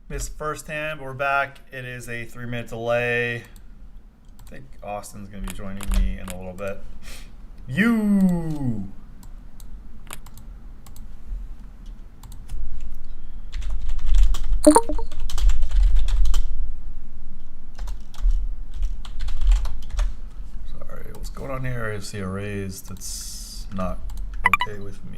Missed first hand, but we're back. It is a 3-minute delay. I think Austin's going to be joining me in a little bit. You! Sorry, what's going on here? I see a raise that's not okay with me.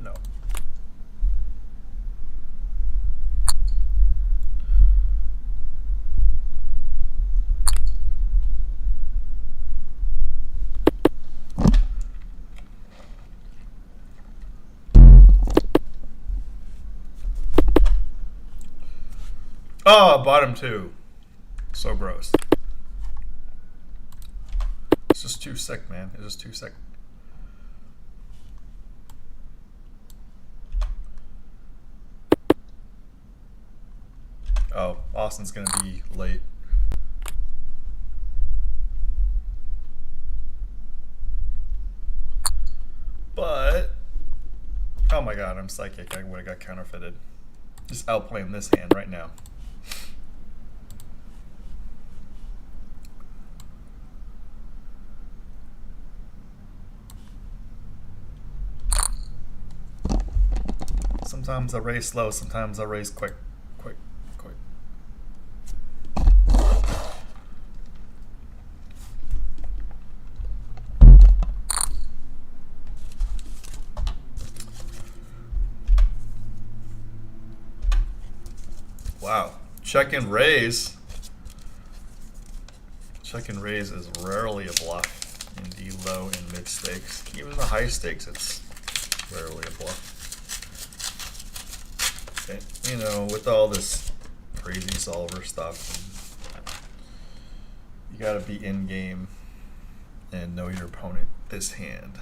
No. Oh, bottom two. So gross. It's just too sick, man. It's just too sick. Oh, Austin's gonna be late. But, oh my god, I'm psychic. I would have got counterfeited. Just outplaying this hand right now. Sometimes I raise slow, sometimes I raise quick. Wow. Check and raise. Check and raise is rarely a bluff in the low and mid stakes. Even the high stakes, it's rarely a bluff. Okay. You know, with all this crazy solver stuff, you gotta be in game and know your opponent. This hand.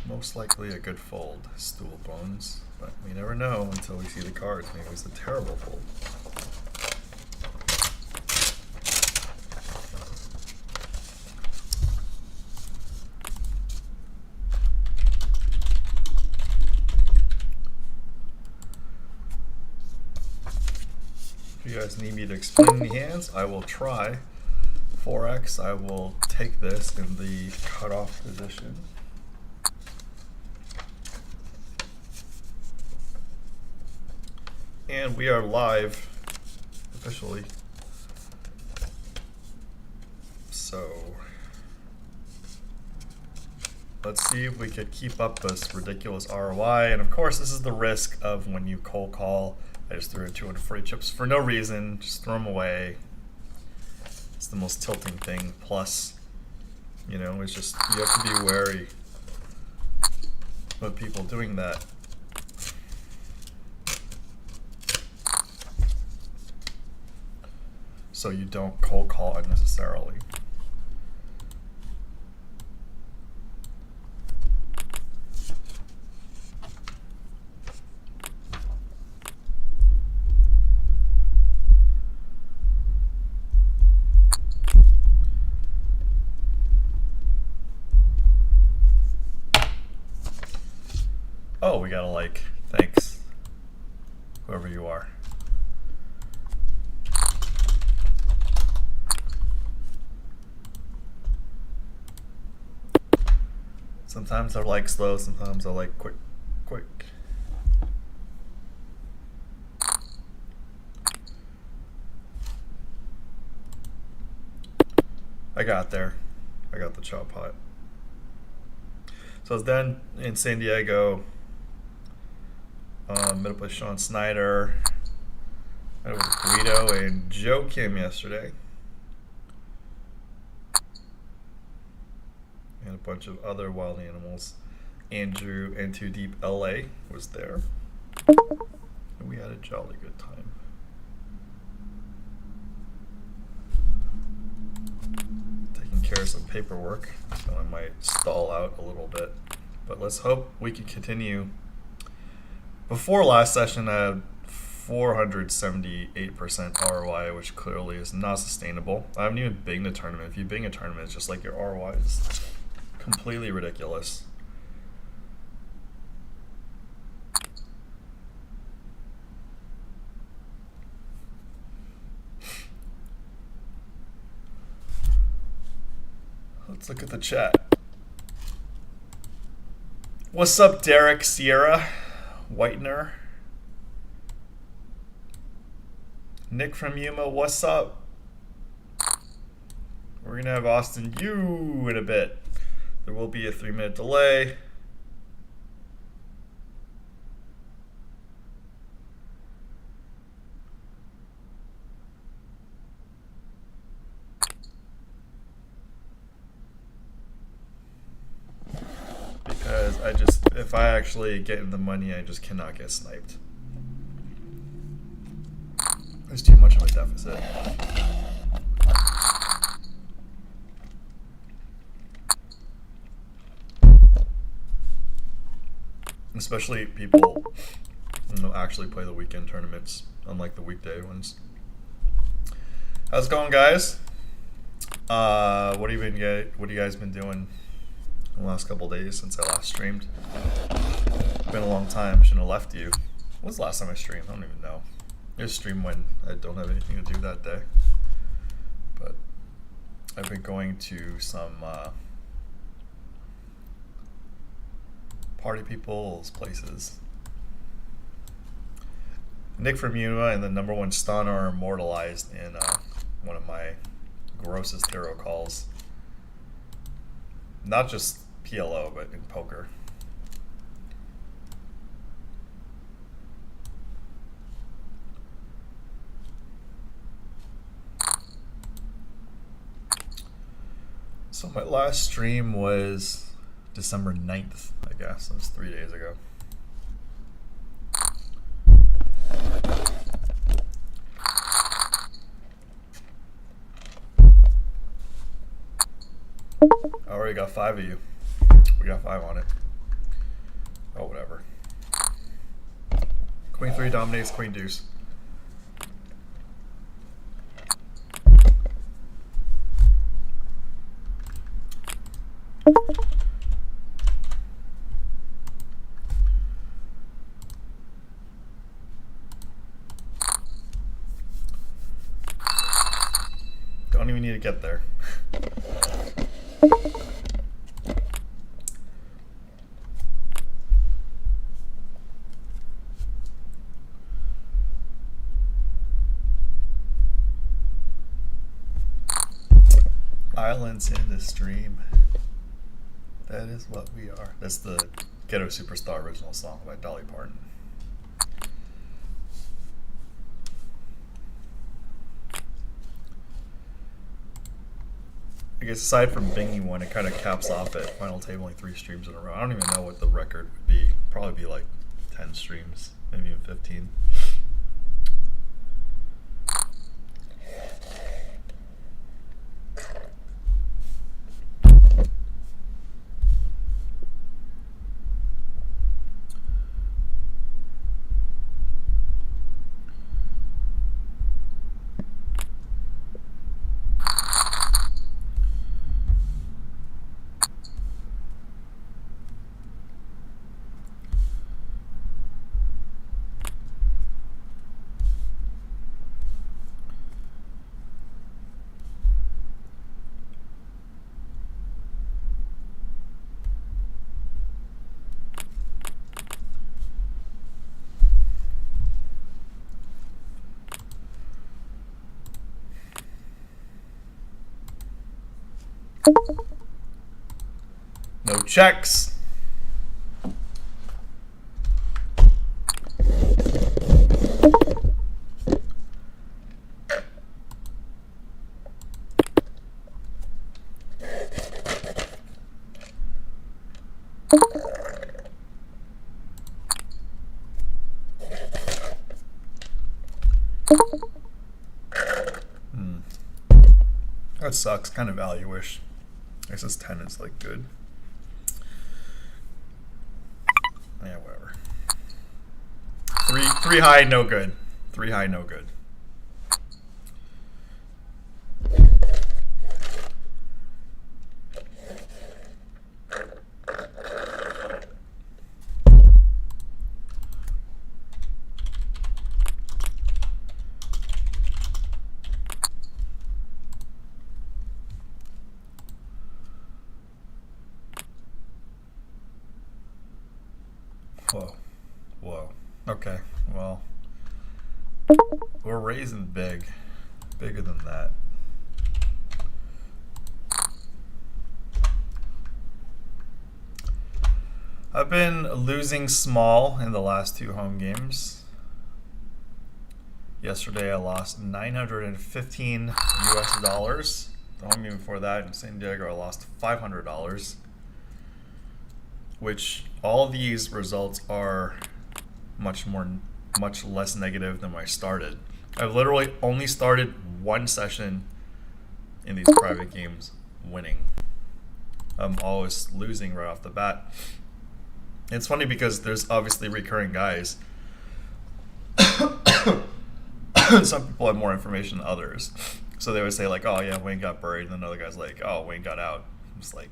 Most likely a good fold, stool bones, but we never know until we see the cards. Maybe it's a terrible fold. If you guys need me to explain the hands, I will try. 4x, I will take this in the cutoff position. And we are live officially. So let's see if we could keep up this ridiculous ROI. And of course, this is the risk of when you cold call. I just threw in 240 chips for no reason. Just throw them away. It's the most tilting thing. Plus, you know, it's just, you have to be wary of people doing that. So you don't cold call unnecessarily. Oh, we got a like. Thanks, whoever you are. Sometimes I like slow, sometimes I like quick. I got there. I got the chop pot. So I was then in San Diego. Met up with Sean Snyder. Met up with Guido and Joe Kim yesterday. and a bunch of other wild animals. Andrew and Too Deep LA was there. And we had a jolly good time. Taking care of some paperwork, so I might stall out a little bit. But let's hope we can continue. Before last session, I had 478% ROI, which clearly is not sustainable. I haven't even binged a tournament. If you bing a tournament, it's just like your ROI is completely ridiculous. Let's look at the chat. What's up, Derek, Sierra, Whitener? Nick from Yuma, what's up? We're gonna have Austin U in a bit. There will be a 3-minute delay. Because if I actually get in the money, I just cannot get sniped. There's too much of a deficit. Especially people who actually play the weekend tournaments, unlike the weekday ones. How's it going, guys? What have you guys been doing in the last couple of days since I last streamed? It's been a long time. Shouldn't have left you. When was the last time I streamed? I don't even know. I just stream when I don't have anything to do that day. But I've been going to some party people's places. Nick from Yuma and the #1 stun are immortalized in one of my grossest tarot calls. Not just PLO, but in poker. So my last stream was December 9th, I guess. That was 3 days ago. I already got 5 of you. We got 5 on it. Oh, whatever. Queen 3 dominates Queen Deuce. Don't even need to get there. Islands in the stream. That is what we are. That's the Ghetto Superstar original song by Dolly Parton. I guess aside from binging one, it kind of caps off at Final Tabling 3 streams in a row. I don't even know what the record would be. Probably be like 10 streams, maybe even 15. No checks. That sucks. Kind of value-ish. I guess this 10 is like good. Yeah, whatever. Three high, no good. 3 high, no good. Whoa. Okay, well, we're raising big. Bigger than that. I've been losing small in the last 2 home games. Yesterday I lost 915 US dollars. The home game before that in San Diego I lost $500. Which all these results are much less negative than when I started. I've literally only started 1 session in these private games winning. I'm always losing right off the bat. It's funny because there's obviously recurring guys. Some people have more information than others. So they would say like, oh yeah, Wayne got buried. And another guy's like, oh, Wayne got out. I'm just like,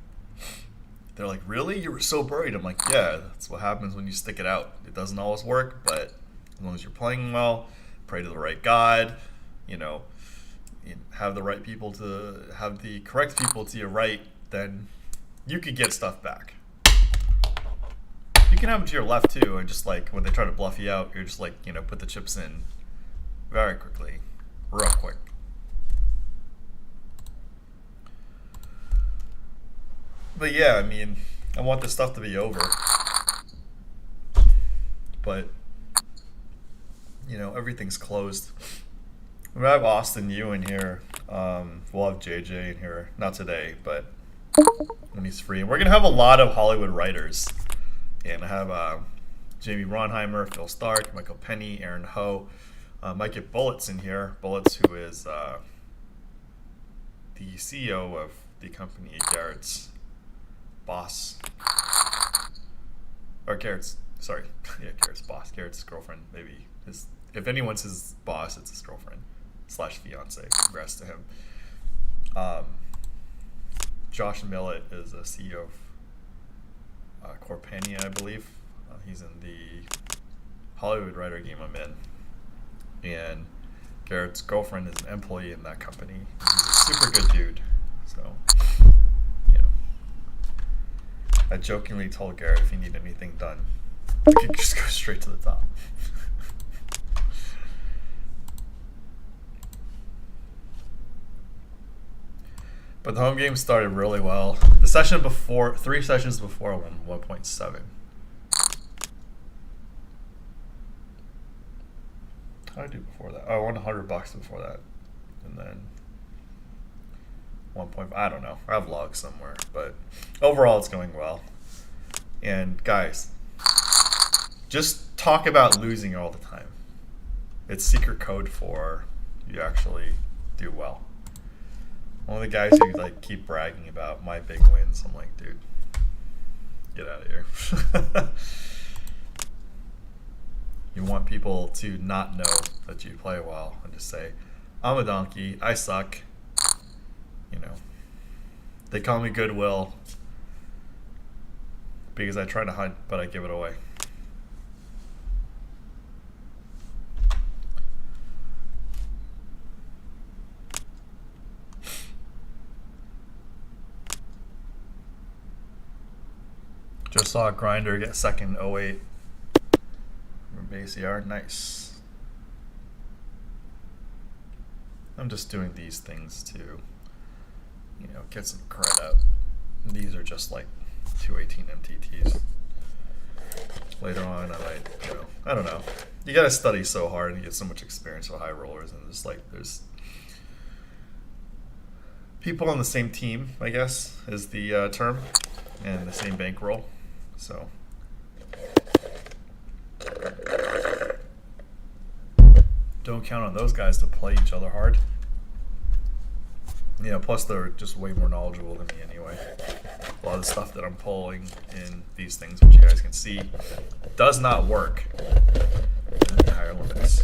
they're like, really? You were so buried? I'm like, yeah, that's what happens when you stick it out. It doesn't always work, but as long as you're playing well, pray to the right God, have the right people have the correct people to your right, then you could get stuff back. You can have them to your left too, and just like when they try to bluff you out, you're just like, put the chips in very quickly, real quick. But yeah, I mean, I want this stuff to be over. But, everything's closed. We have Austin Yu in here. We'll have JJ in here. Not today, but when he's free. And we're going to have a lot of Hollywood writers. And I have Jamie Ronheimer, Phil Stark, Michael Pennie, Aaron Ho. Might get Bullets in here. Bullets, who is the CEO of the company, Garrett's boss. Or Garrett's, sorry. Yeah, Garrett's boss. Garrett's girlfriend, maybe. If anyone's his boss, it's his girlfriend / fiance. Congrats to him. Josh Millett is the CEO of Pennie, I believe. He's in the Hollywood writer game I'm in. And Garrett's girlfriend is an employee in that company. He's a super good dude. So, I jokingly told Garrett if you need anything done, you can just go straight to the top. But the home game started really well. The session before, 3 sessions before, I won 1.7. How did I do before that? Oh, I won $100 before that. And then 1.5, I don't know. I have logs somewhere. But overall, it's going well. And guys, just talk about losing all the time. It's secret code for you actually do well. One of the guys who keep bragging about my big wins, I'm like, dude, get out of here. You want people to not know that you play well and just say, I'm a donkey, I suck. They call me Goodwill because I try to hunt, but I give it away. Just saw a grinder get second 08 from base yard. Nice. I'm just doing these things to, get some cred out. These are just like 218 MTTs. Later on, I might, I don't know. You gotta study so hard and you get so much experience with high rollers, and there's people on the same team, I guess, is the term, and the same bankroll. So don't count on those guys to play each other hard. You know, plus they're just way more knowledgeable than me anyway. A lot of the stuff that I'm pulling in these things, which you guys can see, does not work in the higher limits.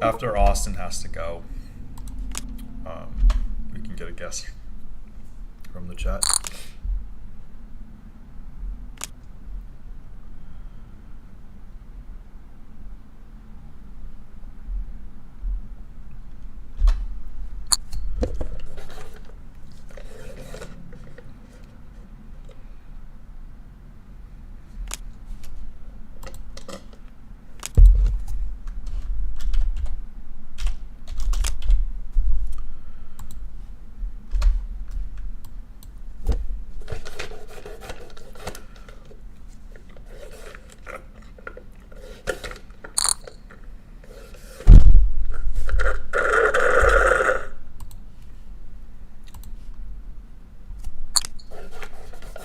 After Austin has to go, we can get a guess from the chat.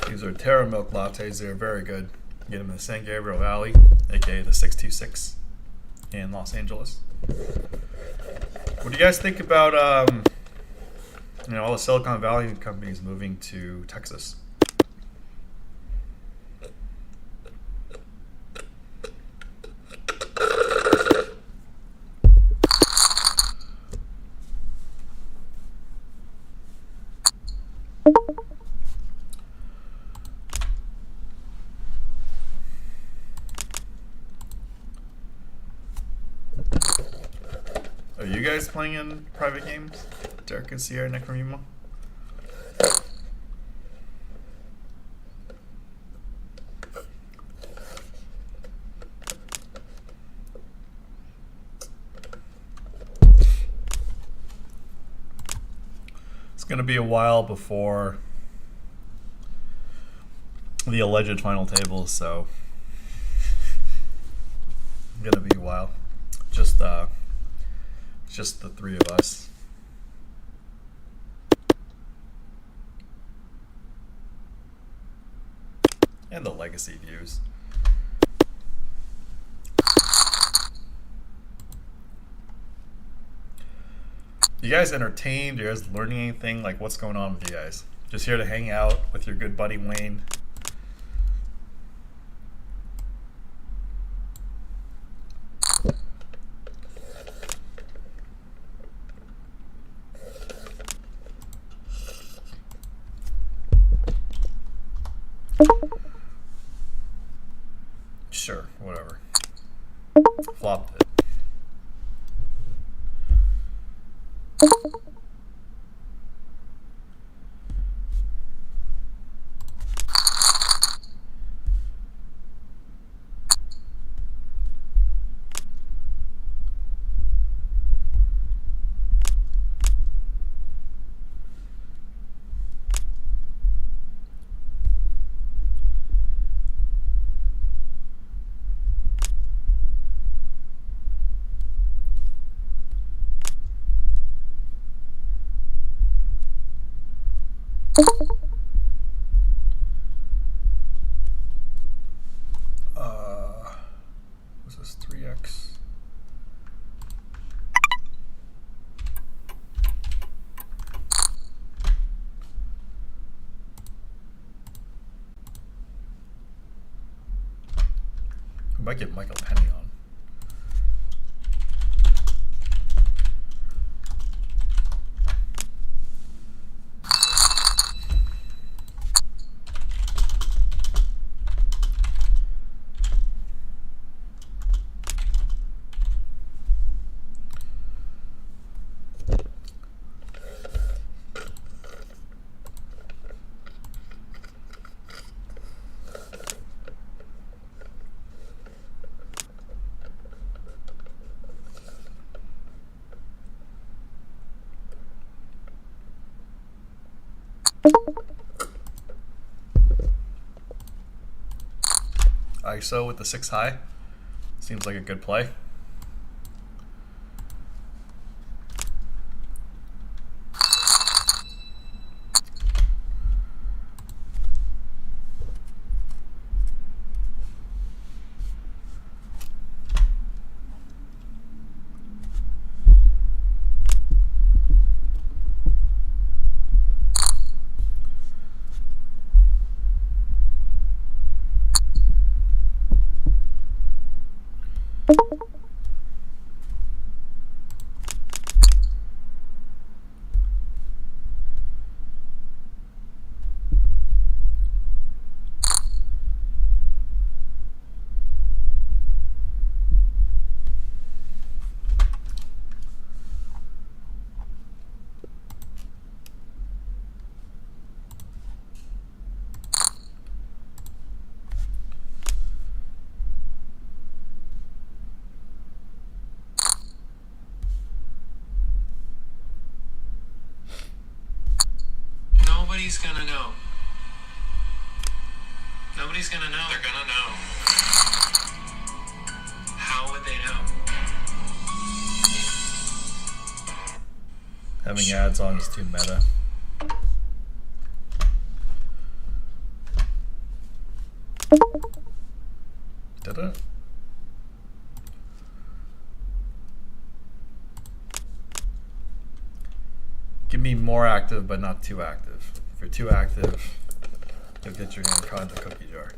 These are Terra Milk lattes. They're very good. You get them in the San Gabriel Valley, aka the 626 in Los Angeles. What do you guys think about all the Silicon Valley companies moving to Texas? Are you guys playing in private games? Derek and Sierra Necromuma? It's going to be a while before the alleged final table, so it's going to be a while. Just the three of us. And the legacy views. You guys entertained? You guys learning anything? Like, what's going on with you guys? Just here to hang out with your good buddy Wayne. Sure, whatever. Flopped it. Was this 3x? I might get Michael Pennie on. ISO with the 6 high. Seems like a good play. Nobody's gonna know. Nobody's gonna know. They're gonna know. How would they know? Having ads on is too meta. Did it? Can be more active, but not too active. If you're too active, you'll get your hand caught in the cookie jar.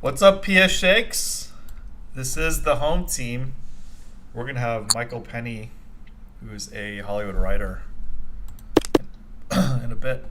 What's up, PS Shakes? This is the home team. We're going to have Michael Pennie, who's a Hollywood writer, in a bit.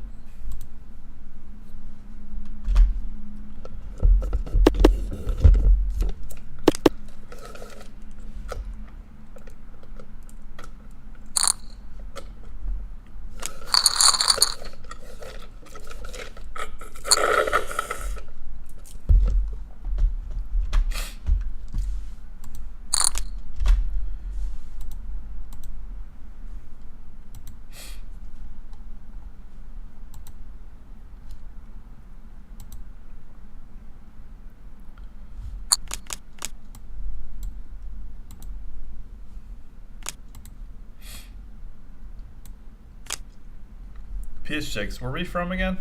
PS Shakes, where are we from again?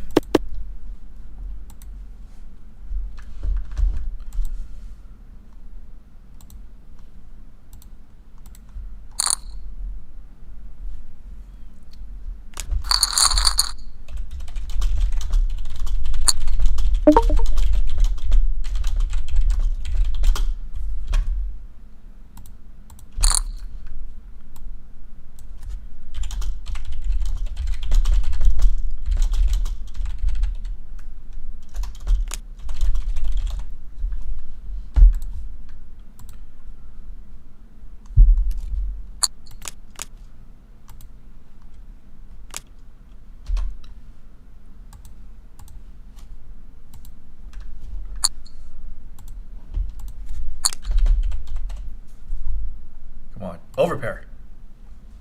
Come on, overpair.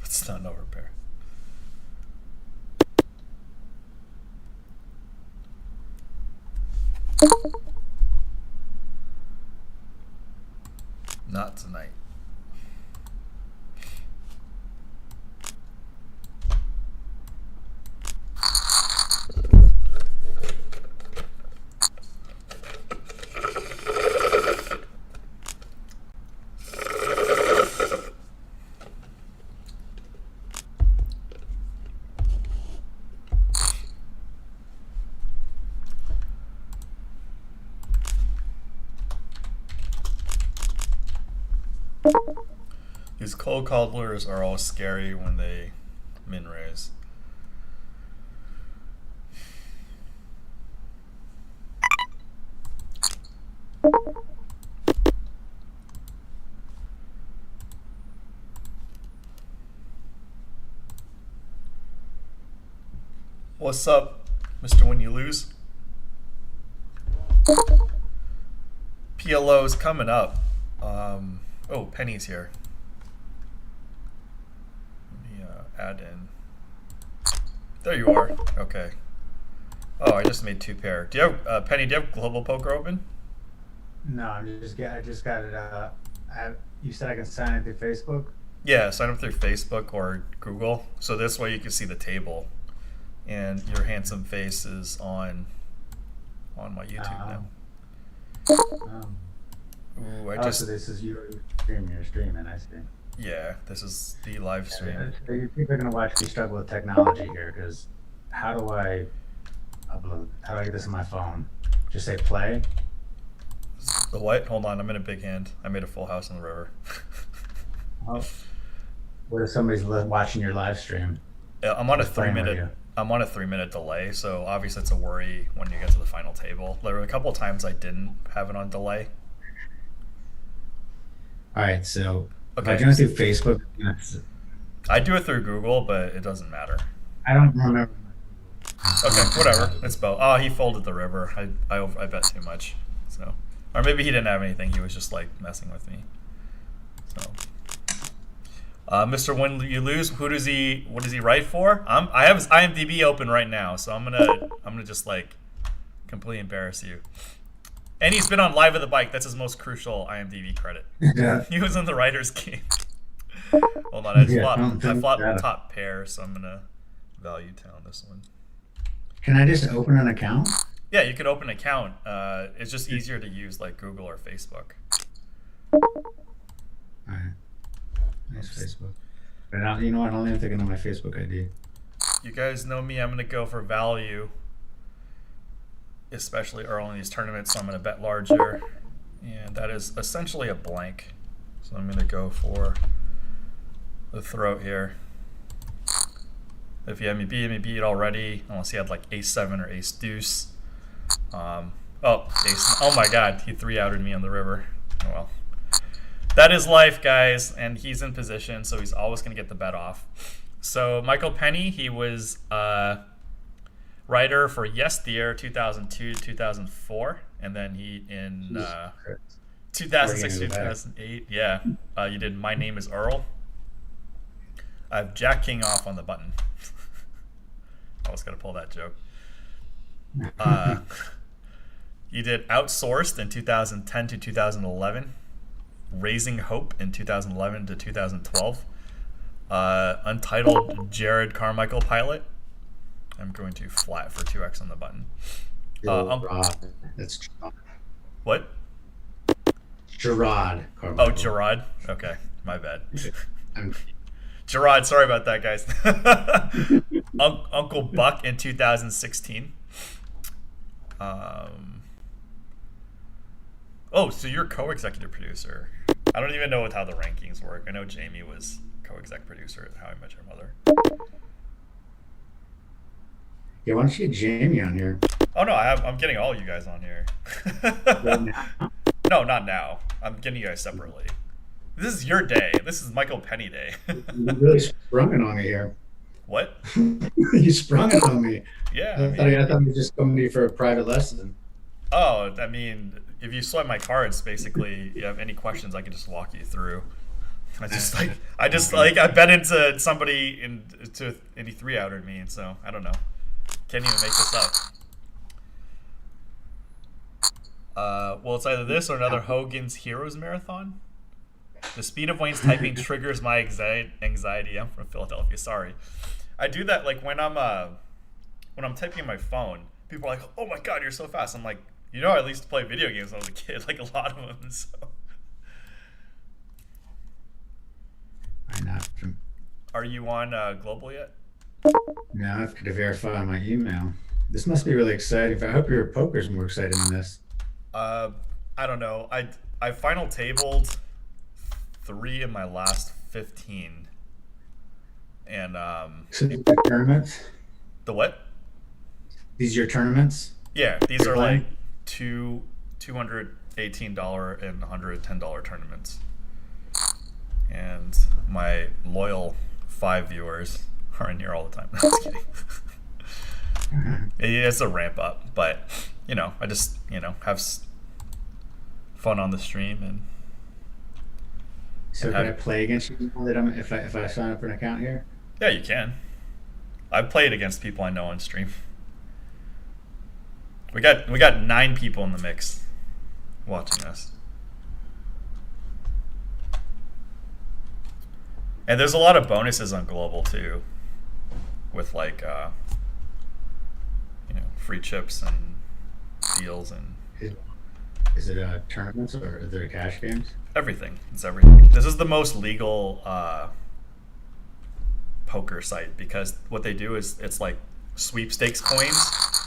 It's not an overpair. Not tonight. These cold callers are all scary when they min raise. What's up, Mr. When You Lose? PLO is coming up. Oh, Penny's here. Let me add in. There you are. Okay. Oh, I just made 2 pair. Do you have Penny? Do you have Global Poker open? No, I just got it. You said I can sign it through Facebook. Yeah, sign up through Facebook or Google. So this way you can see the table, and your handsome face is on my YouTube now. Ooh, So this is you're streaming. I see. Yeah, this is the live stream. People are gonna watch me struggle with technology here because how do I upload? How do I get this on my phone? Just say play. The what? Hold on, I'm in a big hand. I made a full house on the river. Oh, what if somebody's watching your live stream? Yeah, I'm on a Just playing with 3-minute. you. I'm on a 3-minute delay, so obviously it's a worry when you get to the final table. There were a couple of times I didn't have it on delay. All right, so Okay. if I join through Facebook, I do it through Google, but it doesn't matter. I don't remember. Okay, whatever. It's both. Oh, he folded the river. I bet too much. So, or maybe he didn't have anything. He was just like messing with me. So, Mr. When You Lose, what does he write for? I have his IMDb open right now, so I'm gonna just like completely embarrass you. And he's been on Live at the Bike. That's his most crucial IMDb credit. Yeah. He was in the writer's game. Hold on, I flopped Yeah. top pair, so I'm gonna value town this one. Can I just open an account? Yeah, you could open an account. It's just easier to use like Google or Facebook. All right. Nice Facebook. But now, you know what? I don't even think I know my Facebook ID. You guys know me. I'm gonna go for value, especially early in these tournaments. So I'm gonna bet larger, and that is essentially a blank. So I'm gonna go for the throat here. If you had me beat already, unless he had like ace-7 or ace-deuce. Oh, ace. Oh my God, he 3-outed me on the river. Oh well. That is life, guys, and he's in position, so he's always going to get the bet off. So Michael Pennie, he was writer for Yes Dear 2002 2004, and then he in 2006 2008. Yeah, you did My Name Is Earl. I have Jack King off on the button. I was going to pull that joke. You did Outsourced in 2010 to 2011. Raising Hope in 2011 to 2012. Untitled Jared Carmichael Pilot. I'm going to flat for 2x on the button. That's What? Gerard. Oh, Gerard. Okay, my bad. I'm- Gerard, sorry about that, guys. Uncle Buck in 2016. Oh, so you're co-executive producer. I don't even know how the rankings work. I know Jamie was co-exec producer at How I Met Your Mother. Yeah, why don't you get Jamie on here? Oh no, I'm getting all you guys on here. Right now. No, not now. I'm getting you guys separately. This is your day. This is Michael Pennie Day. You really sprung it on me here. What? You sprung it on me. Yeah. I thought you were just coming to you for a private lesson. Oh, I mean, if you swipe my cards, basically, you have any questions, I can just walk you through. I bet into somebody and he 3-outed me, and so I don't know. Can't even make this up. Well, it's either this or another Hogan's Heroes Marathon. The speed of Wayne's typing triggers my anxiety. I'm from Philadelphia. Sorry, I do that like when I'm typing on my phone. People are like, "Oh my God, you're so fast!" I'm like, you know, I used to play video games when I was a kid, like a lot of them. So, I'm not from. are you on Global yet? No, I have to verify my email. This must be really exciting. I hope your poker's more exciting than this. I don't know. I final tabled 3 in my last 15. And So these are tournaments. the what? These are your tournaments. Yeah, these You're are like playing? $218 and $110 tournaments. And my loyal 5 viewers are in here all the time. No, I'm just kidding. It's a ramp up, but I just have fun on the stream and So and can I have, play against you now that if I sign up for an account here? yeah, you can. I've played against people I know on stream. We got 9 people in the mix watching us. And there's a lot of bonuses on global too, with like free chips and deals and Is it tournaments or are there cash games? everything. It's everything. This is the most legal poker site because what they do is it's like sweepstakes coins.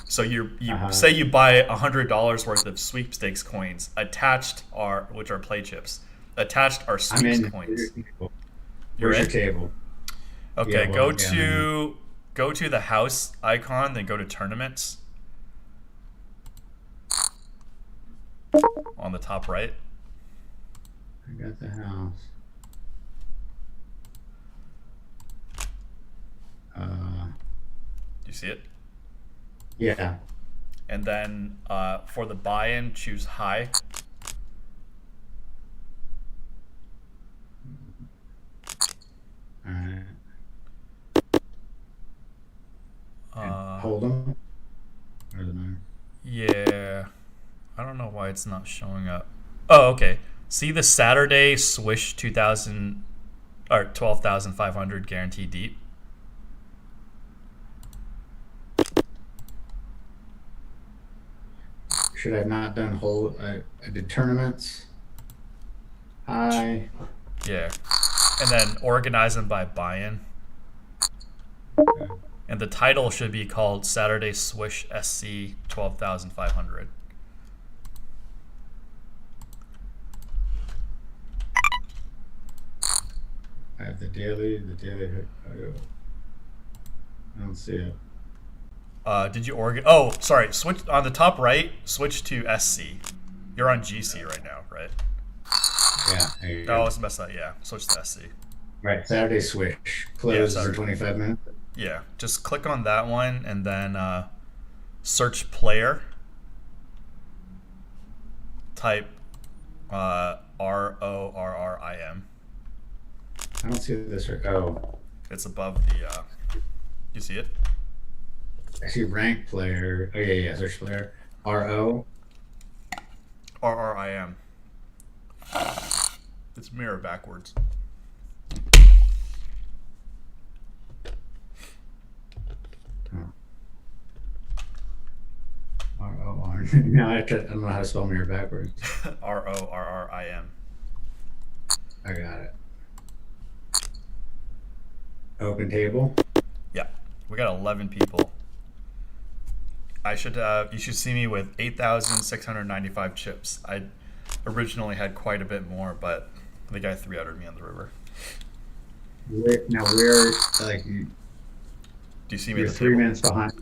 So you say you buy $100 worth of sweepstakes coins. Attached are which are play chips. Attached are I'm in. sweeps coins. You're Where's your in? table? Okay, Yeah, go well, yeah, to the house icon, then go to tournaments on the top right. I got the house. Do you see it? Yeah. And then for the buy-in, choose high. All right. Hold them. Or the matter? Yeah, I don't know why it's not showing up. Oh, okay. See the Saturday Swish 2000 or 12,500 guaranteed deep. Should I have not done hold? I did tournaments. High. Yeah, and then organize them by buy-in. Okay. And the title should be called Saturday Swish SC 12,500. I have the daily. I don't see it. Did you Oh, sorry. Switch on the top right. Switch to SC. You're on GC right now, right? Yeah. There you Oh, go. it's messed up. Yeah, switch to SC. Right. Saturday switch. Closes for Saturday. 25 minutes. Yeah, just click on that one and then search player. Type RORRIM. I don't see this. Oh, It's above the. You see it? I see rank player. Oh yeah. Search player. RO. RRIM. It's mirror backwards. ROR. No, I don't know how to spell mirror backwards. RORRIM. I got it. Open table. Yeah, we got 11 people. You should see me with 8,695 chips. I originally had quite a bit more, but the guy 3-outed me on the river. Where like Do you see me? you're at the 3 table? minutes behind.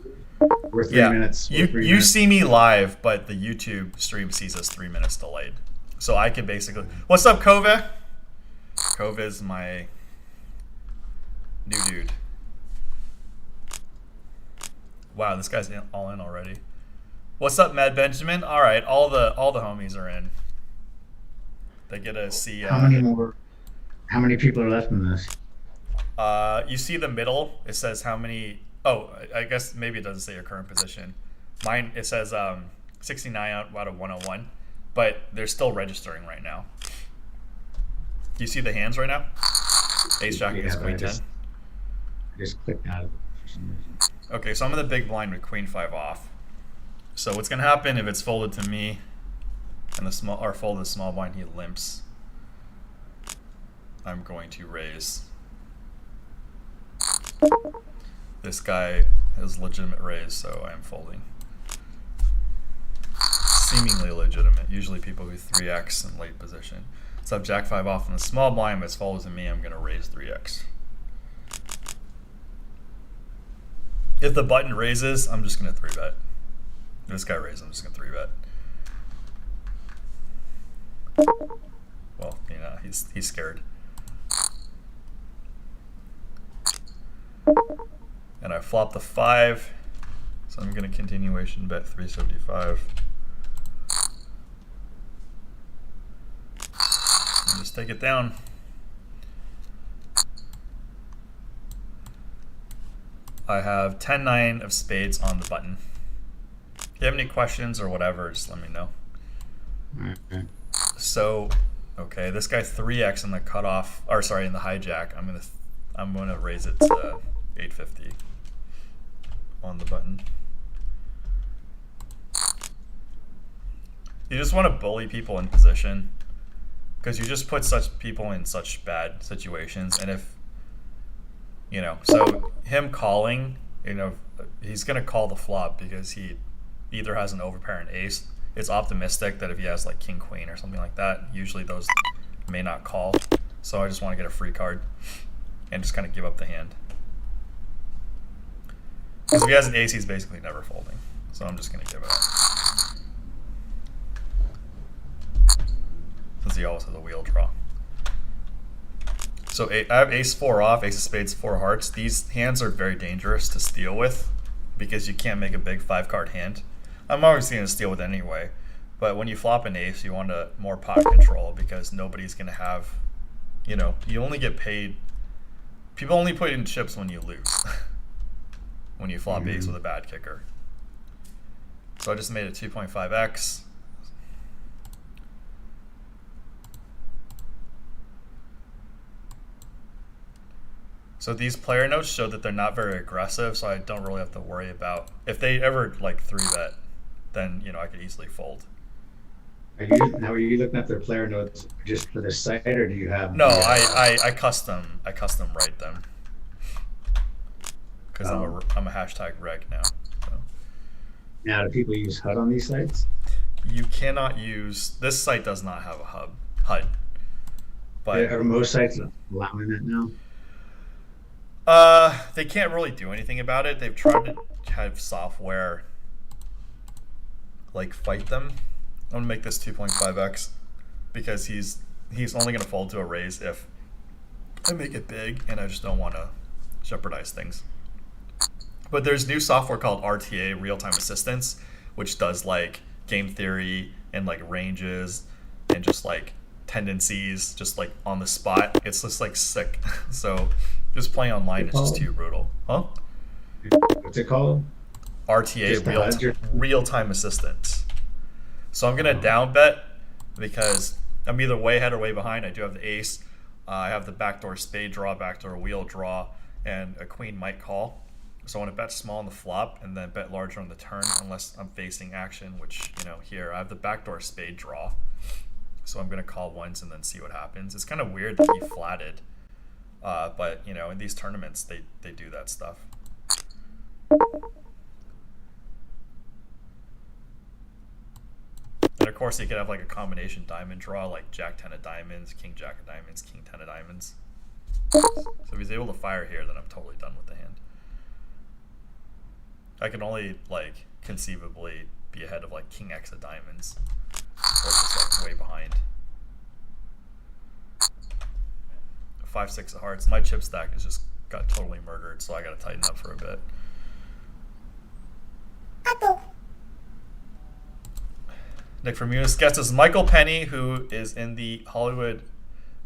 We're 3 Yeah, minutes. you we're 3 you minutes. see me live, but the YouTube stream sees us 3 minutes delayed. So I could basically. What's up, Kove? Kove is my new dude. Wow, this guy's all in already. What's up, Mad Benjamin? All right, all the homies are in. They get to see. How many more? How many people are left in this? You see the middle. It says how many. Oh, I guess maybe it doesn't say your current position. Mine it says 69 out of 101, but they're still registering right now. Do you see the hands right now? Ace Jack Yeah, is but Queen I 10. just clicked out of it for some reason. Okay, so I'm in the big blind with Queen 5 off. So what's gonna happen if it's folded to me, and folded small blind, he limps. I'm going to raise. This guy has legitimate raise, so I'm folding. Seemingly legitimate. Usually people who 3x in late position. So if Jack 5 off in the small blind is follows in me, I'm going to raise 3x. If the button raises, I'm just going to 3-bet. If this guy raises, I'm just going to 3-bet. Well, you know, he's scared. And I flop the 5, so I'm going to continuation bet 375. And just take it down. I have 10-9 of spades on the button. If you have any questions or whatever, just let me know. Okay. So, okay, this guy 3x in the cutoff, or sorry, in the hijack. I'm gonna raise it to 850 on the button. You just want to bully people in position, because you just put such people in such bad situations. And if, you know, so him calling, you know, he's going to call the flop because he either has an overpair and ace. It's optimistic that if he has like king, queen or something like that, usually those may not call. So I just want to get a free card and just kind of give up the hand. Because if he has an ace, he's basically never folding. So I'm just going to give it up. Since he always has a wheel draw. So I have ace 4 off, ace of spades, 4 hearts. These hands are very dangerous to steal with because you can't make a big 5-card hand. I'm always going to steal with it anyway, but when you flop an ace, you want more pot control because nobody's going to have, you know, you only get paid. People only put in chips when you lose. When you flop ace with a bad kicker. So I just made it 2.5x. So these player notes show that they're not very aggressive, so I don't really have to worry about if they ever like 3-bet, then you know I could easily fold. Are you looking at their player notes just for this site, or do you have? No, I custom write them because I'm a hashtag reg now. So. Now, do people use HUD on these sites? You cannot use this site does not have a HUD, but Are most sites allowing that now? They can't really do anything about it. They've tried to have software like fight them. I'm gonna make this 2.5x because he's only gonna fold to a raise if I make it big, and I just don't want to jeopardize things. But there's new software called RTA, real-time assistance, which does like game theory and like ranges and just like tendencies just like on the spot. It's just like sick. So just playing online is just too brutal. Huh? What's it called? RTA, real-time assistance. So I'm gonna down bet because I'm either way ahead or way behind. I do have the ace. I have the backdoor spade draw, backdoor wheel draw, and a queen might call. So I want to bet small on the flop and then bet larger on the turn unless I'm facing action, which, you know, here I have the backdoor spade draw. So I'm going to call once and then see what happens. It's kind of weird that he flatted. But, you know, in these tournaments, they do that stuff. And of course, he could have like a combination diamond draw, like Jack 10 of diamonds, King Jack of diamonds, King 10 of diamonds. So if he's able to fire here, then I'm totally done with the hand. I can only like conceivably be ahead of like King X of diamonds, or just like way behind. 5-6 of hearts. My chip stack has just got totally murdered, so I gotta tighten up for a bit. Nick from Eunice guesses Michael Pennie, who is in the Hollywood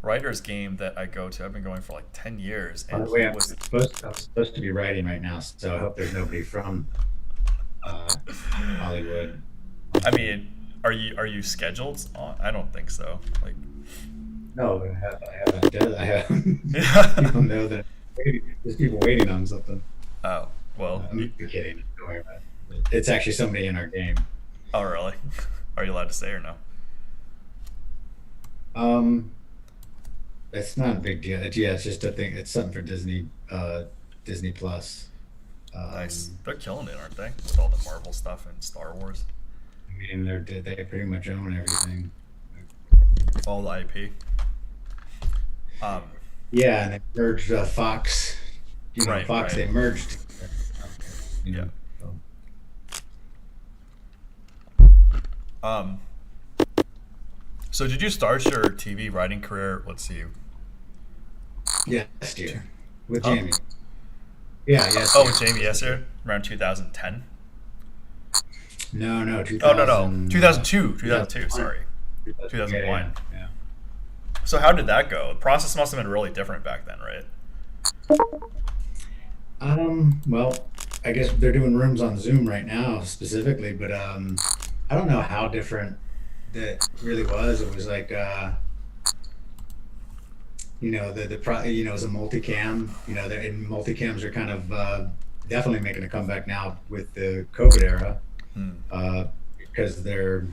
writers game that I go to. I've been going for like 10 years. And By the way, I'm supposed to be writing right now, so I hope there's nobody from Hollywood. I mean, are you scheduled on? I don't think so. Like, no, I haven't. People know that there's people waiting on something. Oh, well. I'm kidding. Don't worry about it. It's actually somebody in our game. Oh, really? Are you allowed to say or no? It's not a big deal. It's just a thing. It's something for Disney Plus. Nice. They're killing it, aren't they? With all the Marvel stuff and Star Wars. I mean, they pretty much own everything. all the IP. Um, Yeah, and they merged Fox. Right, Fox, right. they merged. Yeah. So, Um, so did you start your TV writing career? Let's see. yeah, last year with Huh? Jamie. Yeah, yes. Oh, with Jamie Yeser around 2010. No, Oh no, 2000, 2002, 2002. 2001. Sorry, Yeah, 2001. yeah. So how did that go? The process must have been really different back then, right? Well, I guess they're doing rooms on Zoom right now specifically, but I don't know how different that really was. It was like it was a multicam. And multicams are kind of definitely making a comeback now with the COVID era, Hmm. because they're,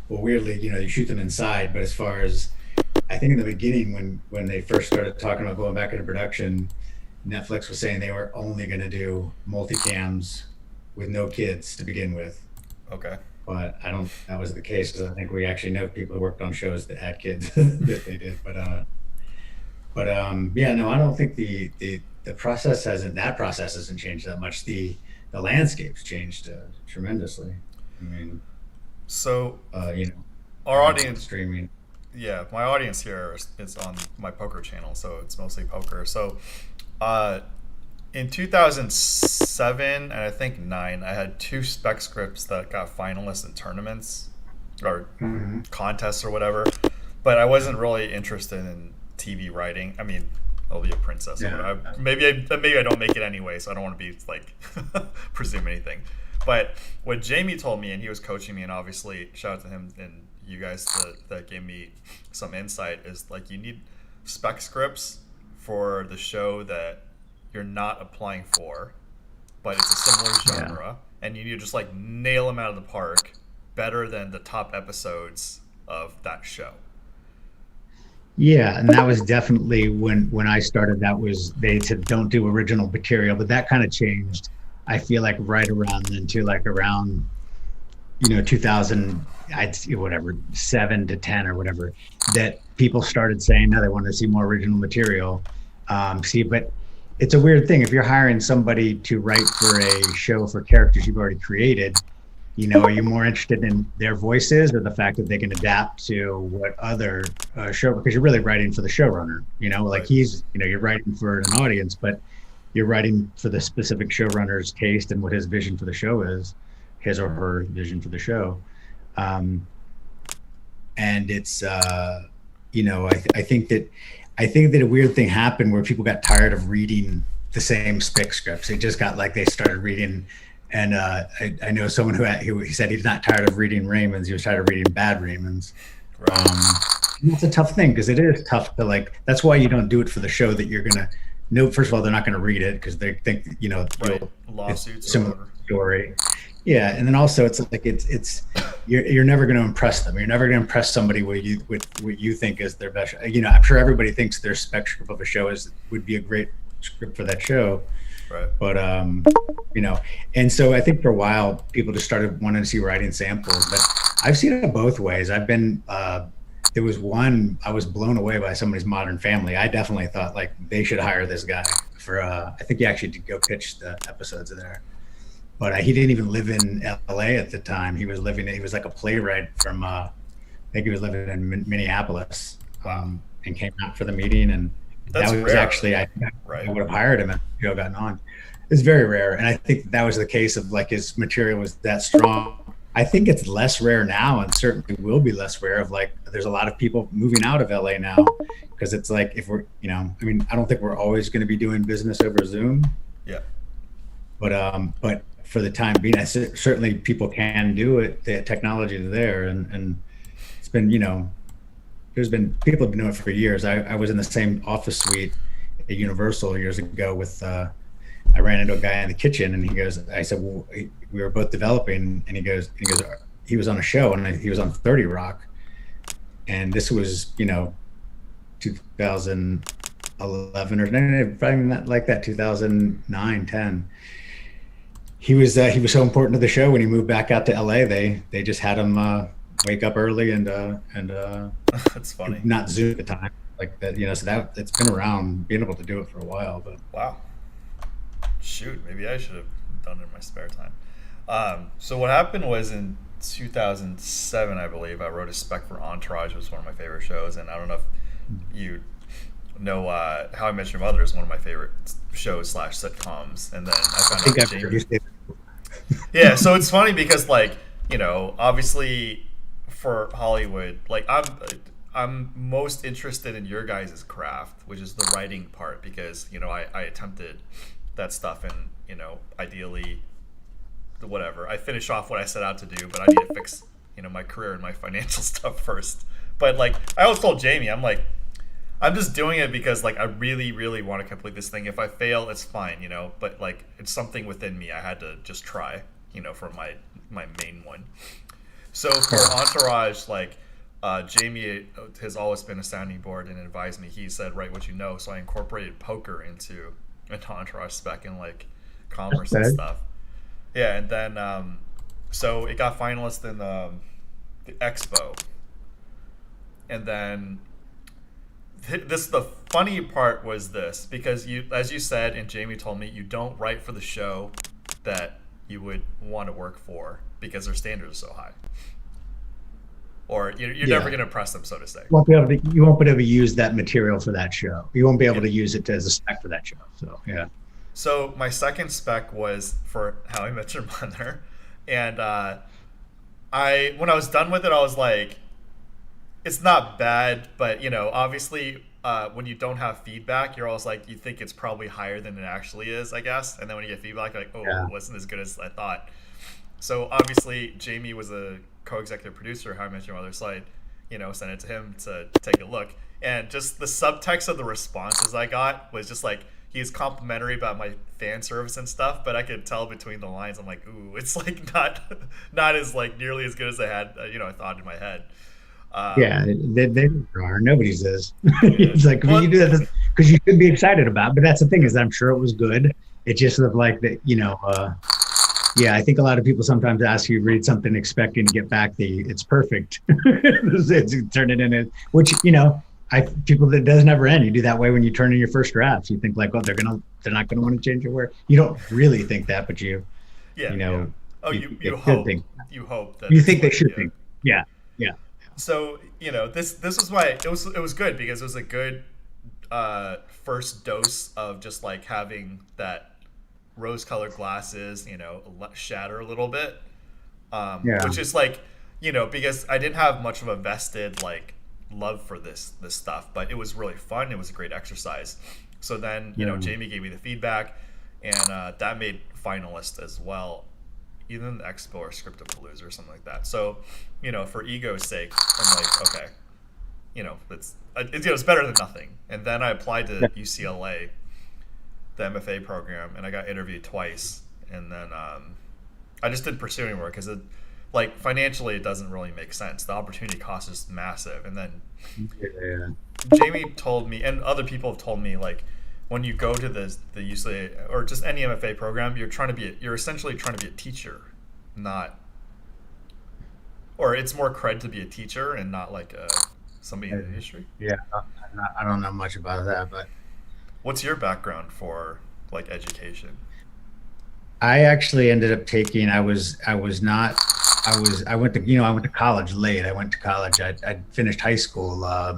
well, weirdly, you shoot them inside, but as far as, I think in the beginning when they first started talking about going back into production, Netflix was saying they were only going to do multicams with no kids to begin with. Okay. But I don't think that was the case, because I think we actually know people who worked on shows that had kids that they did. But yeah, no, I don't think the process hasn't changed that much. The landscape's changed tremendously. I mean, So uh, you know, our audience, streaming. yeah, my audience here is on my poker channel, so it's mostly poker. So, uh, in 2007 and I think nine, I had two spec scripts that got finalists in tournaments or Mhm. contests or whatever, but I wasn't really interested in TV writing. I mean, I'll be a princess. Yeah. Maybe I don't make it anyway, so I don't want to be like presume anything. But what Jamie told me, and he was coaching me, and obviously shout out to him and you guys that gave me some insight, is like you need spec scripts for the show that you're not applying for, but it's a similar Yeah. genre, and you need to just like nail them out of the park better than the top episodes of that show. Yeah, and that was definitely when I started. That was, they said don't do original material, but that kind of changed. I feel like right around then too, like around 2000, I'd see whatever 7 to 10 or whatever, that people started saying no, they wanted to see more original material. But it's a weird thing if you're hiring somebody to write for a show for characters you've already created. Are you more interested in their voices or the fact that they can adapt to what other show? Because you're really writing for the showrunner. Like Right. you're writing for an audience, but you're writing for the specific showrunner's taste and what his vision for the show is, his or her vision for the show. Um, and it's, I think that a weird thing happened where people got tired of reading the same spec scripts. It just got like they started reading. And I know someone who he said he's not tired of reading Raymond's. He was tired of reading bad Raymond's. Right. It's a tough thing because it is tough to like. That's why you don't do it for the show that you're gonna. No, first of all, they're not gonna read it because they think Right. it's Lawsuits or similar whatever. story. Yeah, and then also it's like it's you're never going to impress them. You're never going to impress somebody with what you think is their best. I'm sure everybody thinks their spec script of a show would be a great script for that show. Right. But and so I think for a while people just started wanting to see writing samples. But I've seen it both ways. I've been there was one I was blown away by somebody's Modern Family. I definitely thought like they should hire this guy for. I think he actually did go pitch the episodes of there. But he didn't even live in LA at the time. He was like a playwright from, I think he was living in Minneapolis, and came out for the meeting. And That's that was rare. actually, I Right. would have hired him if the show gotten on. It's very rare. And I think that was the case of like his material was that strong. I think it's less rare now, and certainly will be less rare of like, there's a lot of people moving out of LA now because it's like, if we're, I don't think we're always going to be doing business over Zoom. Yeah. But for the time being, certainly people can do it. The technology is there, and it's been, there's been people have been doing it for years. I was in the same office suite at Universal years ago with. I ran into a guy in the kitchen, and he goes. I said, well, we were both developing, and he goes. He was on a show, and he was on 30 Rock, and this was 2011 or no, probably not like that, 2009, 10. He was so important to the show when he moved back out to LA. They just had him wake up early and That's funny. not Zoom at the time like that. So that it's been around, being able to do it for a while. But Wow. Shoot, maybe I should have done it in my spare time. So what happened was in 2007, I believe, I wrote a spec for Entourage, which was one of my favorite shows, and I don't know if you know How I Met Your Mother is one of my favorite shows / sitcoms, and then I found think out I've Jamie. produced it. Yeah, so it's funny because obviously for Hollywood, I'm most interested in your guys' craft, which is the writing part, because I attempted that stuff, and ideally whatever, I finish off what I set out to do, but I need to fix my career and my financial stuff first. But I always told Jamie, I'm just doing it because I really, really want to complete this thing. If I fail, it's fine, but it's something within me I had to just try, for my main one. So for Entourage, Jamie has always been a sounding board and advised me. He said, write what you know. So I incorporated poker into an Entourage spec and commerce and stuff. Yeah, and then so it got finalist in the Expo. And then the funny part was this, because you, as you said, and Jamie told me, you don't write for the show that you would want to work for because their standards are so high. Or you're never going to impress them, so to say. You won't be able to use that material for that show. You won't be able to use it as a spec for that show. So yeah. So my second spec was for How I Met Your Mother, and when I was done with it, I was like, it's not bad, but obviously when you don't have feedback, you're always you think it's probably higher than it actually is, I guess. And then when you get feedback, it wasn't as good as I thought. So obviously Jamie was a co-executive producer of How I Met Your Mother, so I sent it to him to take a look, and just the subtext of the responses I got was just he's complimentary about my fan service and stuff, but I could tell between the lines, I'm like, ooh, it's not as nearly as good as I had I thought in my head. They are. Nobody's is. It's you do that because you should be excited about. But that's the thing, is I'm sure it was good. It's just sort of that, I think a lot of people sometimes ask you to read something expecting to get back it's perfect. It's turn it in, which people, that does never end. You do that way when you turn in your first drafts. You think they're not gonna want to change your work. You don't really think that, but you hope think. You hope that you think they should think. Yeah. So this was why it was good, because it was a good first dose of just having that rose-colored glasses shatter a little bit, which is because I didn't have much of a vested love for this stuff, but it was really fun. It was a great exercise. So then Jamie gave me the feedback, and that made finalist as well, either in the Expo or Scriptapalooza or something like that. So for ego's sake, I'm okay, it's better than nothing. And then I applied to UCLA, the MFA program, and I got interviewed twice, and then I just didn't pursue anymore because it financially it doesn't really make sense. The opportunity cost is massive. And then Jamie told me, and other people have told me, when you go to the UCLA or just any MFA program, you're essentially trying to be a teacher, or it's more cred to be a teacher and not somebody in the industry. Yeah, I don't know much about that, but what's your background for education? I actually ended up taking. I went to college late. I went to college. I finished high school. I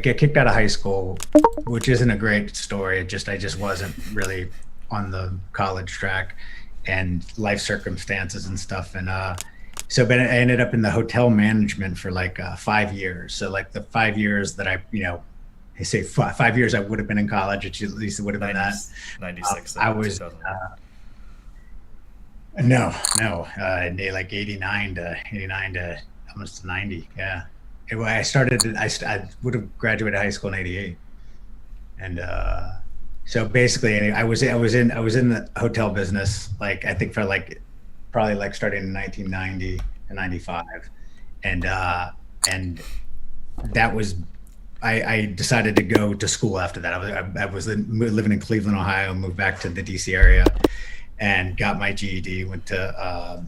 get kicked out of high school, which isn't a great story. I just wasn't really on the college track, and life circumstances and stuff. And but I ended up in the hotel management for 5 years. So the 5 years that I say 5 years I would have been in college. At least it would have been that. 96. I was no, 89 to almost 90. Yeah. I would have graduated high school in 88. And so basically I was in the hotel business, I think for probably starting in 1990 and 95. And that was, I decided to go to school after that. I was living in Cleveland, Ohio, moved back to the DC area and got my GED, went to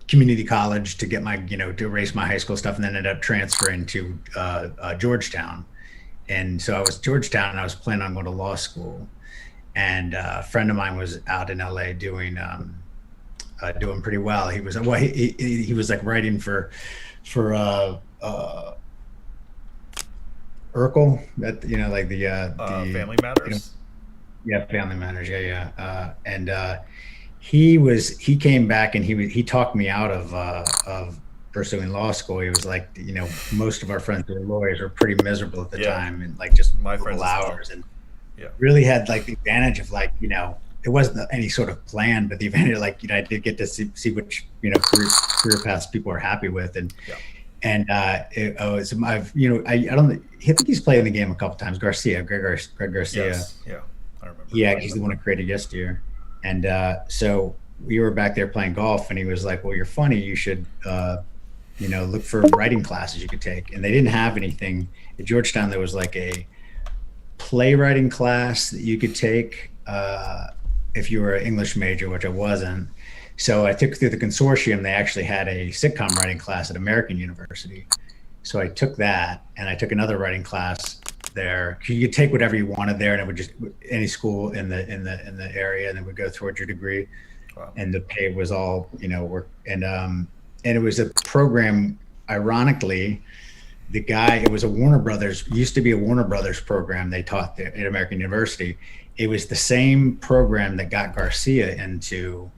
community college to get my, to erase my high school stuff, and then ended up transferring to Georgetown. And so I was Georgetown, and I was planning on going to law school. And a friend of mine was out in LA doing pretty well. He was he was like writing for Urkel, that like the Family Matters. Family Matters, and he came back, and he talked me out of pursuing law school. He was like, most of our friends who were lawyers were pretty miserable at the time, and like just my friends hours, and yeah, really had like the advantage of like, it wasn't any sort of plan, but the advantage, like, I did get to see which, career paths people are happy with. And, I think he's played in the game a couple times. Greg Garcia. Yes. Yeah. I remember. Yeah. He's the one who created Yesteryear. And, so we were back there playing golf, and he was like, well, you're funny. You should, look for writing classes you could take. And they didn't have anything at Georgetown. There was like a playwriting class that you could take, if you were an English major, which I wasn't. So I took through the consortium. They actually had a sitcom writing class at American University. So I took that, and I took another writing class there. You could take whatever you wanted there, and it would just any school in the area, and it would go towards your degree. Wow. And the pay was all work, and it was a program. Ironically, it was a Warner Brothers, used to be a Warner Brothers program they taught there at American University. It was the same program that got Garcia into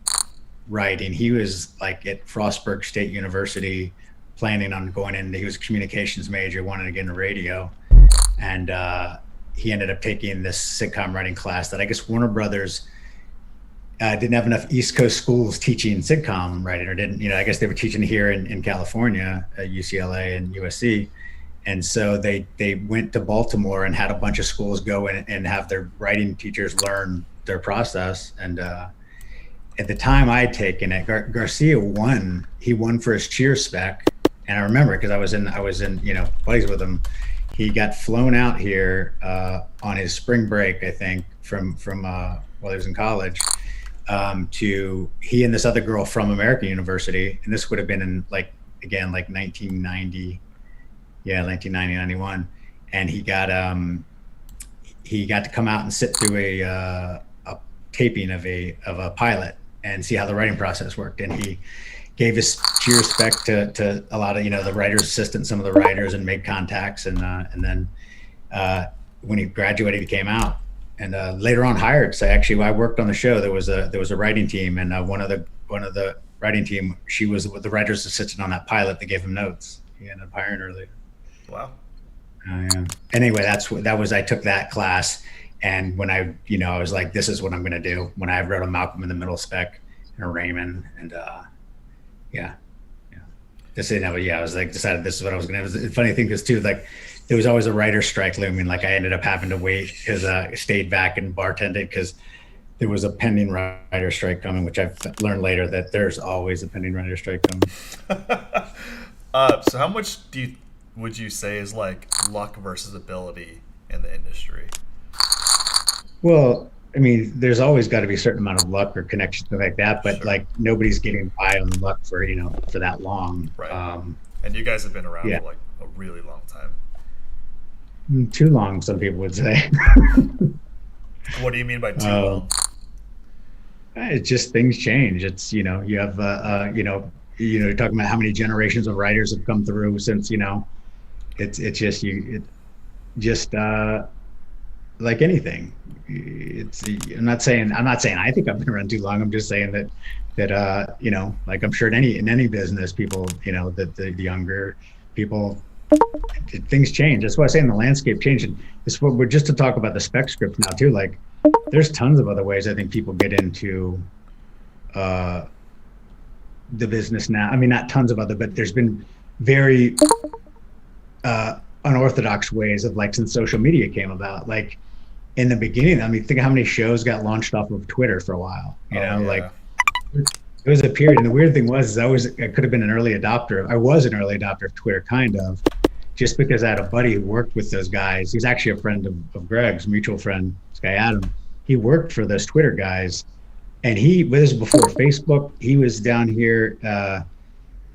writing. He was like at Frostburg State University, planning on going in. He was a communications major, wanted to get into radio. And he ended up taking this sitcom writing class that I guess Warner Brothers didn't have enough East Coast schools teaching sitcom writing, or didn't, I guess they were teaching here in California at UCLA and USC. And so they went to Baltimore and had a bunch of schools go in and have their writing teachers learn their process. And at the time I had taken it, Garcia won. He won for his cheer spec. And I remember, because I was in buddies with him. He got flown out here on his spring break, I think, from while he was in college, to he and this other girl from American University. And this would have been in like 1990. Yeah, 1990, 91. And he got to come out and sit through a taping of a pilot and see how the writing process worked. And he gave his cheer spec to a lot of, the writer's assistant, some of the writers, and made contacts. And then when he graduated, he came out, and later on hired. So actually, I worked on the show. There was a writing team, and one of the writing team, she was the writer's assistant on that pilot that gave him notes. He ended up hiring her later. Wow. Anyway, I took that class, and when I was like, this is what I'm going to do. When I wrote a Malcolm in the Middle spec and a Raymond, and I was like, decided this is what I was going to do. The funny thing is too, like, there was always a writer's strike looming. Like, I ended up having to wait because I stayed back and bartended because there was a pending writer's strike coming, which I've learned later that there's always a pending writer's strike coming. So how much would you say is like luck versus ability in the industry? Well, I mean, there's always got to be a certain amount of luck or connection, something like that. But like, nobody's getting by on luck for that long. Right. And you guys have been around for like a really long time. Too long, some people would say. What do you mean by too long? It's just things change. It's you have you're talking about how many generations of writers have come through since it's just like anything. I'm not saying I think I've been around too long. I'm just saying that like, I'm sure in any business, people, that the younger people, things change. That's why I say in the landscape changing. This what we're just to talk about the spec script now too. Like, there's tons of other ways I think people get into the business now. I mean, not tons of other, but there's been very unorthodox ways of, like, since social media came about. Like, in the beginning, I mean, think of how many shows got launched off of Twitter for a while. Like, there was a period, and the weird thing was, I could have been an early adopter. I was an early adopter of Twitter, kind of, just because I had a buddy who worked with those guys. He's actually a friend of Greg's, mutual friend, this guy Adam. He worked for those Twitter guys, and this was before Facebook. He was down here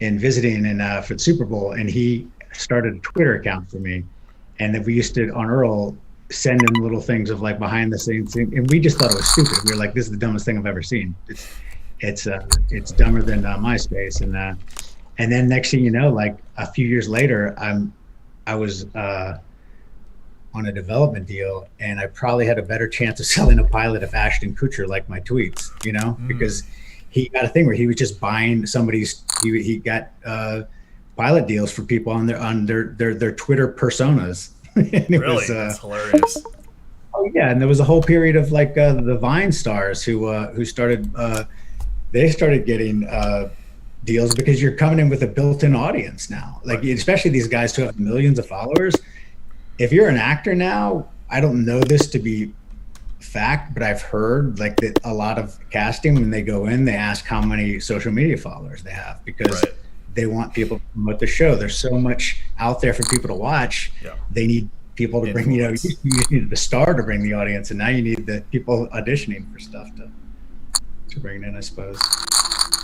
and visiting for the Super Bowl, and he started a Twitter account for me, and then we used to on Earl send him little things of like behind the scenes, and we just thought it was stupid. We were like, "This is the dumbest thing I've ever seen." It's dumber than MySpace, and then next thing you know, like a few years later, I was on a development deal, and I probably had a better chance of selling a pilot if Ashton Kutcher liked my tweets, because he got a thing where he was just buying somebody's. He got pilot deals for people on their Twitter personas. And really, that's hilarious. Oh yeah, and there was a whole period of like the Vine stars who started. They started getting deals because you're coming in with a built-in audience now. Like especially these guys who have millions of followers. If you're an actor now, I don't know this to be fact, but I've heard like that a lot of casting when they go in, they ask how many social media followers they have because they want people to promote the show. There's so much out there for people to watch. Yeah. They need people to bring, you needed the star to bring the audience, and now you need the people auditioning for stuff to bring in, I suppose.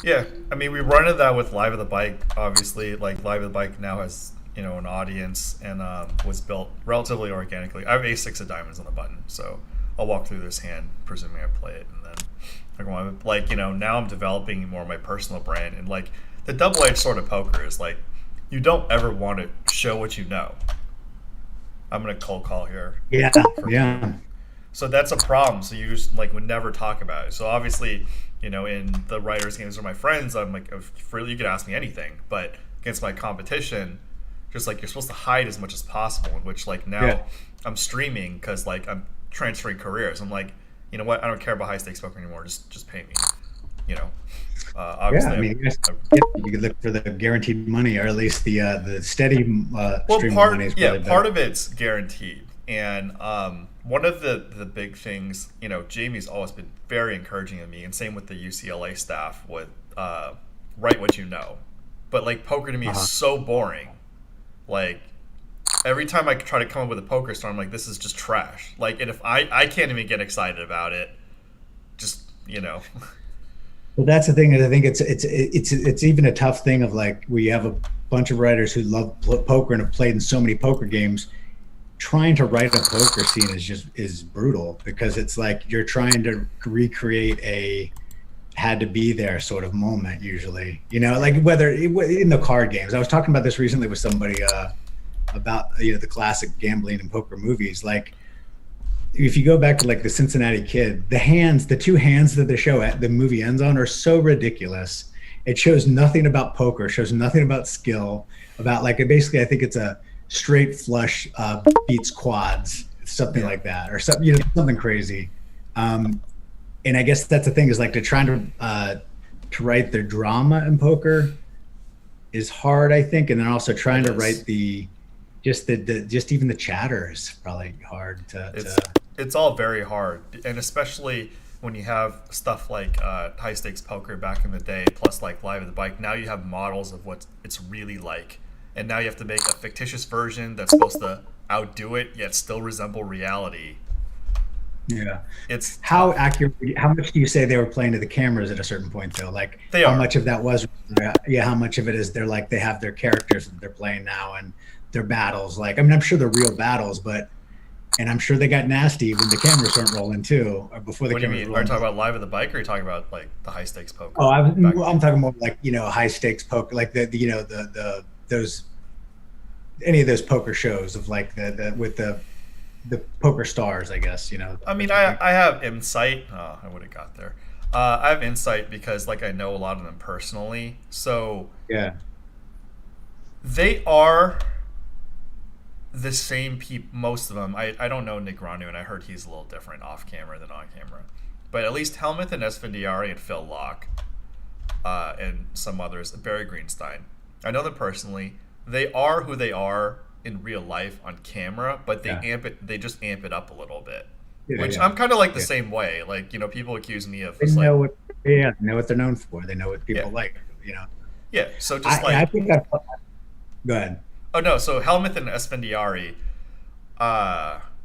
Yeah, I mean, we run into that with Live at the Bike. Obviously, like Live at the Bike now has an audience and was built relatively organically. I have A6 of diamonds on the button, so I'll walk through this hand, presuming I play it, and then now I'm developing more of my personal brand, and like the double-edged sword of poker is like you don't ever want to show what you know. I'm gonna cold call here. Yeah. So that's a problem. So you just like would never talk about it. So obviously, in the writers' games or my friends, I'm like, freely you could ask me anything, but against my competition, just like you're supposed to hide as much as possible. In which like now I'm streaming because like I'm transferring careers. I'm like, you know what? I don't care about high stakes poker anymore. Just pay me. Obviously, you could look for the guaranteed money, or at least the steady stream of money is probably better. Part of it's guaranteed, and one of the big things, Jamie's always been very encouraging of me, and same with the UCLA staff with write what you know, but like poker to me is so boring. Like every time I try to come up with a poker story, I'm like, this is just trash. Like, and if I can't even get excited about it, just Well, that's the thing. Is I think it's even a tough thing of like we have a bunch of writers who love poker and have played in so many poker games. Trying to write a poker scene is brutal because it's like you're trying to recreate a had to be there sort of moment usually. Like whether in the card games. I was talking about this recently with somebody about the classic gambling and poker movies. Like if you go back to like the Cincinnati Kid, the two hands that the movie ends on are so ridiculous. It shows nothing about poker, shows nothing about skill, about like basically I think it's a straight flush beats quads, something like that, or something something crazy. And I guess that's the thing is like to write the drama in poker is hard, I think, and then also trying to write just even the chatter is probably hard It's all very hard, and especially when you have stuff like high stakes poker back in the day, plus like Live at the Bike. Now you have models of what it's really like, and now you have to make a fictitious version that's supposed to outdo it yet still resemble reality. Yeah, it's how accurate. How much do you say they were playing to the cameras at a certain point, though? Like how much of that was? How much of it is they're like they have their characters that they're playing now and their battles. Like I'm sure they're real battles, and I'm sure they got nasty when the cameras weren't rolling too, or before the cameras. What do you mean? Are you talking about Live at the Bike, or are you talking about like the high stakes poker? Oh, I'm talking more like high stakes poker, like those any of those poker shows of like the with the poker stars, I guess. I mean, I have insight. Oh, I would have got there. I have insight because like I know a lot of them personally. So yeah, they are the same people, most of them. I don't know Nick Ranu, and I heard he's a little different off camera than on camera. But at least Helmuth and Esfandiari and Phil Locke, and some others, Barry Greenstein, I know them personally. They are who they are in real life on camera, but they just amp it up a little bit. Which I'm kind of like the same way. Like, people accuse me of know what they're known for. They know what people like, Yeah, so just I think go ahead. Oh no, so Helmuth and Esfandiari,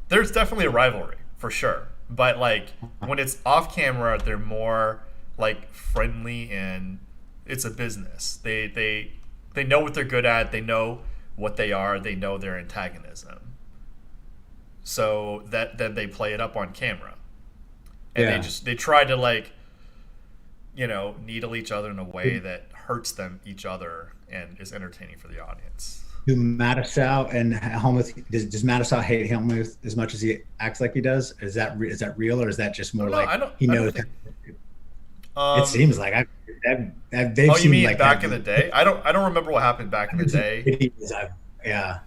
there's definitely a rivalry for sure. But like when it's off camera, they're more like friendly, and it's a business. They know what they're good at. They know what they are. They know their antagonism. So that then they play it up on camera, and they try to like, needle each other in a way that hurts them each other and is entertaining for the audience. Do Mattisau and Helmuth, does Mattisau hate Helmuth as much as he acts like he does? Is that real, or is that just more he knows? It seems like they've you seen mean like back in the day? I don't remember what happened back in the day. Yeah.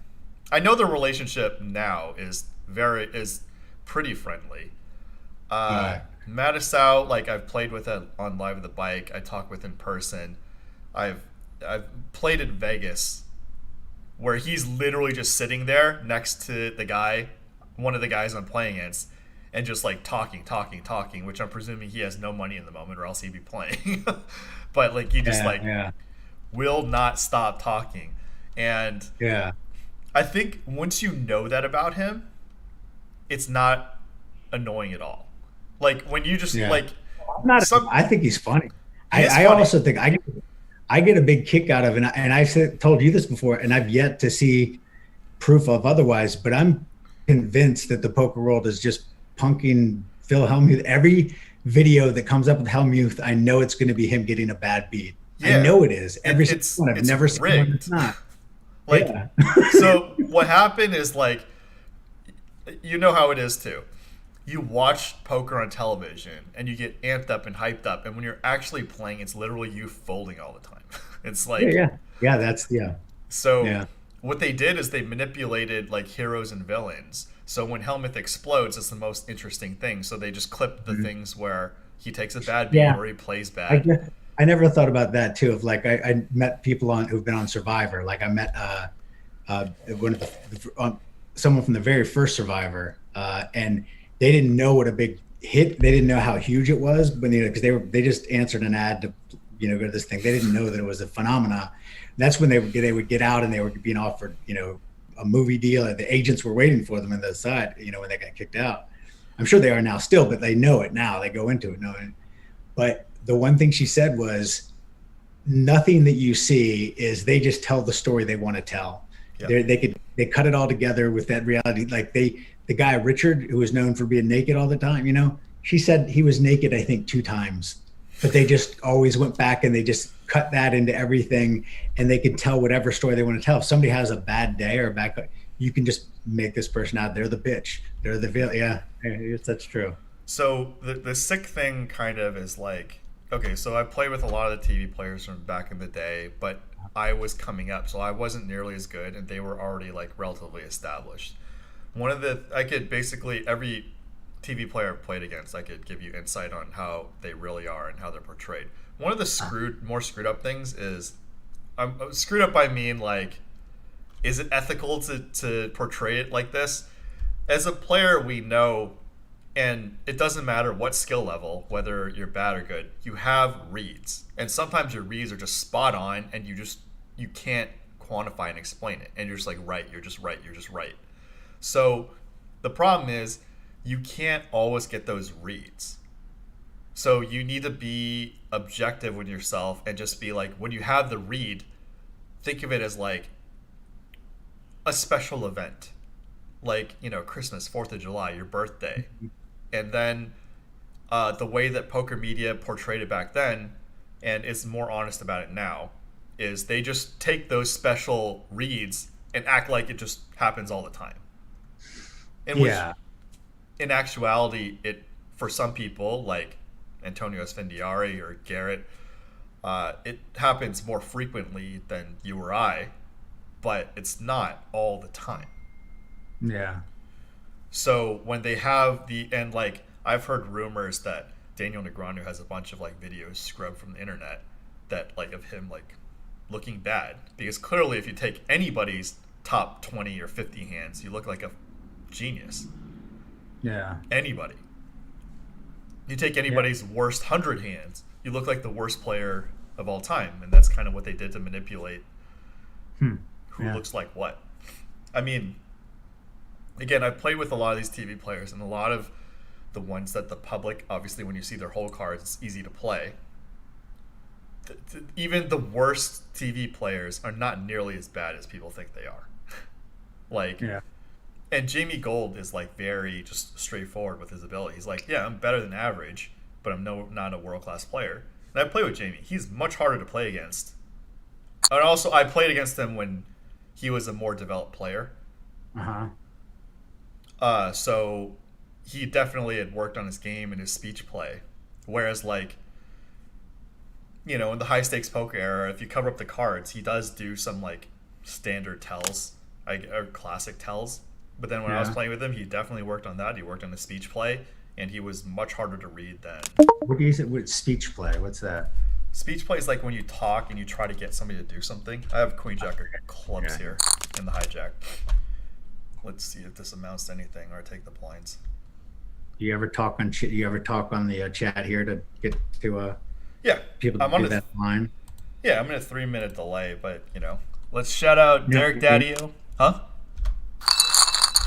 I know the relationship now is pretty friendly. Mattisau, like I've played with on Live at the Bike. I talk with in person. I've played in Vegas, where he's literally just sitting there next to one of the guys I'm playing against, and just like talking, which I'm presuming he has no money in the moment, or else he'd be playing. But like he just will not stop talking, and I think once you know that about him, it's not annoying at all. Like when you just like, I think he's funny. I also think I get a big kick out of it, and I've told you this before, and I've yet to see proof of otherwise, but I'm convinced that the poker world is just punking Phil Hellmuth. Every video that comes up with Hellmuth, I know it's going to be him getting a bad beat. I know it is. Every single one. I've never seen one that's not. Like, so what happened is like, you know how it is too. You watch poker on television and you get amped up and hyped up, and when you're actually playing, it's literally you folding all the time. It's like So what they did is they manipulated like heroes and villains. So when Helmuth explodes, it's the most interesting thing. So they just clip the things where he takes a bad beat or he plays bad. I never thought about that too. Of like I met people who've been on Survivor. Like I met someone from the very first Survivor, and they didn't know what a big hit. They didn't know how huge it was, but because they just answered an ad to go to this thing. They didn't know that it was a phenomena. That's when they would get out and they were being offered a movie deal. The agents were waiting for them on the side. When they got kicked out. I'm sure they are now still, but they know it now. They go into it knowing. But the one thing she said was, nothing that you see is they just tell the story they want to tell. Yeah. They cut it all together with that reality. Like the guy Richard, who was known for being naked all the time, she said he was naked, I think 2 times, but they just always went back and they just cut that into everything, and they could tell whatever story they want to tell. If somebody has a bad day or a bad, you can just make this person out. They're the bitch. They're the villain. Yeah, that's true. So the sick thing kind of is like, okay, so I played with a lot of the TV players from back in the day, but I was coming up, so I wasn't nearly as good, and they were already like relatively established. I could basically, every TV player I've played against, I could give you insight on how they really are and how they're portrayed. One of the more screwed up things is, screwed up I mean like, is it ethical to portray it like this? As a player, we know, and it doesn't matter what skill level, whether you're bad or good, you have reads. And sometimes your reads are just spot on, and you can't quantify and explain it. And you're just like, you're just right. So the problem is, you can't always get those reads. So you need to be objective with yourself and just be like, when you have the read, think of it as like a special event. Like, Christmas, 4th of July, your birthday. And then the way that poker media portrayed it back then, and is more honest about it now, is they just take those special reads and act like it just happens all the time. And which, in actuality, it, for some people, like Antonio Esfandiari or Garrett, it happens more frequently than you or I, but it's not all the time. Yeah. So when they have like, I've heard rumors that Daniel Negreanu has a bunch of like videos scrubbed from the internet that like of him like looking bad, because clearly if you take anybody's top 20 or 50 hands, you look like a genius. Yeah. Anybody. You take anybody's worst 100 hands, you look like the worst player of all time, and that's kind of what they did to manipulate who looks like what. I mean, again, I've played with a lot of these TV players, and a lot of the ones that the public, obviously when you see their whole cards, it's easy to play. Even the worst TV players are not nearly as bad as people think they are. Like, Yeah. and Jamie Gold is like very just straightforward with his ability. He's like, yeah, I'm better than average, but I'm not a world class player. And I play with Jamie. He's much harder to play against. And also, I played against him when he was a more developed player. So he definitely had worked on his game and his speech play. Whereas, like, you know, in the high stakes poker era, if you cover up the cards, he does do some like standard tells, or classic tells. But then when I was playing with him, he definitely worked on that. He worked on his speech play, and he was much harder to read than. What do you say with speech play? What's that? Speech play is like when you talk and you try to get somebody to do something. I have Queen Jack of clubs here in the hijack. Let's see if this amounts to anything, or I take the blinds. Do you ever talk on the chat here to get to Yeah, people I'm to on do that line? Yeah, I'm in a 3-minute delay, but you know, let's shout out Derek Daddio. Huh?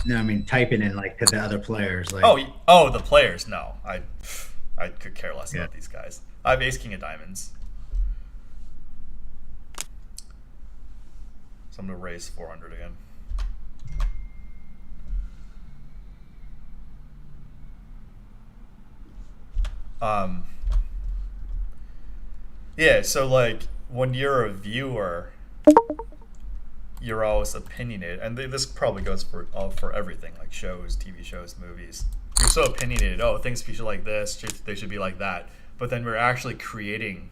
No, I mean typing in like to the other players. Like, oh, the players. No, I could care less about these guys. I have Ace King of Diamonds, so I'm gonna raise 400 again. Yeah, so like when you're a viewer, you're always opinionated, and this probably goes for everything, like shows, TV shows, movies. You're so opinionated. Oh, things should be like this. They should be like that. But then we're actually creating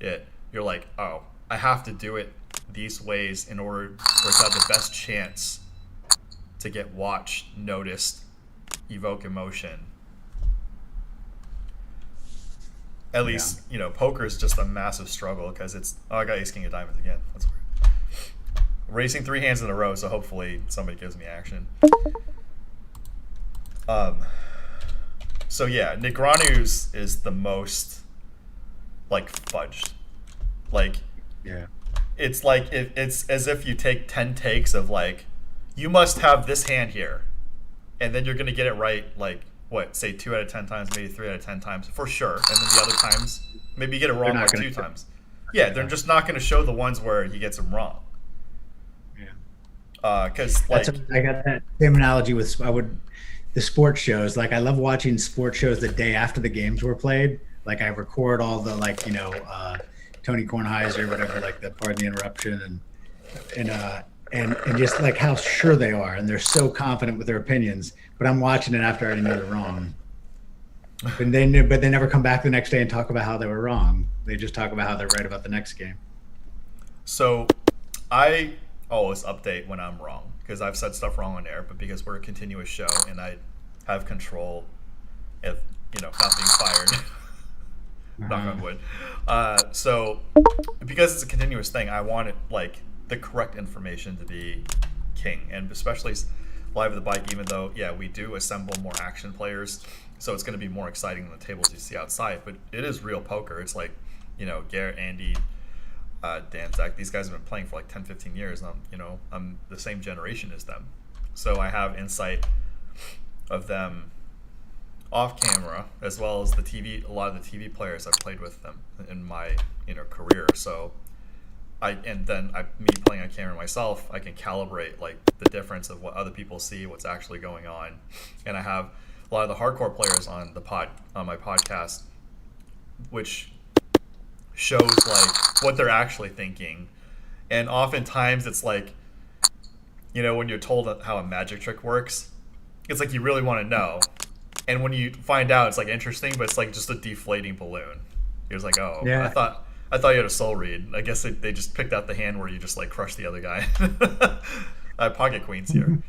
it. You're like, oh, I have to do it these ways in order for it to have the best chance to get watched, noticed, evoke emotion. At least, you know, poker is just a massive struggle because it's... Oh, I got Ace King of Diamonds again. That's weird. Racing 3 hands in a row, so hopefully somebody gives me action. So yeah, Negreanu's is the most, like, fudged. Like, it's like, it's as if you take 10 takes of, like, you must have this hand here. And then you're going to get it right, like... What, say 2 out of 10 times, maybe 3 out of 10 times, for sure. And then the other times, maybe you get it wrong like 2 times. Yeah, they're just not going to show the ones where he gets them wrong. Yeah. Because, like... I got that same analogy with the sports shows. Like, I love watching sports shows the day after the games were played. Like, I record all the, like, you know, Tony Kornheiser, whatever, like, pardon the interruption, and just, like, how sure they are. And they're so confident with their opinions. But I'm watching it after I already knew they're wrong. But they never come back the next day and talk about how they were wrong. They just talk about how they're right about the next game. So I always update when I'm wrong because I've said stuff wrong on air, but because we're a continuous show and I have control if, you know, not being fired. Knock on wood. So because it's a continuous thing, I want it, like, the correct information to be king, and especially live at the bike, even though, yeah, we do assemble more action players, so it's going to be more exciting than the tables you see outside, but it is real poker. It's like, you know, Garrett, Andy, Dan, Zach, these guys have been playing for like 10, 15 years, and I'm the same generation as them. So I have insight of them off camera, as well as a lot of the TV players I've played with them in my, you know, career. So me playing on camera myself, I can calibrate like the difference of what other people see, what's actually going on. And I have a lot of the hardcore players on my podcast, which shows like what they're actually thinking. And oftentimes it's like, you know, when you're told how a magic trick works, it's like you really want to know. And when you find out, it's like interesting, but it's like just a deflating balloon. You're just like, oh, yeah. I thought you had a soul read. I guess they just picked out the hand where you just like crush the other guy. I have pocket queens here.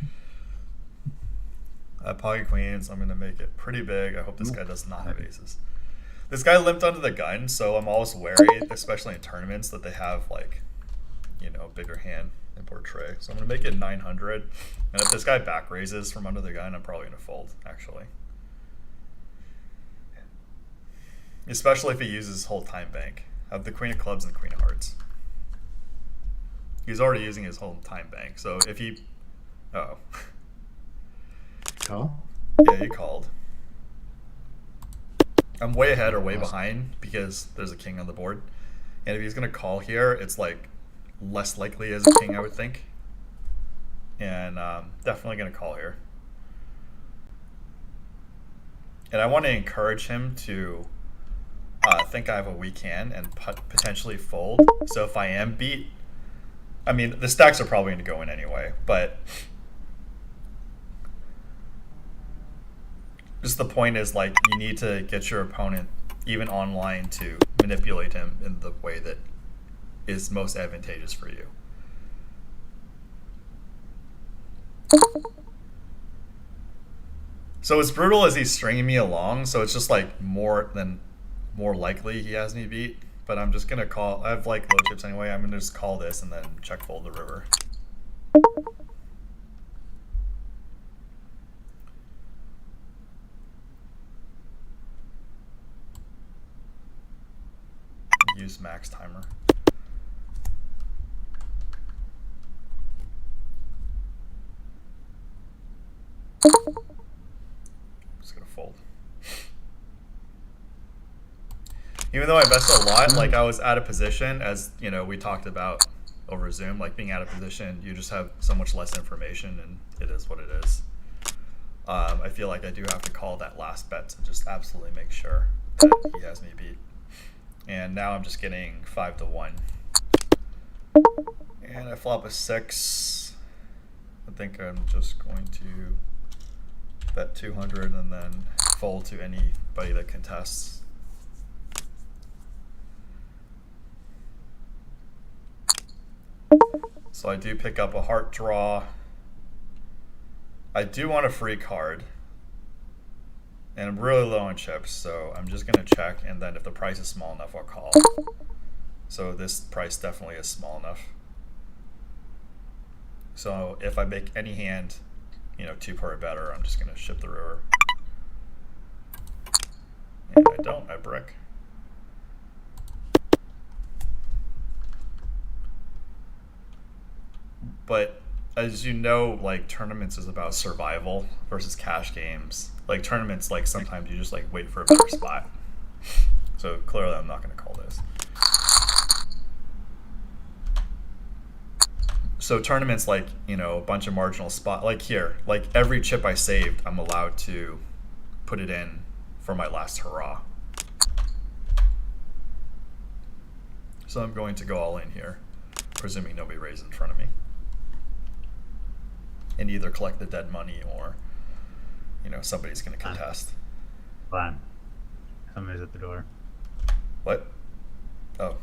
I have pocket queens. I'm gonna make it pretty big. I hope this guy does not have aces. This guy limped under the gun, so I'm always wary, especially in tournaments, that they have like, you know, bigger hand in portray. So I'm gonna make it 900. And if this guy back raises from under the gun, I'm probably gonna fold, actually. Especially if he uses his whole time bank. I have the Queen of Clubs and the Queen of Hearts. He's already using his whole time bank, so if he... Oh. Call? Yeah, he called. I'm way ahead or way Awesome. behind because there's a king on the board. And if he's going to call here, it's like less likely as a king, I would think. And definitely going to call here. And I want to encourage him to think I have a weak hand and potentially fold. So if I am beat, I mean, the stacks are probably going to go in anyway, but just the point is, like, you need to get your opponent, even online, to manipulate him in the way that is most advantageous for you. So as brutal as he's stringing me along, so it's just like more likely he has me beat. But I'm just gonna call. I have like low chips anyway. I'm gonna just call this and then check fold the river. Use max timer. Just gonna fold. Even though I bested a lot, like I was out of position, as you know, we talked about over Zoom, like being out of position, you just have so much less information, and it is what it is. I feel like I do have to call that last bet to just absolutely make sure that he has me beat. And now I'm just getting 5-1. And I flop a 6. I think I'm just going to bet 200 and then fold to anybody that contests. So I do pick up a heart draw. I do want a free card. And I'm really low on chips, so I'm just going to check, and then if the price is small enough, I'll call. So this price definitely is small enough. So if I make any hand, you know, 2 or better, I'm just going to ship the river. And I don't, I brick. But as you know, like, tournaments is about survival versus cash games. Like, tournaments, like, sometimes you just like wait for a better spot. So clearly I'm not going to call this. So tournaments, like, you know, a bunch of marginal spot, like here, like every chip I saved, I'm allowed to put it in for my last hurrah. So I'm going to go all in here, presuming nobody raises in front of me. And either collect the dead money or, you know, somebody's going to contest. Fine. Somebody's at the door. What? Oh.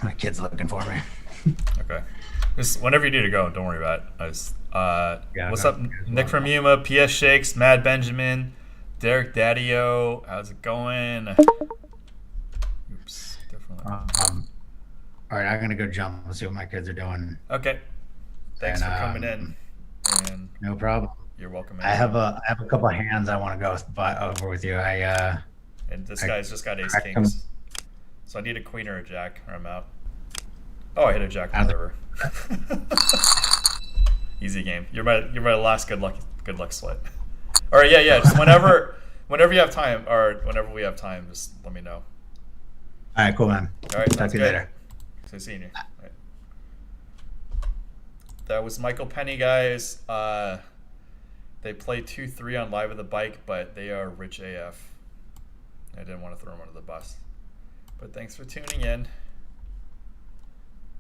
My kid's looking for me. Okay. Just whenever you need to go, don't worry about it. Yeah, what's no, up, Nick from Yuma, PS Shakes, Mad Benjamin, Derek Daddio? How's it going? Oops, definitely. All right, I'm gonna go jump and see what my kids are doing. Okay. Thanks And, for coming in. And No problem. you're welcome. I have a couple of hands I want to go over with you. And this guy's just got ace I kings. So I need a queen or a jack, or I'm out. Oh, I hit a jack on the river. Easy game. You're my last good luck sweat. All right, yeah. Just whenever you have time, or whenever we have time, just let me know. All right, cool, man. All right, Talk to you later. So seeing you. All right. That was Michael Pennie, guys. They play 2-3 on Live at the Bike, but they are rich AF. I didn't want to throw them under the bus. But thanks for tuning in.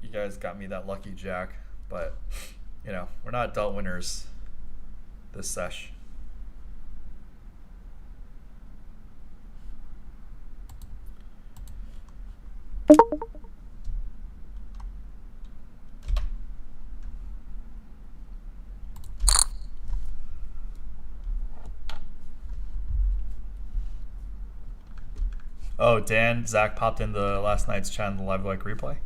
You guys got me that lucky jack, but you know, we're not adult winners this sesh. Oh, Dan, Zach popped in the last night's chat in the live like replay.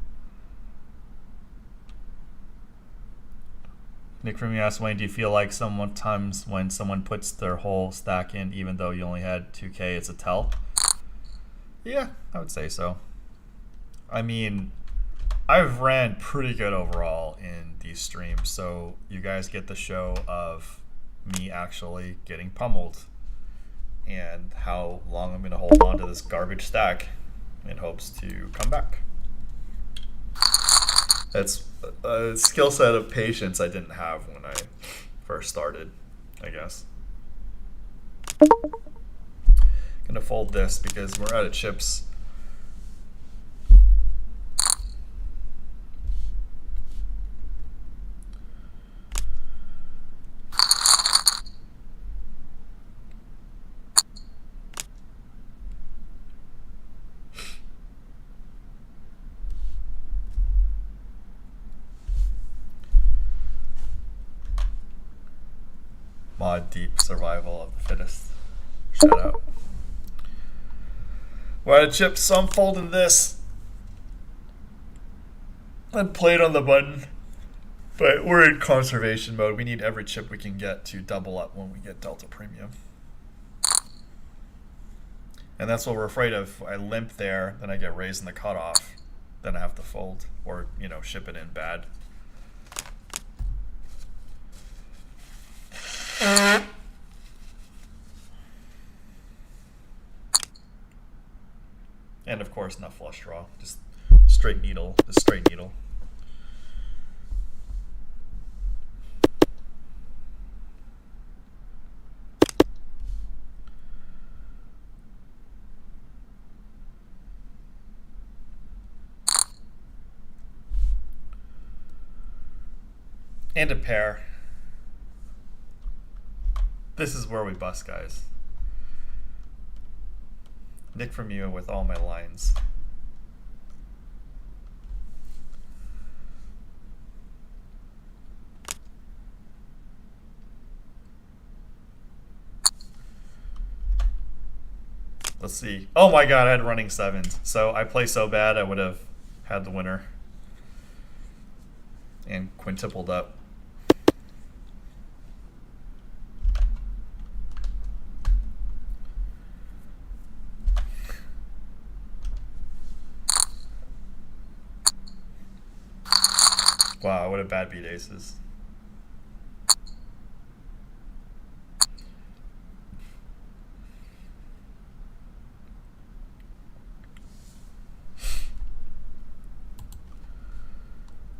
Nick from you asked, Wayne, do you feel like sometimes when someone puts their whole stack in, even though you only had 2K, it's a tell? Yeah, I would say so. I mean, I've ran pretty good overall in these streams, so you guys get the show of me actually getting pummeled and how long I'm going to hold on to this garbage stack in hopes to come back. That's a skill set of patience I didn't have when I first started, I guess. Gonna fold this because we're out of chips. Mod deep survival of the fittest. Shout out. We're out of chips, so I'm folding this. And played on the button. But we're in conservation mode. We need every chip we can get to double up when we get Delta Premium. And that's what we're afraid of. I limp there, then I get raised in the cutoff. Then I have to fold. Or, you know, ship it in bad. And of course, not flush draw, just straight needle, And a pair. This is where we bust, guys. Nick from you with all my lines. Let's see. Oh my god, I had running sevens. So I play so bad I would have had the winner. And quintupled up. Wow, what a bad beat aces.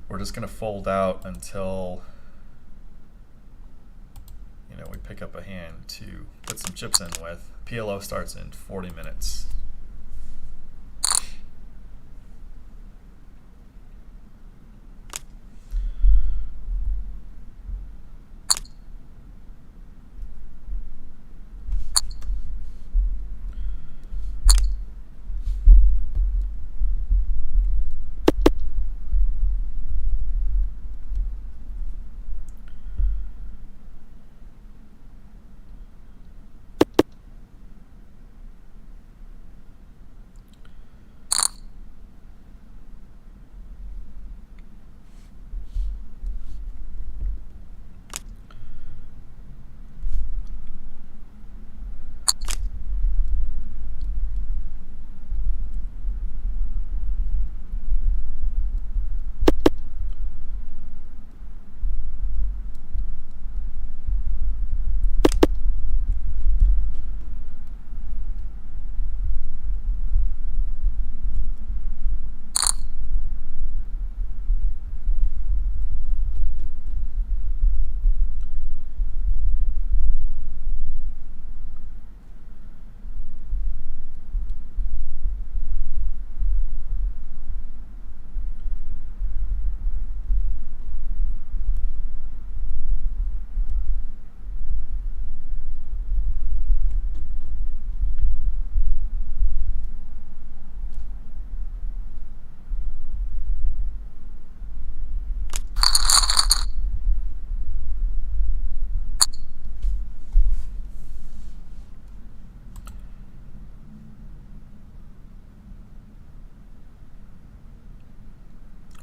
We're just going to fold out until, you know, we pick up a hand to put some chips in with. PLO starts in 40 minutes.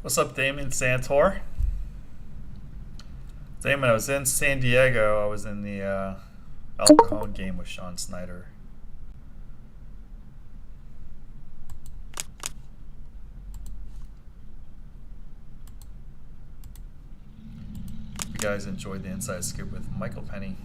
What's up, Damon Santor? Damn, when I was in San Diego, I was in the El Cajon game with Sean Snyder. You guys enjoyed the inside scoop with Michael Pennie.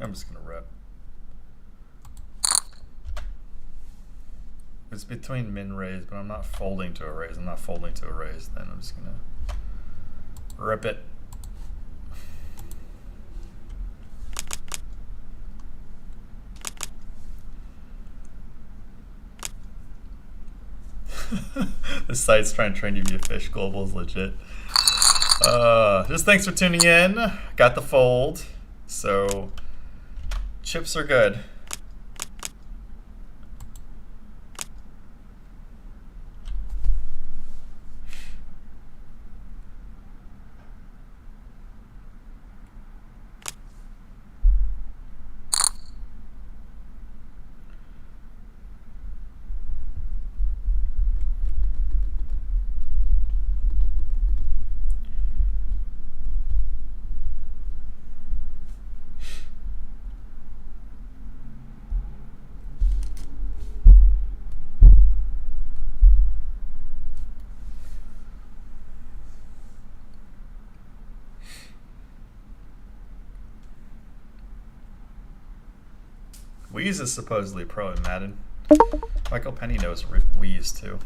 I'm just gonna rip. It's between min raise, but I'm not folding to a raise. I'm not folding to a raise. Then I'm just gonna rip it. This site's trying to train you to be a fish. Global is legit. Just thanks for tuning in. Got the fold. So chips are good. Wheeze is supposedly pro in Madden. Michael Pennie knows Wheeze too.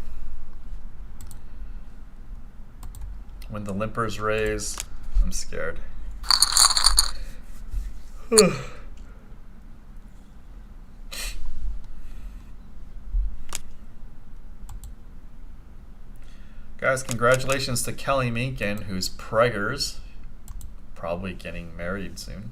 When the limpers raise, I'm scared. Guys, congratulations to Kelly Minkin, who's preggers. Probably getting married soon.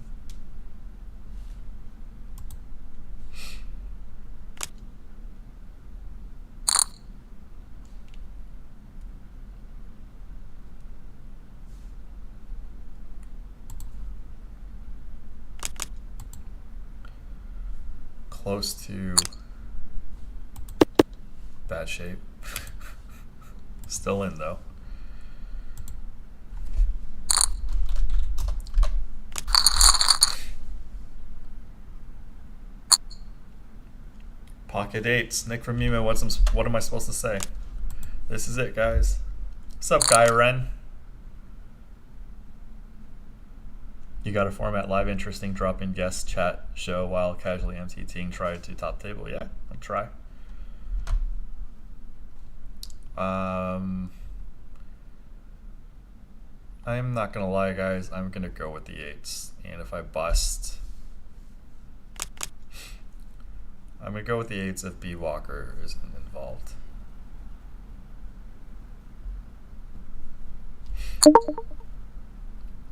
Close to bad shape. Still in though. Pocket eights. Nick from Mimo, what am I supposed to say? This is it, guys. What's up, Guy Ren? You got to format live interesting drop-in guest chat show while casually MTTing. Try to top table. Yeah, I'll try. I'm not gonna lie, guys. I'm gonna go with the eights, and if I bust, I'm gonna go with the eights if B Walker isn't involved.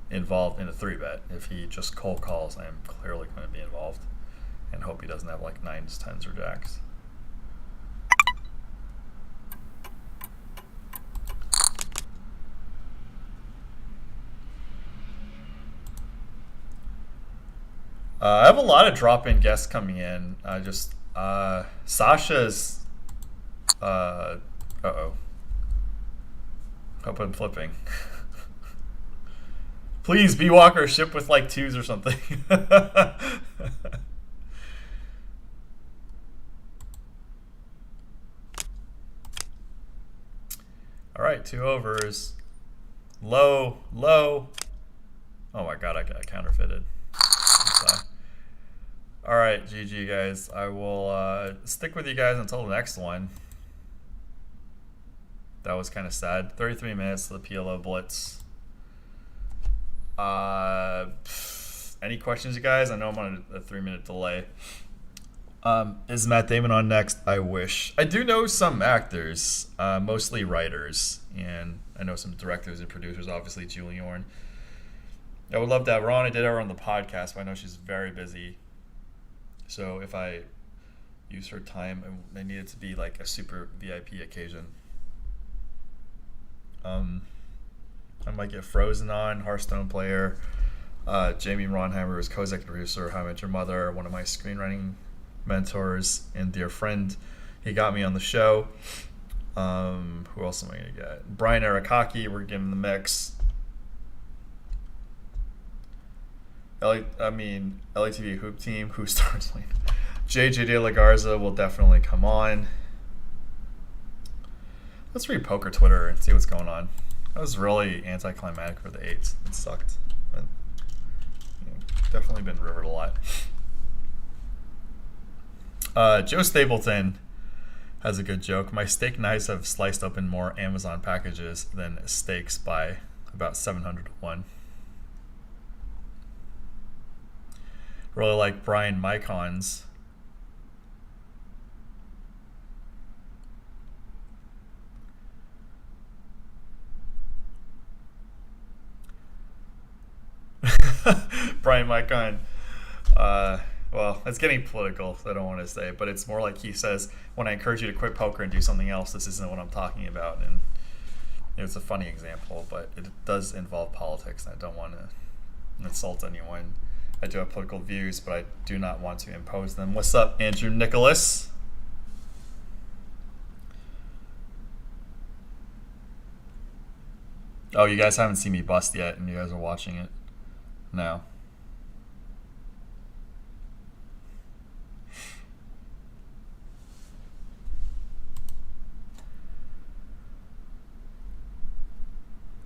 Involved in a 3-bet. If he just cold calls, I am clearly going to be involved, and hope he doesn't have like 9s, 10s, or jacks. I have a lot of drop-in guests coming in. Sasha's. Uh-oh. Hope I'm flipping. Please, B Walker, ship with like 2s or something. All right, 2 overs. Low, low. Oh my god, I got counterfeited. All right, GG guys. I will stick with you guys until the next one. That was kind of sad. 33 minutes to the PLO Blitz. Any questions, you guys? I know I'm on a 3-minute delay. Is Matt Damon on next? I wish. I do know some actors, mostly writers, and I know some directors and producers, obviously Julie Orn. I would love to have her on. I did have her on the podcast, but I know she's very busy. So if I use her time, I need it to be like a super VIP occasion. I might get Frozen on, Hearthstone player. Jamie Ronheimer is co-executive producer, How I Met Your Mother, one of my screenwriting mentors and dear friend. He got me on the show. Who else am I going to get? Brian Arakaki, we're giving the mix. LATV Hoop Team, who stars late? JJ De La Garza will definitely come on. Let's read poker Twitter and see what's going on. That was really anticlimactic for the 8s. It sucked. But, definitely been rivered a lot. Joe Stapleton has a good joke. My steak knives have sliced open more Amazon packages than steaks by about 700 to 1. Really like Brian Mycons. Brian Mycon. Well, it's getting political, so I don't want to say, but it's more like he says, when I encourage you to quit poker and do something else, this isn't what I'm talking about. And it's a funny example, but it does involve politics, and I don't want to insult anyone. I do have political views, but I do not want to impose them. What's up, Andrew Nicholas? Oh, you guys haven't seen me bust yet, and you guys are watching it now.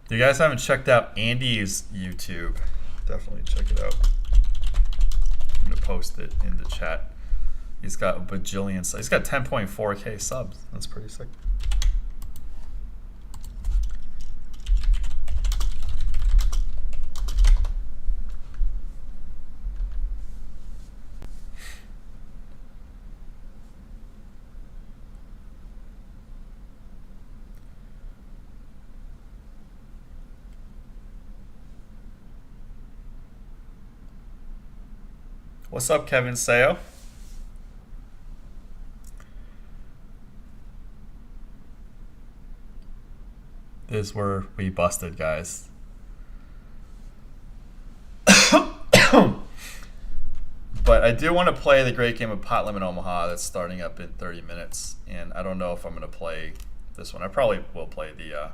If you guys haven't checked out Andy's YouTube, definitely check it out. I'm going to post it in the chat. He's got a bajillion subs. He's got 10.4K subs. That's pretty sick. What's up, Kevin Sayo? This is where we busted, guys. But I do want to play the great game of Pot Limit Omaha that's starting up in 30 minutes. And I don't know if I'm going to play this one. I probably will play the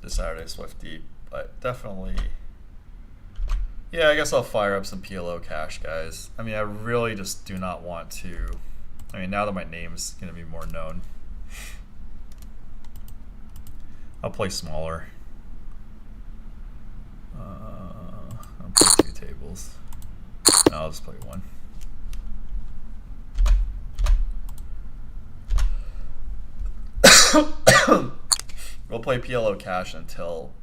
Saturday Swift Deep, but definitely... Yeah, I guess I'll fire up some PLO cash, guys. I mean, I really just do not want to... I mean, now that my name's going to be more known, I'll play smaller. I'll play 2 tables. No, I'll just play 1. We'll play PLO cash until...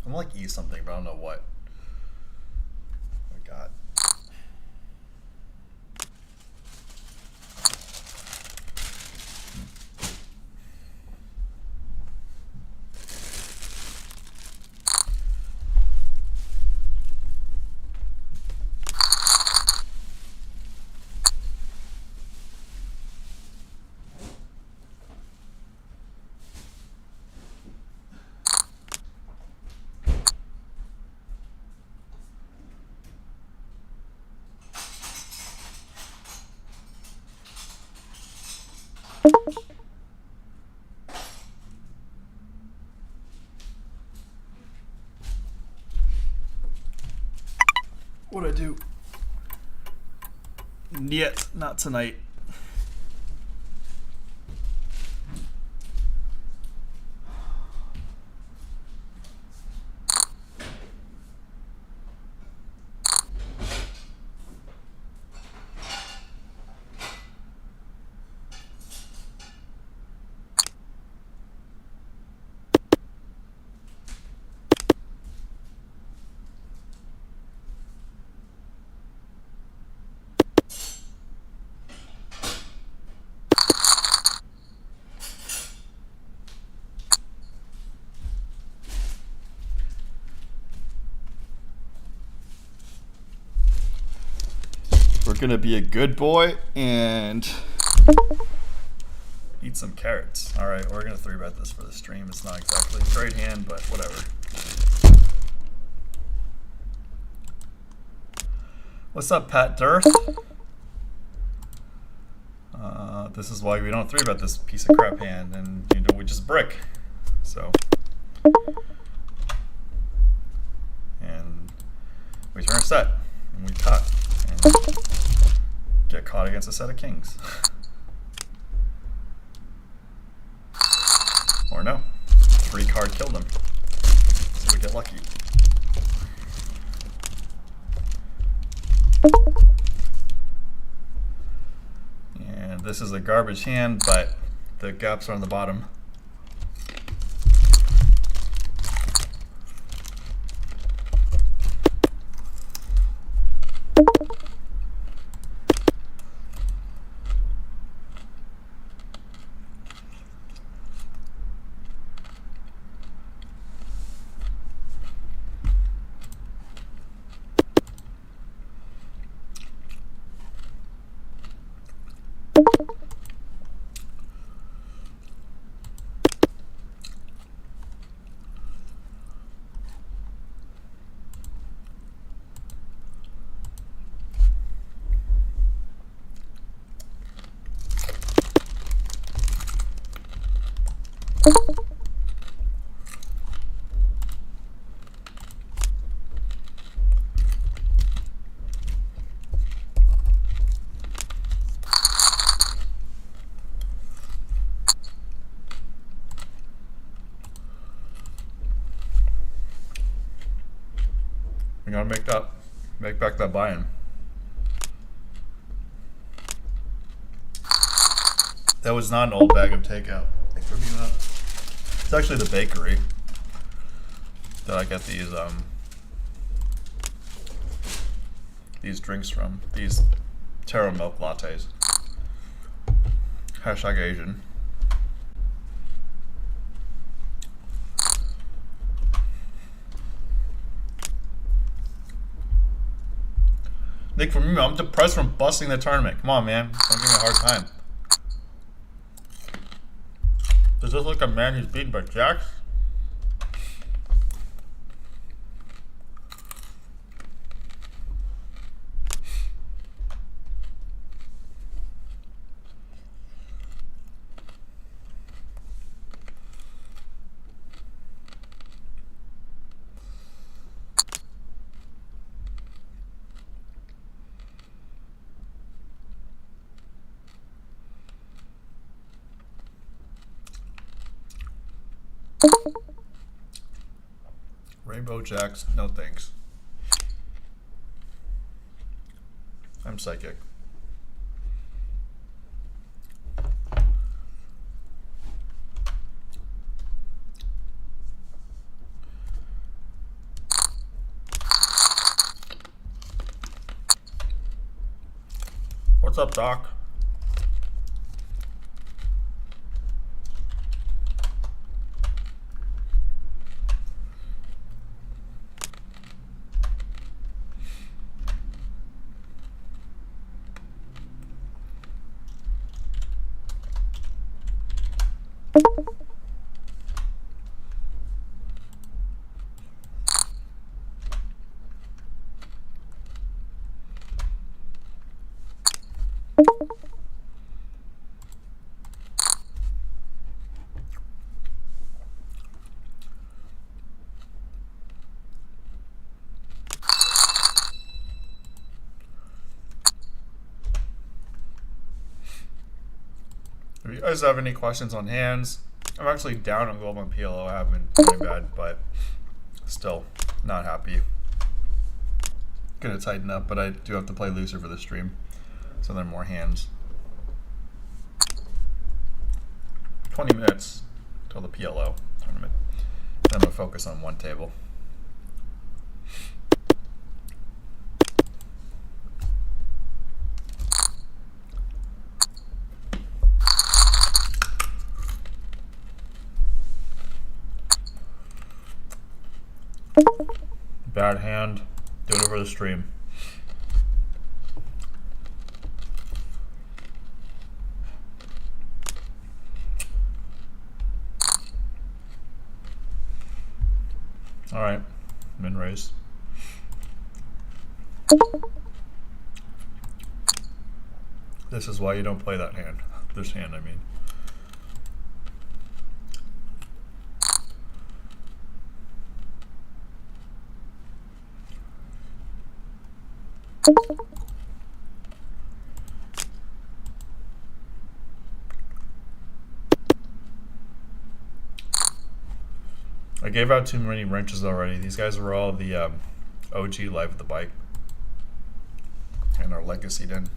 I'm like eat something, but I don't know what. Oh my god. Yet, not tonight. We're gonna be a good boy and eat some carrots. All right, we're gonna 3-bet this for the stream. It's not exactly a great hand, but whatever. What's up, Pat Dearth? This is why we don't 3-bet this piece of crap hand, and you know we just brick. So, and we turn a set, and we cut, and get caught against a set of kings. Or no, 3-card killed him. So we get lucky. And this is a garbage hand, but the gaps are on the bottom. We gotta make back that buy-in. That was not an old bag of takeout. Thanks for being up. It's actually the bakery that I get these drinks from. These taro milk lattes. Hashtag Asian. Nick, for me, I'm depressed from busting the tournament. Come on, man. Don't give me a hard time. Does this look like a man who's beaten by jacks? Rainbow jacks, no thanks. I'm psychic. What's up, Doc? If you guys have any questions on hands, I'm actually down on global and PLO. I haven't been doing bad, but still not happy. Gonna tighten up, but I do have to play looser for the stream, so there are more hands. 20 minutes till the PLO tournament. Then I'm gonna focus on one table. Bad hand. Do it over the stream. All right, min raise. This is why you don't play that hand. This hand, I mean. I gave out too many wrenches already. These guys were all the OG Life of the Bike and are legacied in.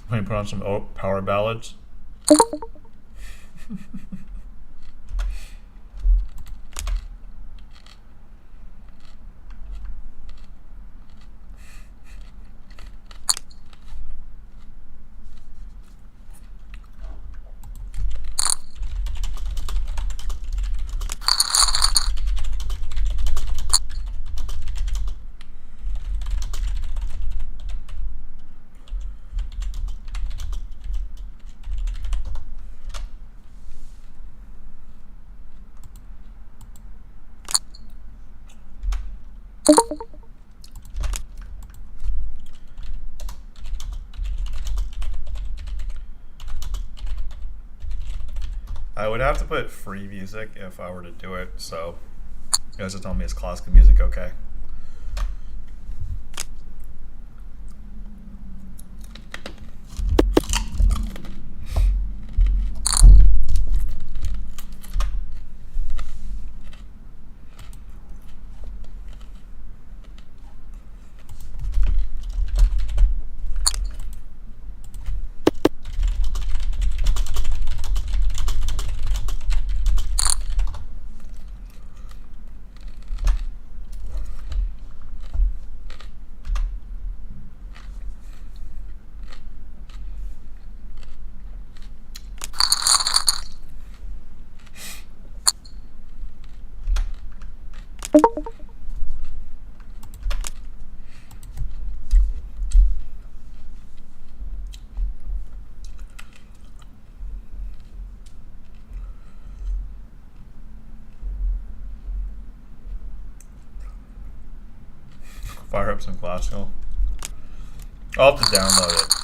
Let me put on some power ballads. I would have to put free music if I were to do it, so you guys are telling me it's classical music, okay. Fire up some classical. I'll have to download it.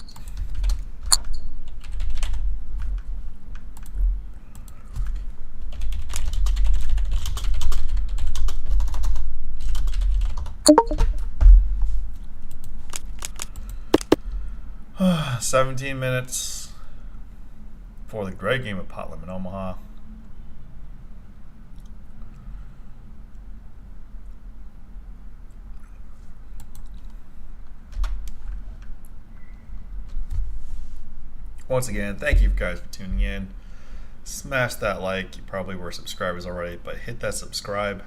Ah, 17 minutes for the great game of Pot Limit Omaha. Once again, thank you guys for tuning in. Smash that like. You probably were subscribers already, but hit that subscribe.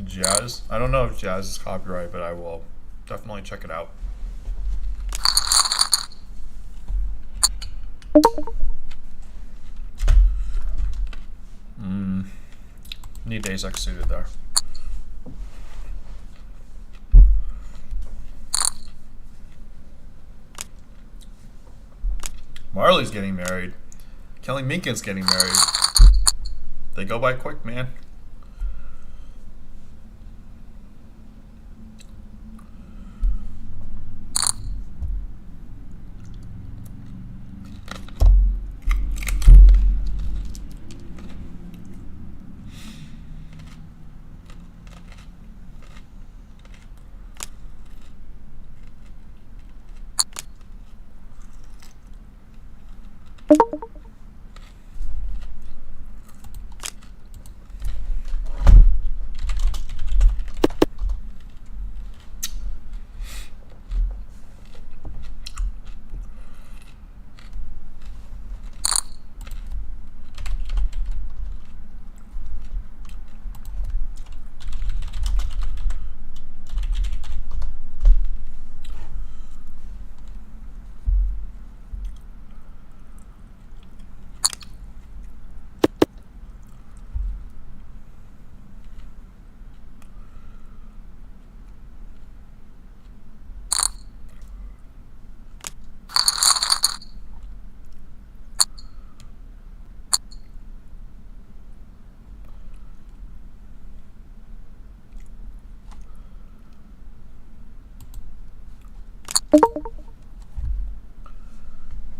Jazz. I don't know if Jazz is copyright, but I will definitely check it out. Need Days suited there. Marley's getting married. Kelly Minkin's getting married. They go by quick, man.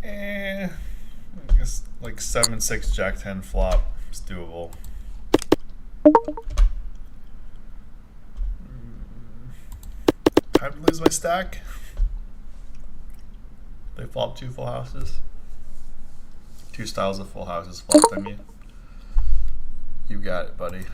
I guess like 7-6 Jack 10 flop is doable. Time to lose my stack. They flop 2 full houses. 2 styles of full houses flopped, I mean. You got it, buddy.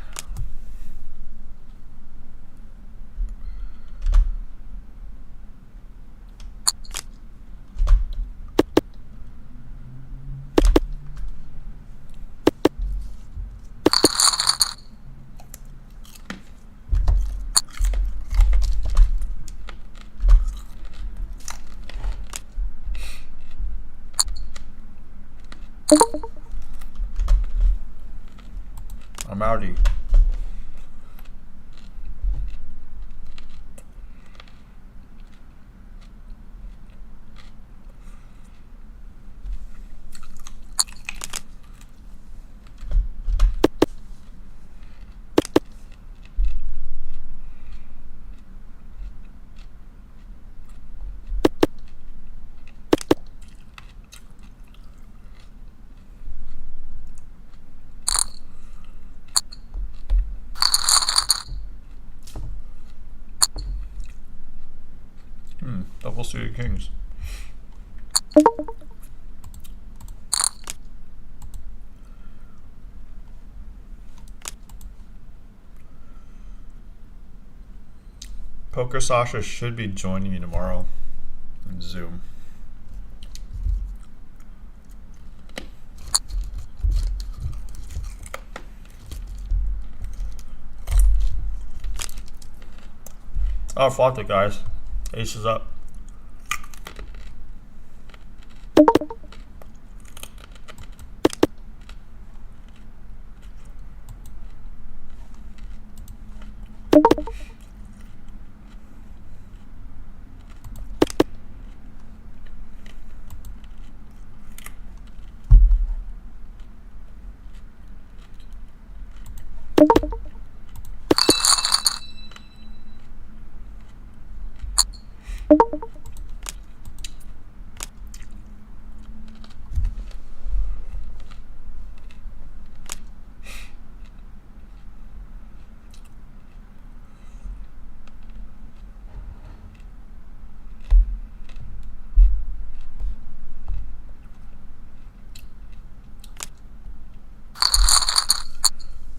I'm outie. Double suited kings. Poker Sasha should be joining me tomorrow in Zoom. Oh, flopped it, guys. Ace is up.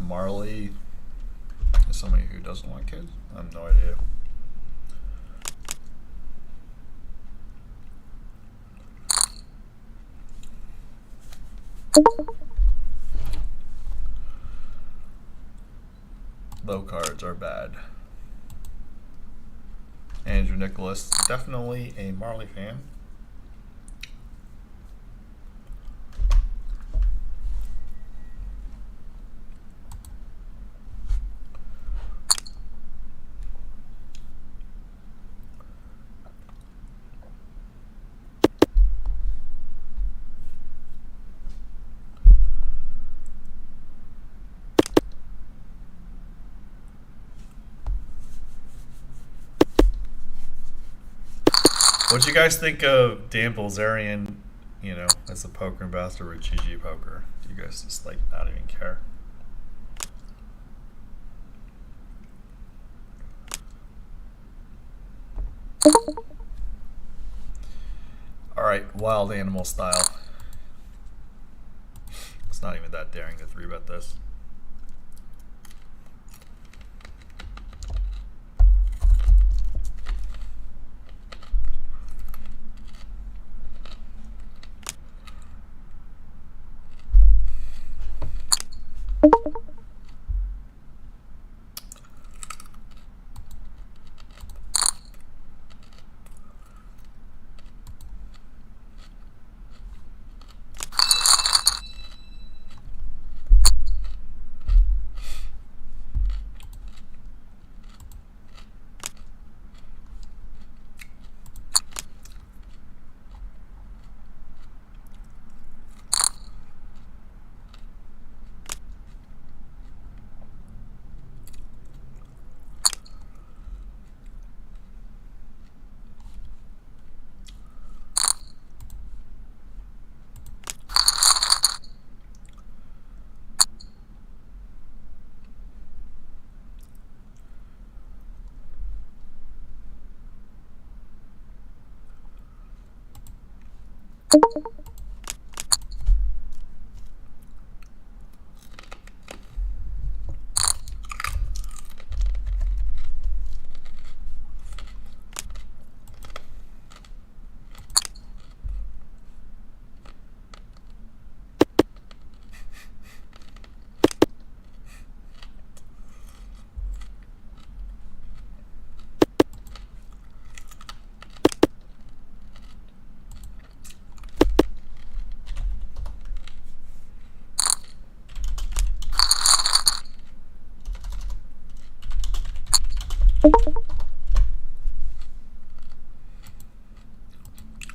Marley is somebody who doesn't want kids? I have no idea. Low cards are bad. Andrew Nicholas, definitely a Marley fan. What do you guys think of Dan Bilzerian, you know, as a poker ambassador with GG Poker? Do you guys just like not even care? Alright, wild animal style. It's not even that daring to 3-bet this.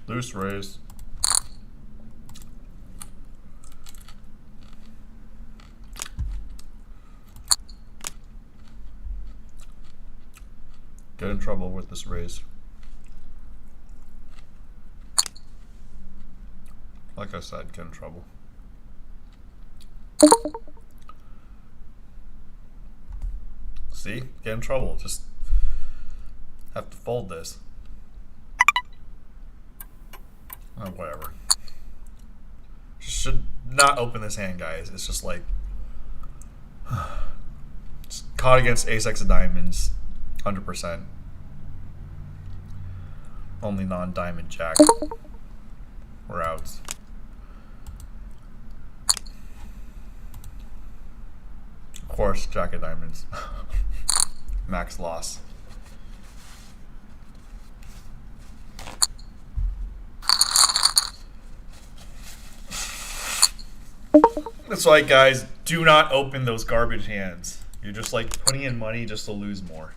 Loose raise. Get in trouble with this raise. Like I said, get in trouble. See? Get in trouble. Just have to fold this. Oh, whatever. Should not open this hand, guys. It's just like it's caught against ace-x of diamonds, 100%. Only non-diamond jack. We're out. Of course, jack of diamonds. Max loss. That's why, guys, do not open those garbage hands. You're just like putting in money just to lose more.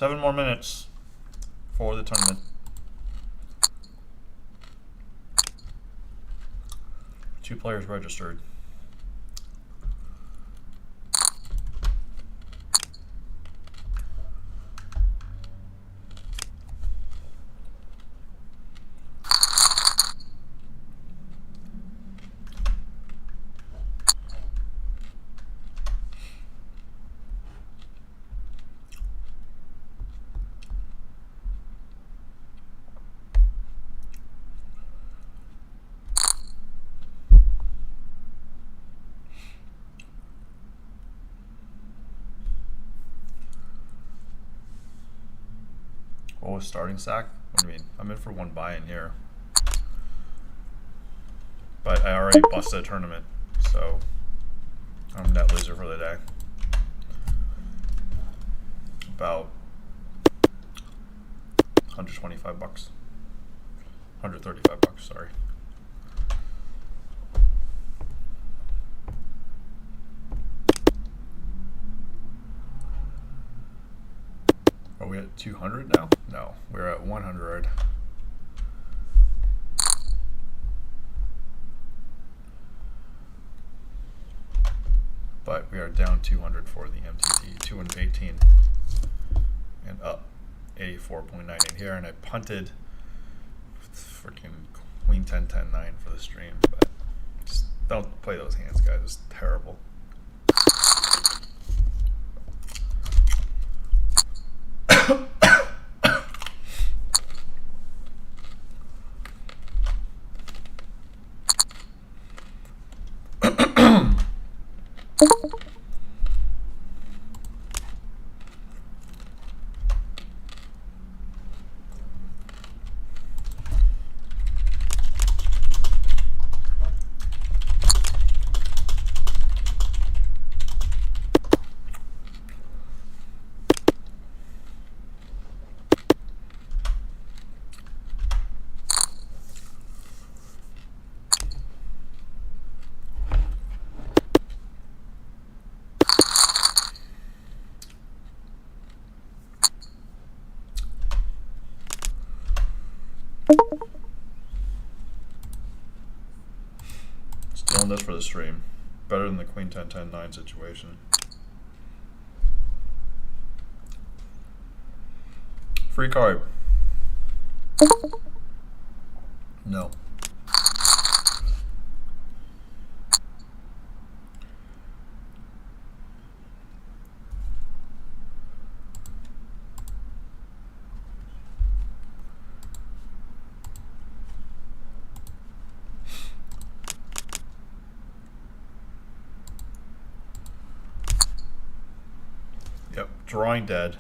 7 more minutes for the tournament. Two players registered. What was starting sack? What do you mean? I'm in for one buy-in here. But I already busted a tournament, so I'm net loser for the day. About 125 bucks. 135 bucks, sorry. Are we at 200 now? No, we're at 100. But we are down 200 for the MTT, 218 and up 84.98 here. And I punted freaking queen 10, 10, 9 for the stream. But just don't play those hands, guys. It's terrible. Still in this for the stream. Better than the queen 10, 10, 9 situation. Free card. No. Yep, drawing dead.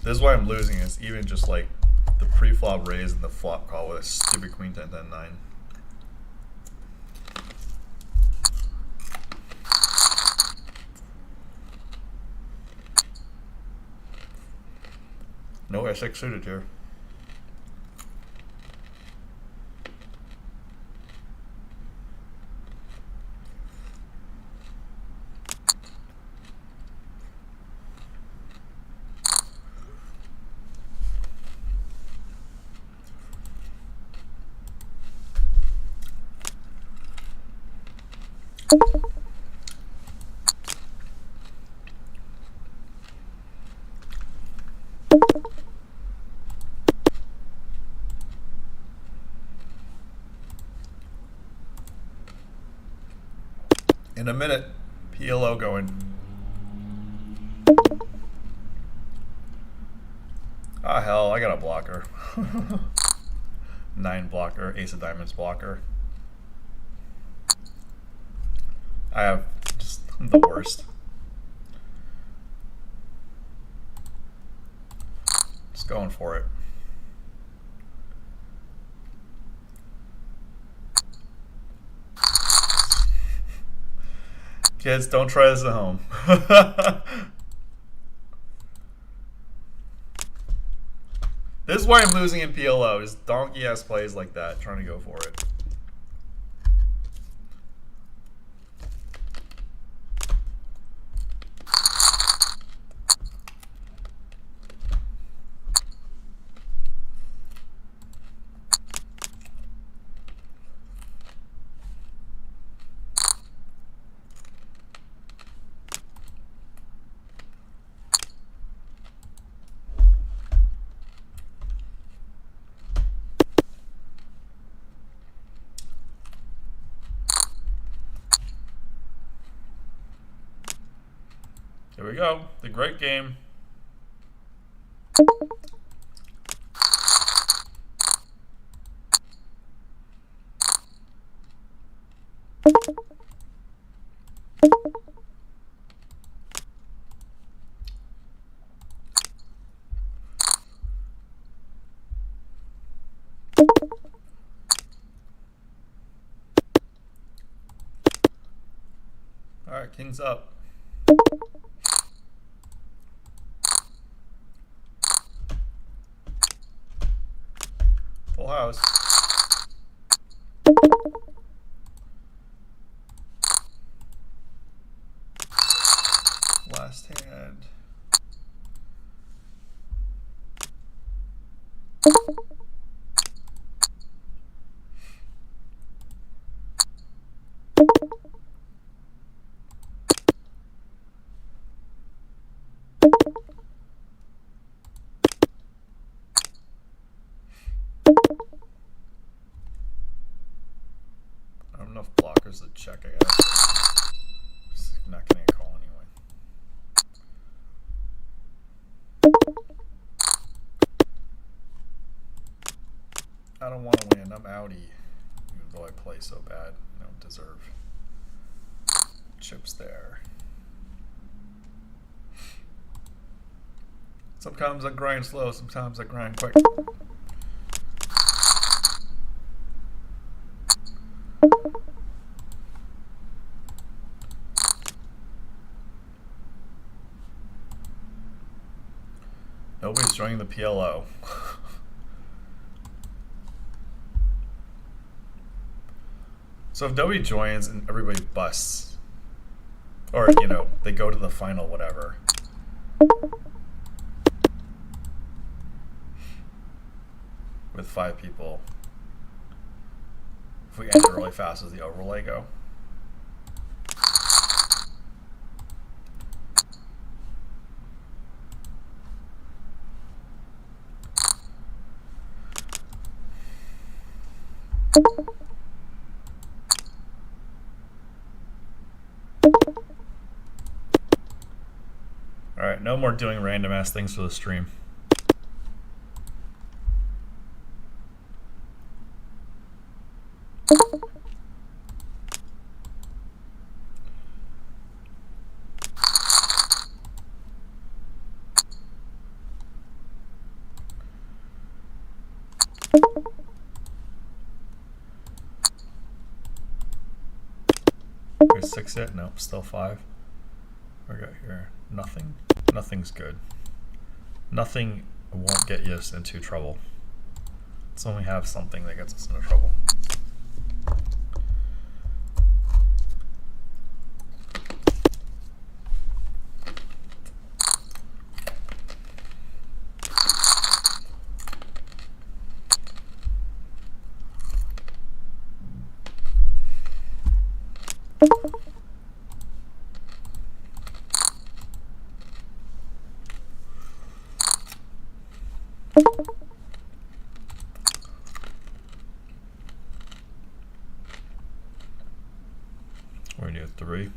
This is why I'm losing, is even just like the pre-flop raise and the flop call with a stupid queen 10, 10, 9. No S6 suited here. In a minute, PLO going. Ah, hell, I got a blocker. 9 blocker, ace of diamonds blocker. I have just the worst. Just going for it. Kids, don't try this at home. This is why I'm losing in PLO, is donkey ass plays like that, trying to go for it. Here we go, the great game. All right, king's up. Full house. Last hand. I don't have enough blockers to check, I guess. Just not getting a call anyway. I don't want to win. I'm outie. Even though I play so bad. I don't deserve chips there. Sometimes I grind slow, sometimes I grind quick. Nobody's joining the PLO. So if nobody joins and everybody busts, or, you know, they go to the final, whatever. With 5 people. If we end it really fast, does the overlay go? Alright, no more doing random ass things for the stream. Okay, 6 hit? Nope, still 5. What do we got here? Nothing. Nothing's good. Nothing It won't get us into trouble. Let's only have something that gets us into trouble. We need a 3.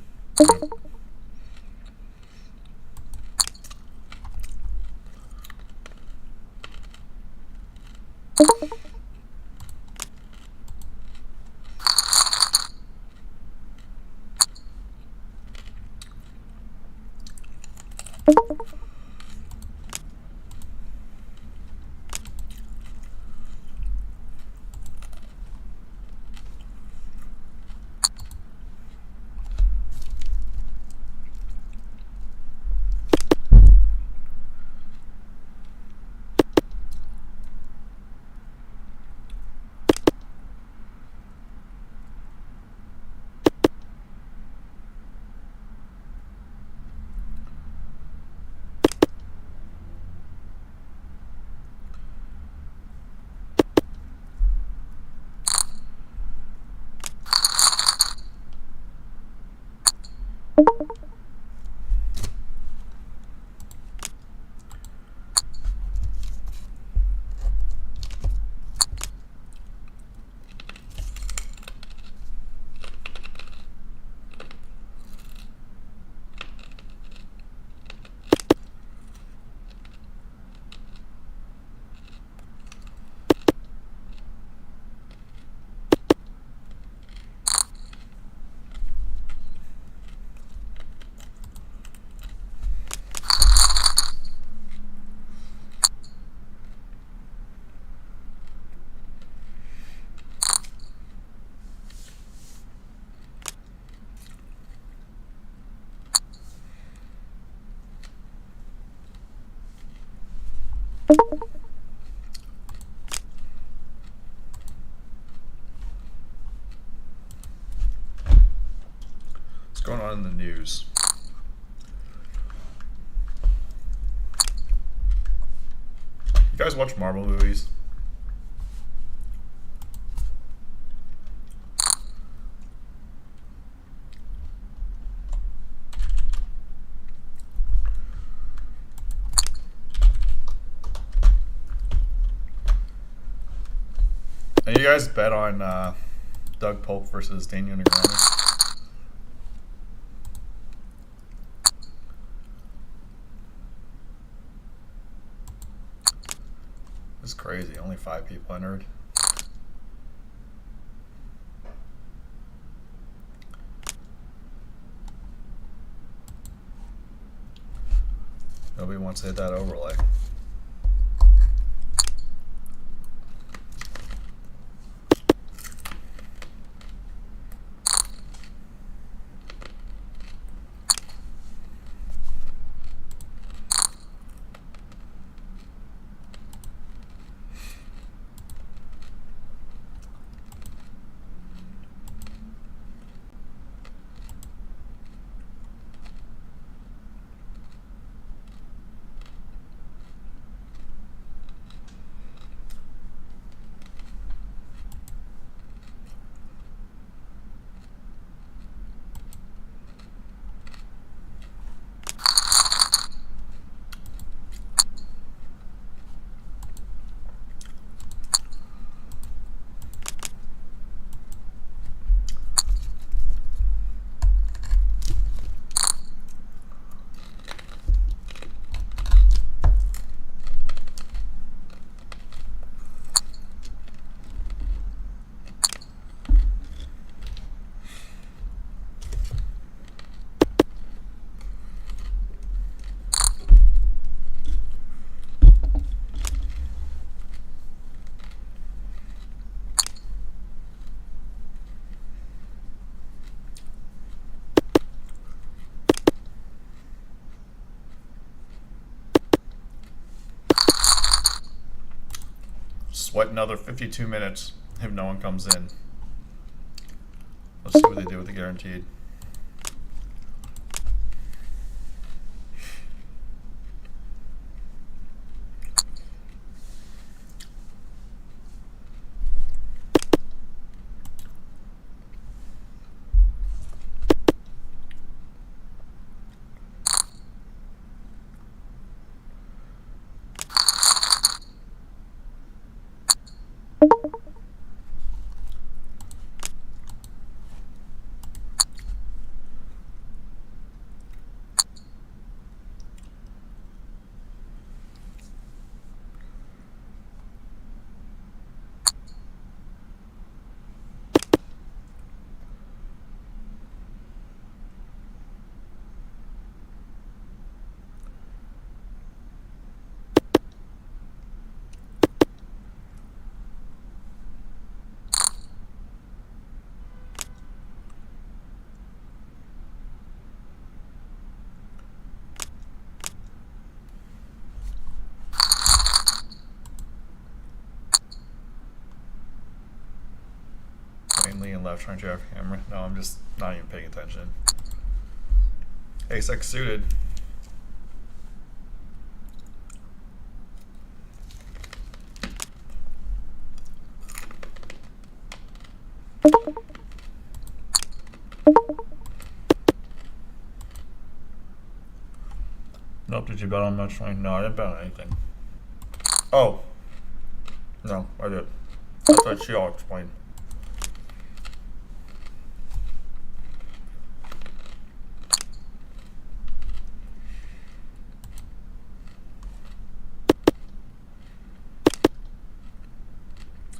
What's going on in the news? You guys watch Marvel movies? And you guys bet on Doug Polk versus Daniel Negreanu? This is crazy. Only 5 people entered. Nobody wants to hit that overlay. sweat another 52 minutes if no one comes in. Let's see what they do with the guaranteed. Mainly and left trying to have hammer. No, I'm just not even paying attention. Ace-X suited. Nope, did you bet on match point? No, I didn't bet on anything. Oh. No, I did. I thought she all explained.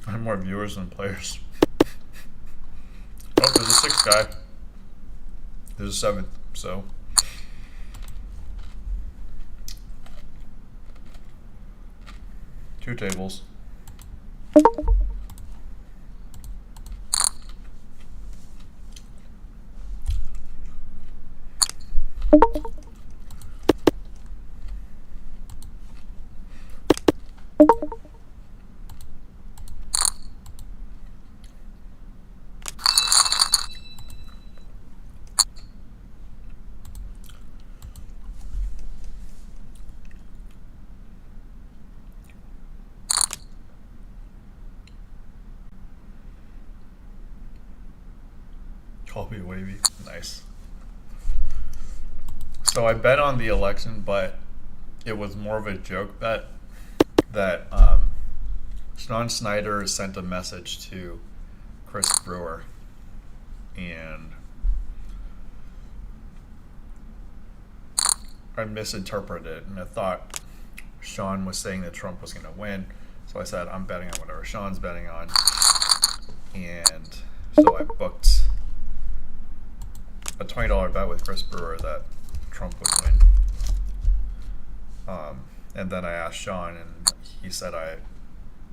I have more viewers than players. Oh, there's a 6th guy. There's a 7th, so. Two tables. Colby wavy, nice. So I bet on the election, but it was more of a joke bet that Sean Snyder sent a message to Chris Brewer, and I misinterpreted it, and I thought Sean was saying that Trump was going to win, so I said I'm betting on whatever Sean's betting on, and so I booked a $20 bet with Chris Brewer that Trump would win. And then I asked Sean, and he said I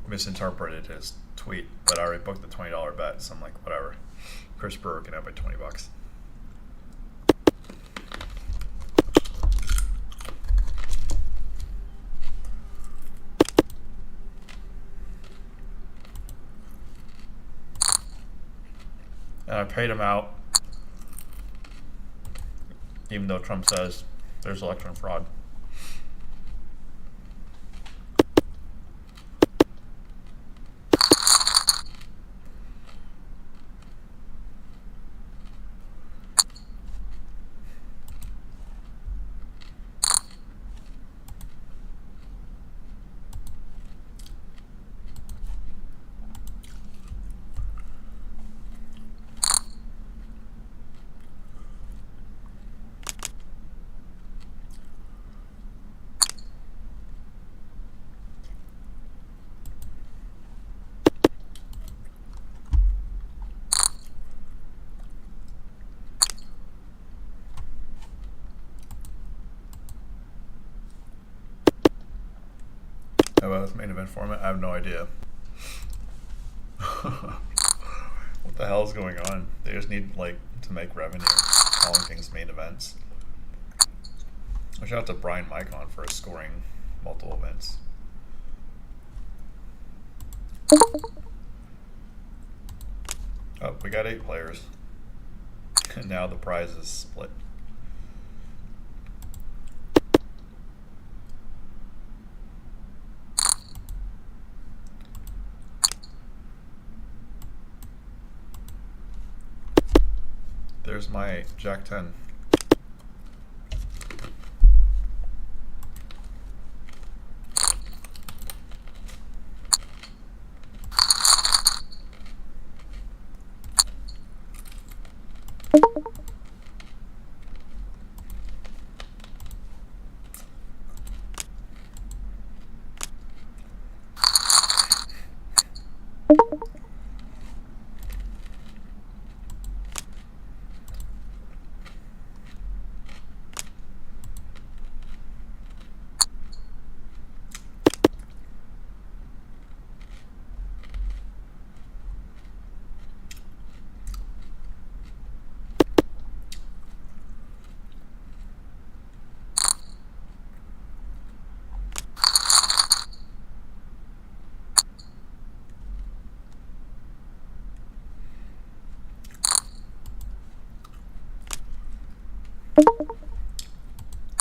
misinterpreted his tweet, but I already booked the $20 bet, so I'm like, whatever. Chris Brewer can have my 20 bucks. And I paid him out, even though Trump says there's election fraud. About this main event format, I have no idea. What the hell is going on? They just need to make revenue calling things main events. Shout out to Brian Micon for scoring multiple events. Oh, we got 8 players. And now the prize is split. There's my Jack 10.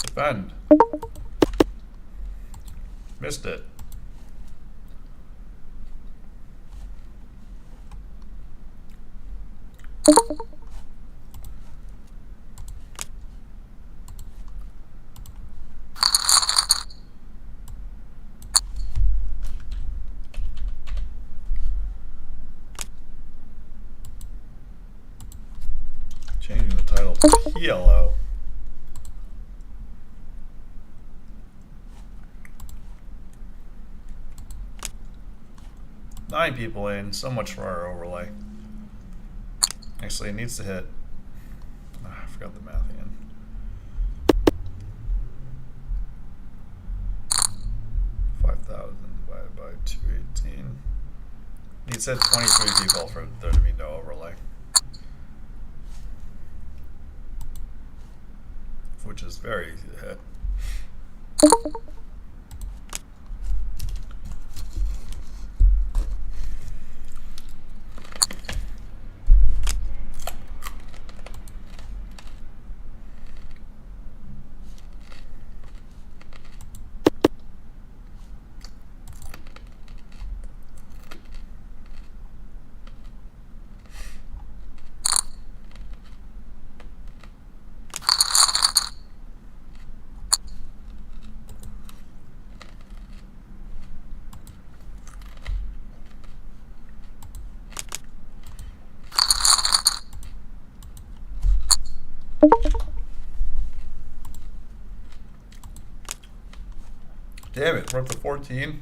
Defend. Missed it. Changing the title to PLO. Nine people in, so much for our overlay. Actually, it needs to hit. I forgot the math again. 5,000 divided by 218. Needs to hit 23 people for there to be no overlay. Which is very easy to hit. Damn it, we're up to 14.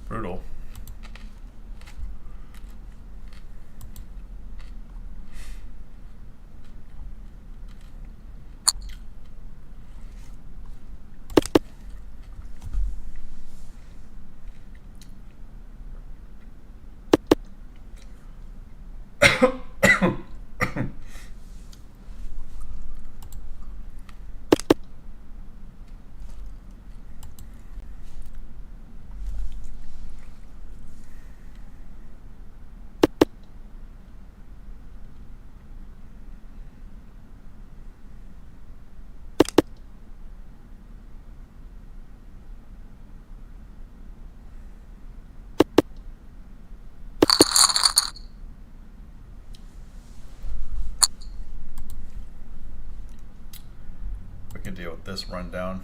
Brutal. We can deal with this rundown.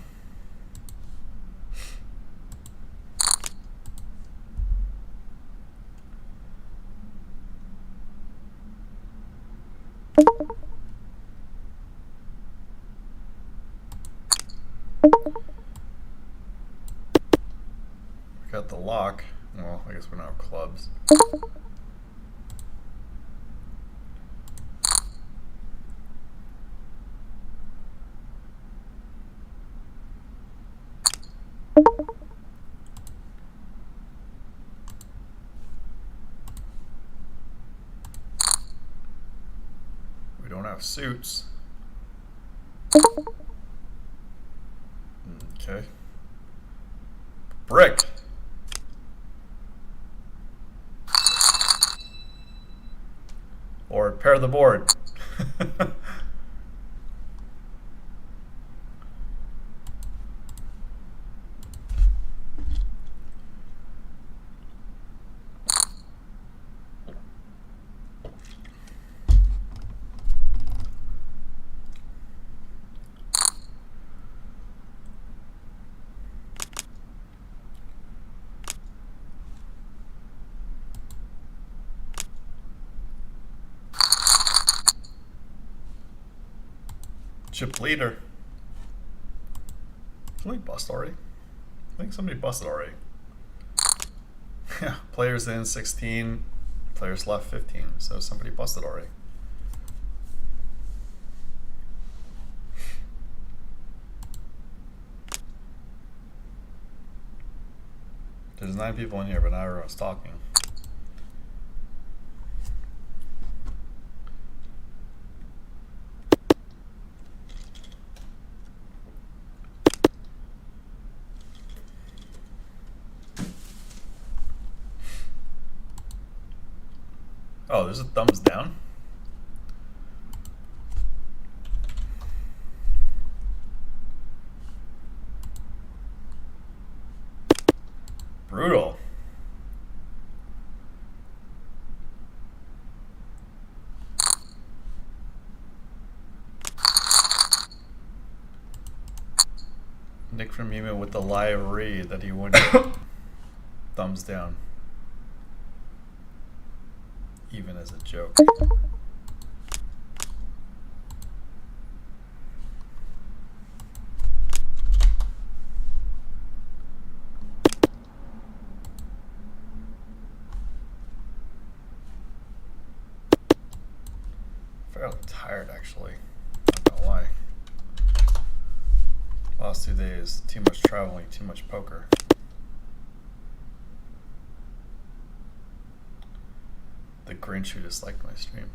We got the lock. Well, I guess we don't have clubs. We don't have suits. Okay. Brick. board. Pair the board. Chip leader. Somebody bust already? I think somebody busted already. Yeah, players in 16, players left 15, so somebody busted already. There's 9 people in here, but not everyone's talking. Oh, there's a thumbs down? Brutal. Nick from Yuma with the live read that he wouldn't thumbs down. Even as a joke. Fairly tired actually. Not gonna lie. Last 2 days, too much traveling, too much poker. The Grinch who disliked my stream.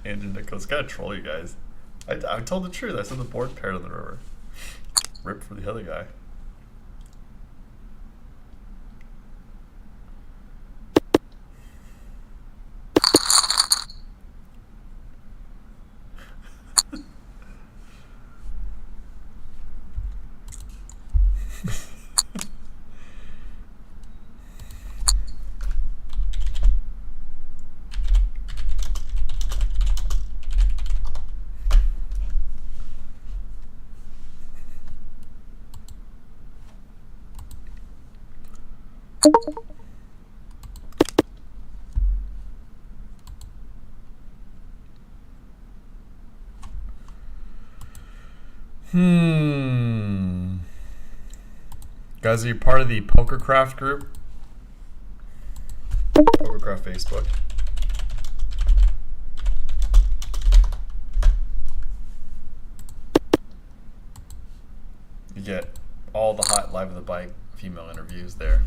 Andrew Nichols gotta troll you guys. I told the truth. I said the board paired on the river. Rip for the other guy. Guys, are you part of the PokerCraft group? PokerCraft Facebook. You get all the hot live of the bike female interviews there.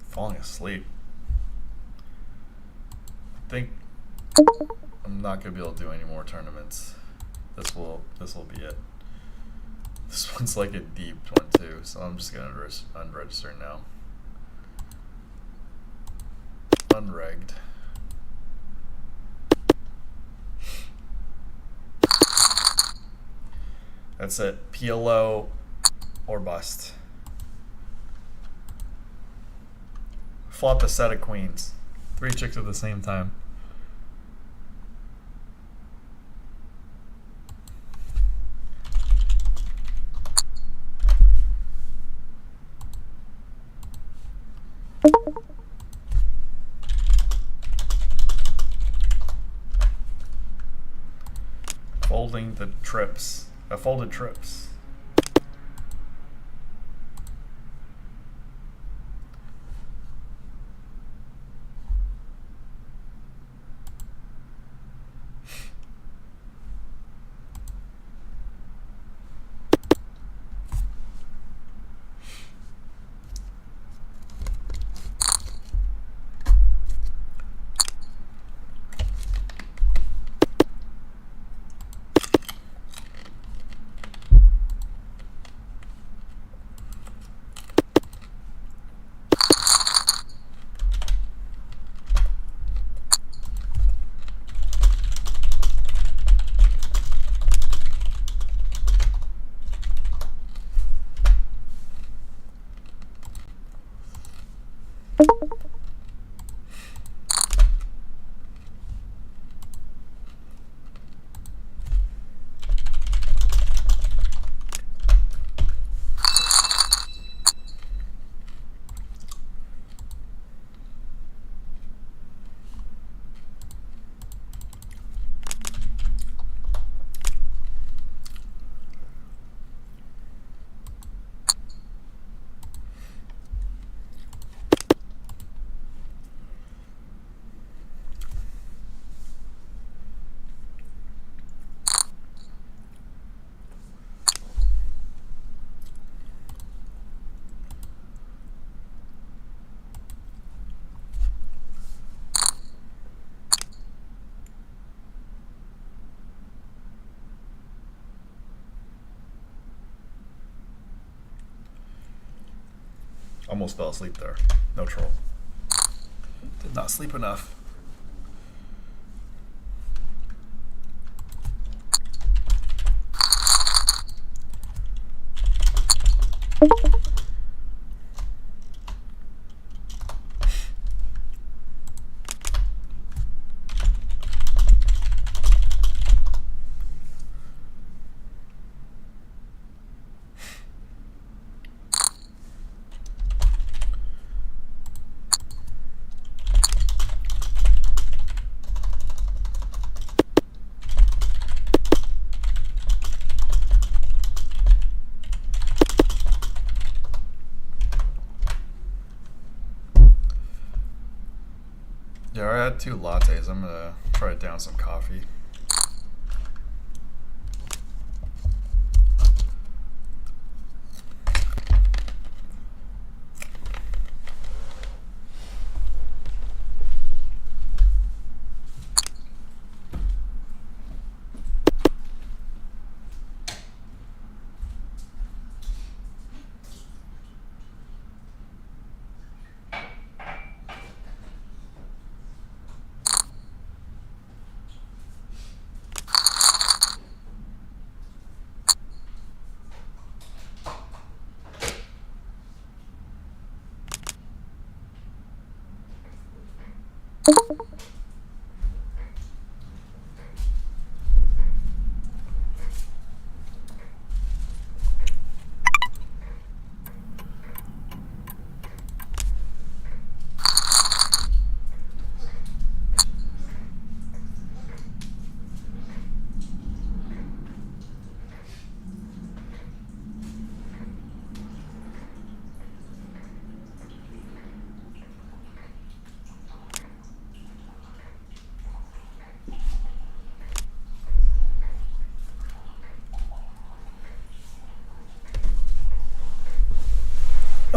Falling asleep. I think I'm not gonna be able to do any more tournaments. This will be it. This one's like a deep one too, so I'm just gonna unregister now. Unregged. That's it. PLO or bust. Flop a set of queens. 3 chicks at the same time. Folding the trips. Folded trips. Almost fell asleep there. No troll. Did not sleep enough. Yeah, I had 2 lattes. I'm gonna try it down some coffee.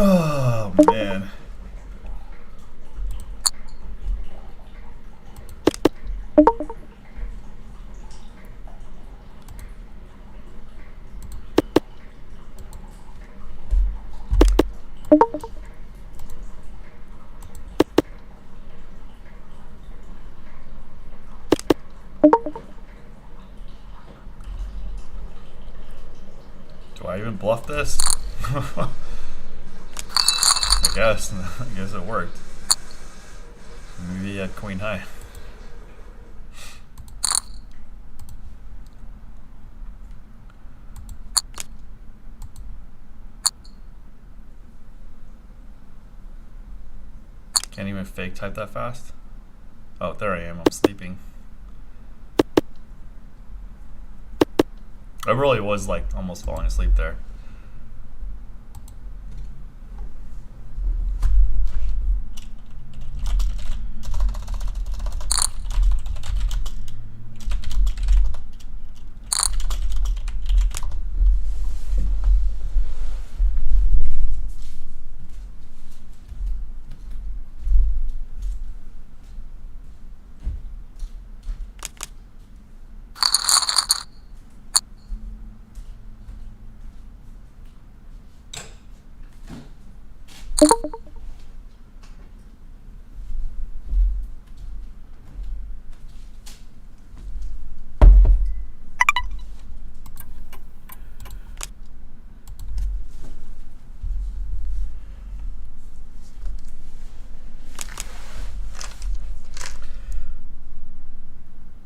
Oh, man. I even bluff this? I guess. I guess it worked. Maybe he had queen high. Can't even fake type that fast. Oh, there I am. I'm sleeping. I really was like almost falling asleep there.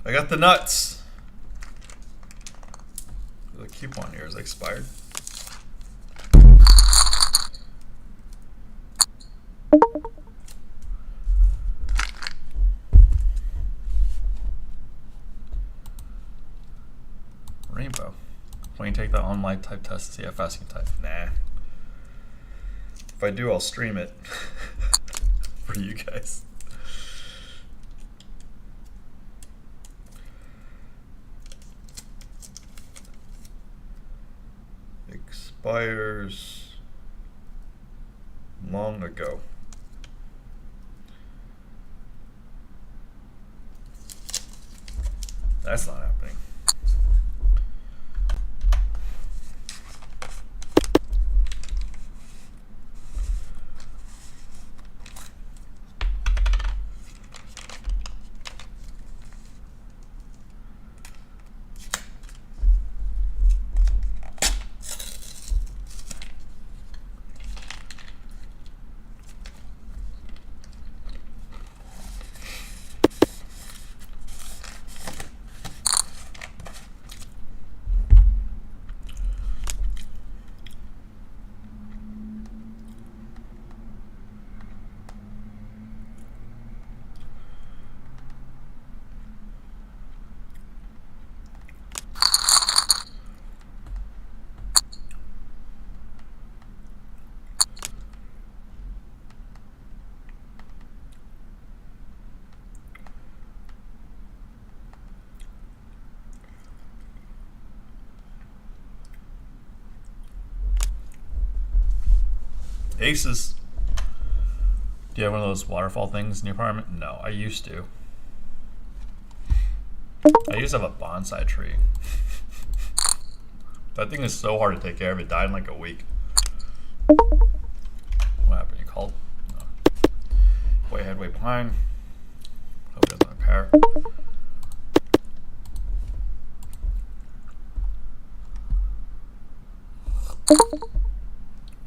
I got the nuts. The coupon here is expired. Rainbow. When you take the online type test to see how fast you can type. Nah. If I do, I'll stream it for you guys. Expires long ago. That's not happening. Aces. Do you have one of those waterfall things in your apartment? No, I used to. I used to have a bonsai tree. That thing is so hard to take care of. It died in like a week. What happened? You called? No. Way ahead, way behind. Hope it doesn't repair.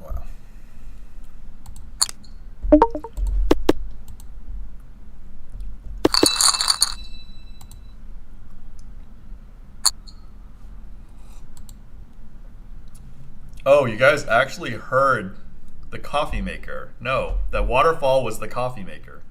Wow. Oh, you guys actually heard the coffee maker. No, that waterfall was the coffee maker.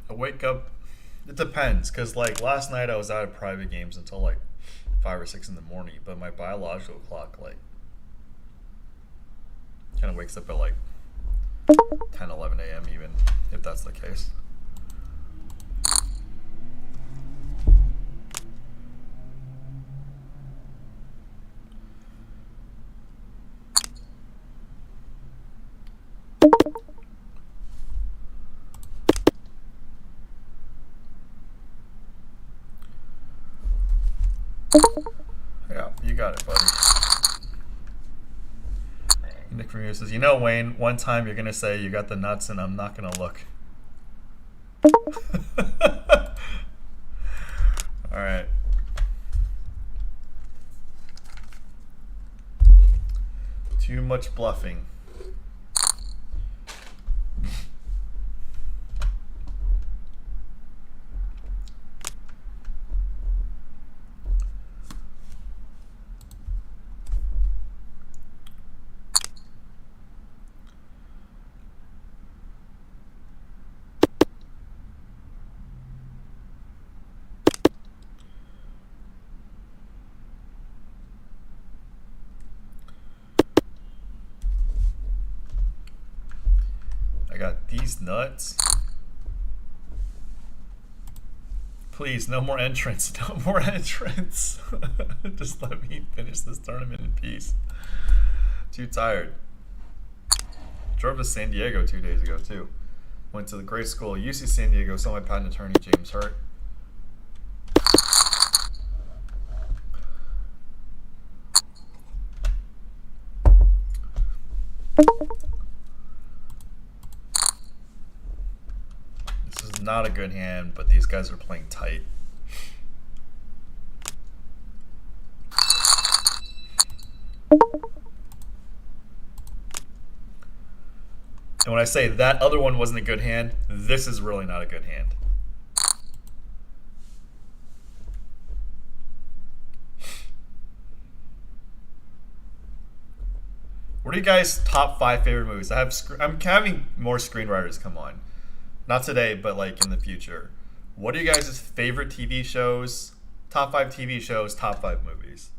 I wake up, it depends, because like last night I was out of private games until like 5 or 6 in the morning, but my biological clock like kind of wakes up at like 10, 11 a.m. even, if that's the case. got it, buddy. Nick from here says, you know, Wayne, one time you're gonna say you got the nuts, and I'm not gonna look. All right. Too much bluffing. I got these nuts. Please, no more entrants. No more entrants. Just let me finish this tournament in peace. Too tired. Drove to San Diego 2 days ago, too. Went to the great school, UC San Diego, saw my patent attorney, James Hurt. This is not a good hand, but these guys are playing tight. And when I say that other one wasn't a good hand, this is really not a good hand. What are you guys' top 5 favorite movies? I'm having more screenwriters come on. Not today, but like in the future. What are you guys' favorite TV shows? Top 5 TV shows, top 5 movies.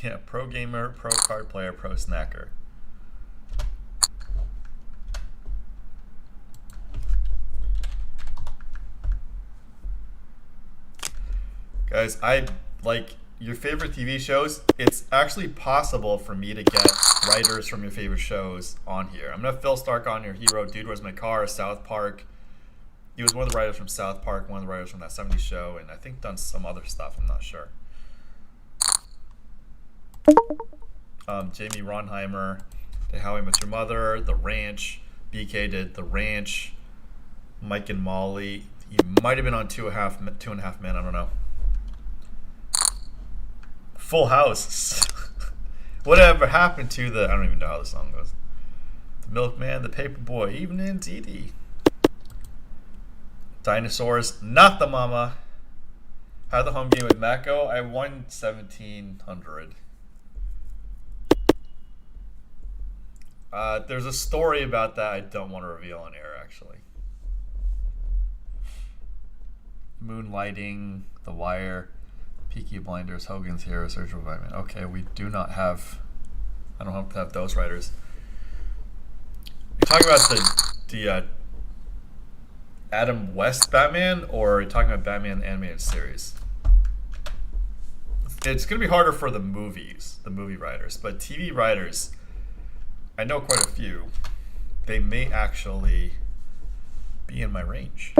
Yeah, pro gamer, pro card player, pro snacker. Guys, I like your favorite TV shows. It's actually possible for me to get writers from your favorite shows on here. I'm gonna have Phil Stark on your hero. Dude, Where's My Car? South Park. He was one of the writers from South Park, one of the writers from that 70s show, and I think done some other stuff. I'm not sure. Jamie Ronheimer did How I Met Your Mother, The Ranch. BK did The Ranch. Mike and Molly. He might have been on Two and a Half Men. I don't know. Full House. Whatever happened to the... I don't even know how the song goes. The Milkman, The Paperboy, Evening Dee Dee. Dinosaurs, Not the Mama. How'd the home game with Matt go? I won 1,700. There's a story about that I don't want to reveal on air, actually. Moonlighting, The Wire, Peaky Blinders, Hogan's Hero, Surgical Vitamin. Okay, we do not have... I don't have those writers. You're talking about the Adam West Batman, or are you talking about Batman animated series? It's going to be harder for the movies, the movie writers, but TV writers... I know quite a few. They may actually be in my range.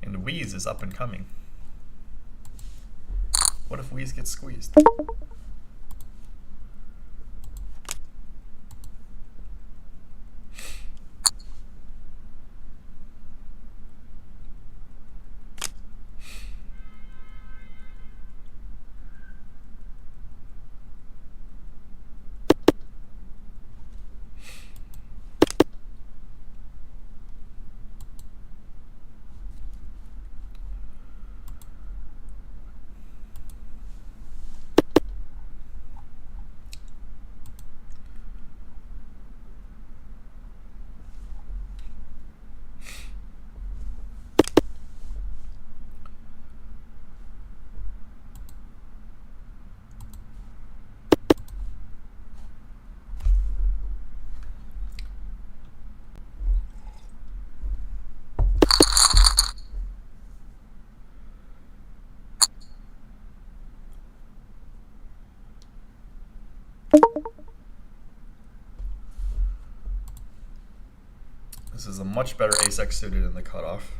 And Wheeze is up and coming. What if Wheeze gets squeezed? This is a much better ace-x suited in the cutoff.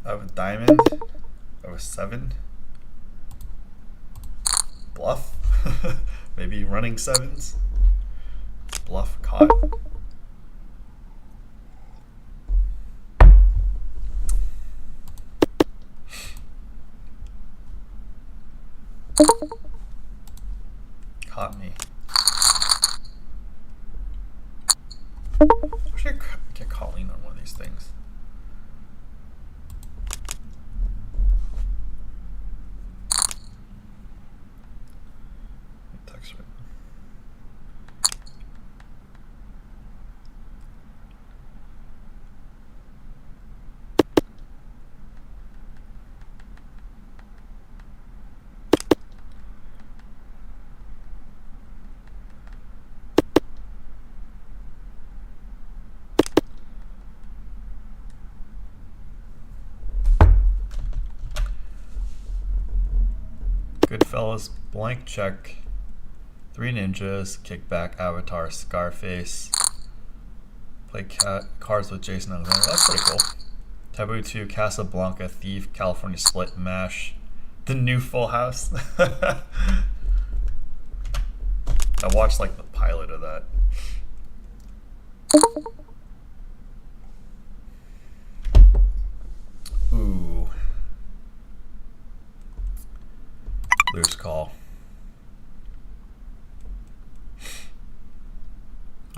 I have a diamond. I have a 7. Bluff. Maybe running 7s. Bluff caught. Caught me. I wish I could get Colleen on one of these things. Text right. Goodfellas, blank check, 3 ninjas, kickback, avatar, Scarface, play cards with Jason Alexander. That's pretty cool. Taboo 2, Casablanca, Thief, California Split, MASH, the new Full House. I watched like the pilot of that. Ooh. Loose call.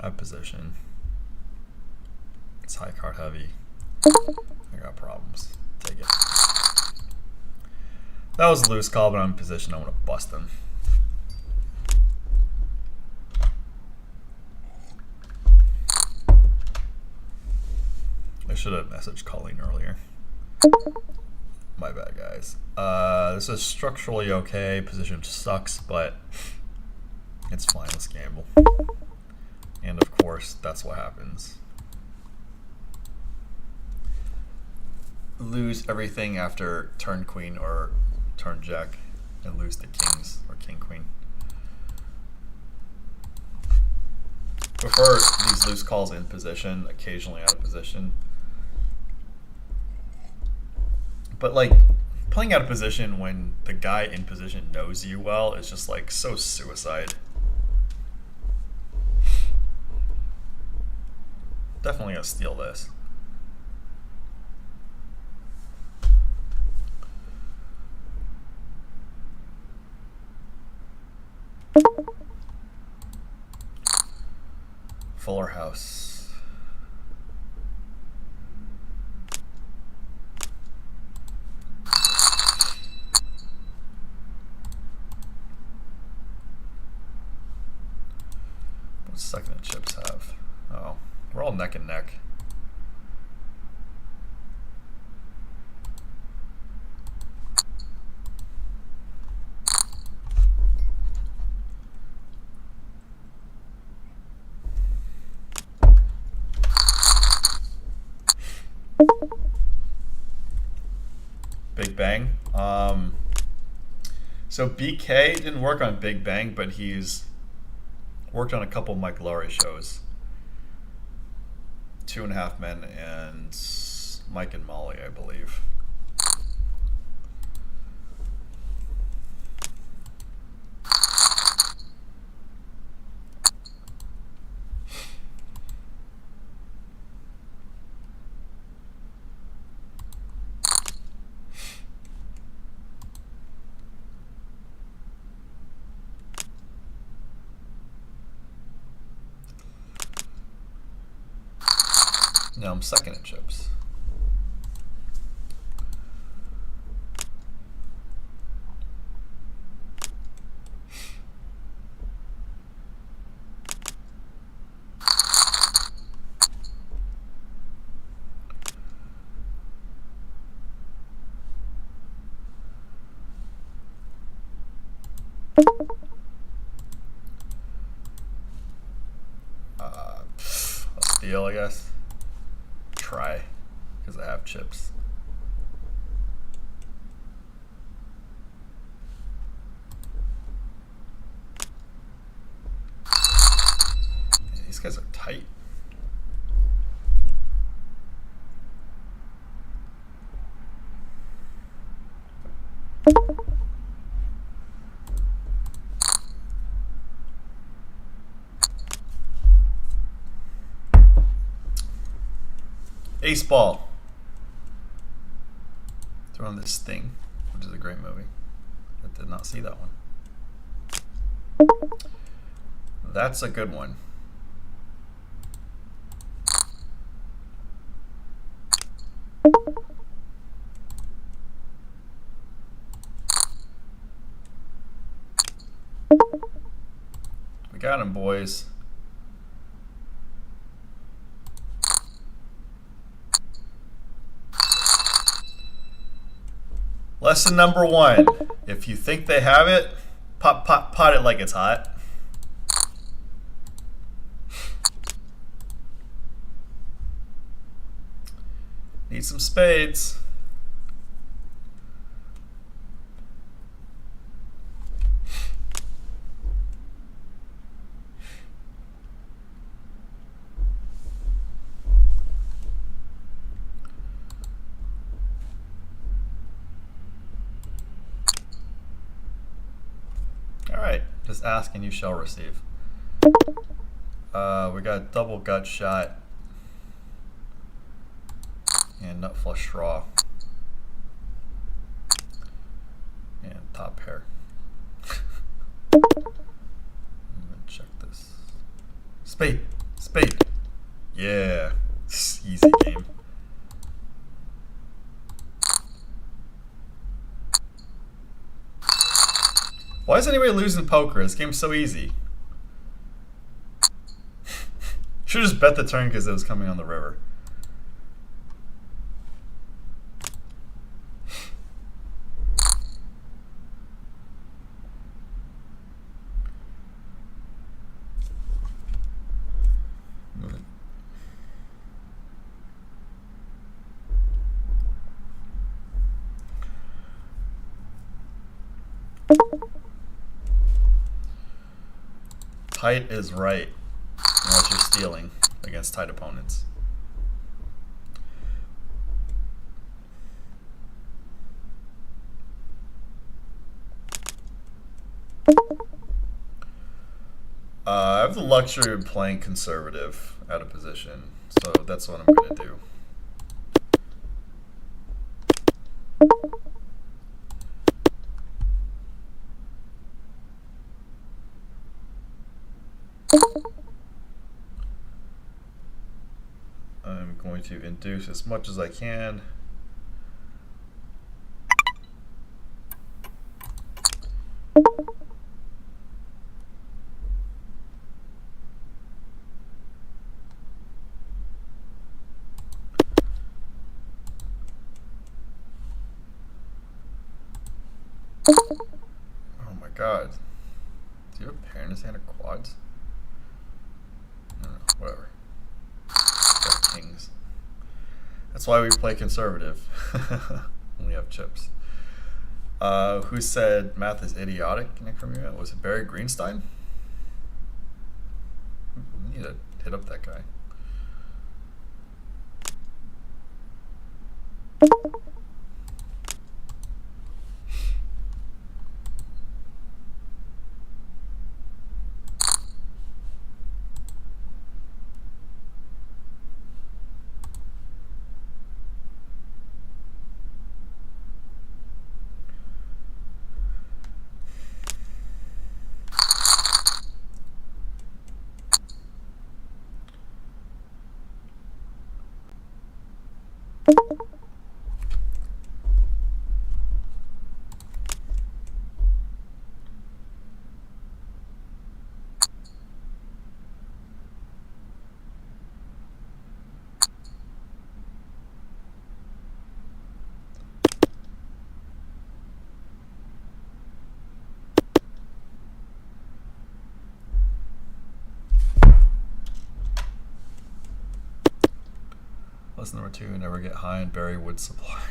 I have position. It's high card heavy. I got problems. Take it. That was a loose call, but I'm in position. I'm gonna bust him. I should have messaged Colleen earlier. My bad, guys. This is structurally okay. Position sucks, but it's fine. Let's gamble. And of course, that's what happens. Lose everything after turn queen or turn jack, and lose the kings or king queen. Prefer these loose calls in position, occasionally out of position. But like playing out of position when the guy in position knows you well is just like so suicide. Definitely gonna steal this. Fuller House. What second and chips have? Oh, we're all neck and neck. Big Bang. So BK didn't work on Big Bang, but he's worked on a couple Mike Laurie shows. 2.5 Men and Mike and Molly, I believe. Now I'm second in chips. deal, I guess. Try, because I have chips. Yeah, these guys are tight. Ace Ball. Throwing this Thing, which is a great movie. I did not see that one. That's a good one. We got him, boys. Lesson number 1. If you think they have it, pot it like it's hot. Need some spades. Alright, just ask and you shall receive. We got double gut shot and nut flush draw and top pair. I'm gonna check this. Spade, spade. Yeah, easy game. Why is anybody losing poker? This game's so easy. Should just bet the turn because it was coming on the river. Tight is right, unless you're stealing against tight opponents. I have the luxury of playing conservative out of position, so that's what I'm going to do. I'm going to induce as much as I can. Oh my god. Do you have a pair in his hand or quads? I don't know, whatever. Got kings. That's why we play conservative. Only have chips. Who said math is idiotic? Nick from you? Was it Barry Greenstein? We need to hit up that guy. Lesson number 2, never get high and bury wood supply.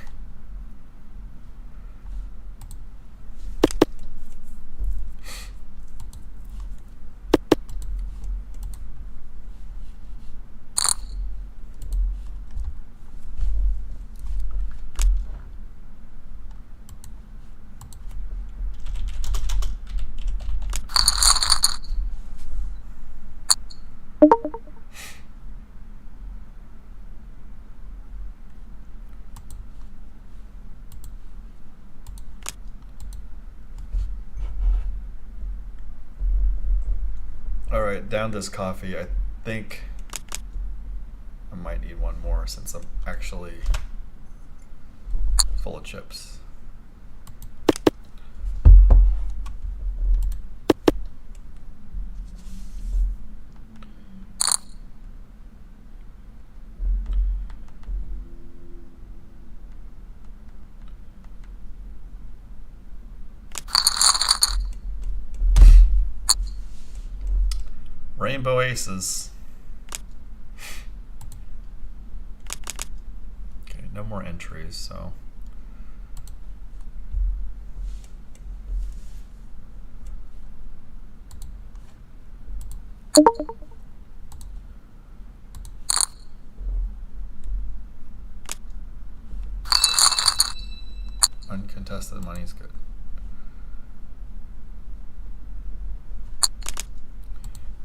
Alright, down this coffee. I think I might need one more since I'm actually full of chips. Rainbow aces. Okay, no more entries, so. Uncontested money is good.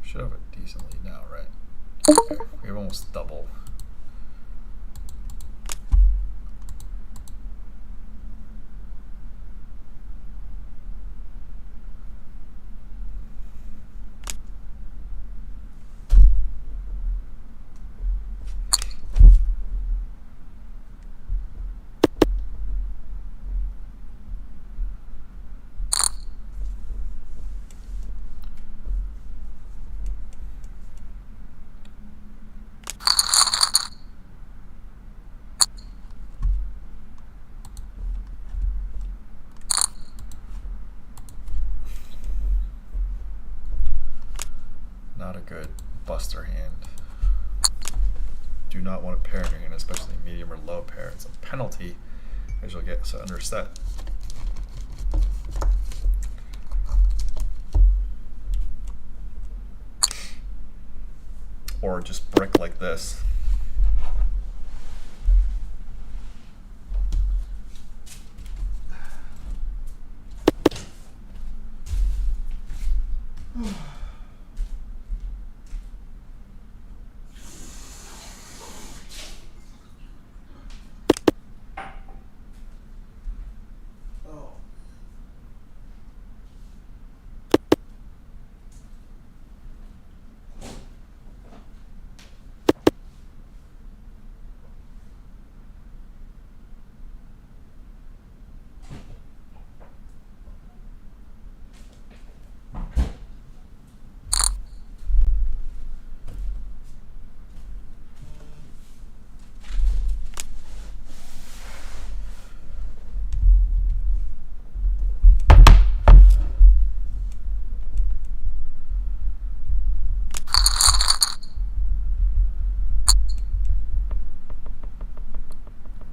Should have a decent lead now, right? Okay, we have almost double. Not a good buster hand. Do not want to pair in your hand, especially medium or low pair. It's a penalty as you'll get so under set. Or just brick like this.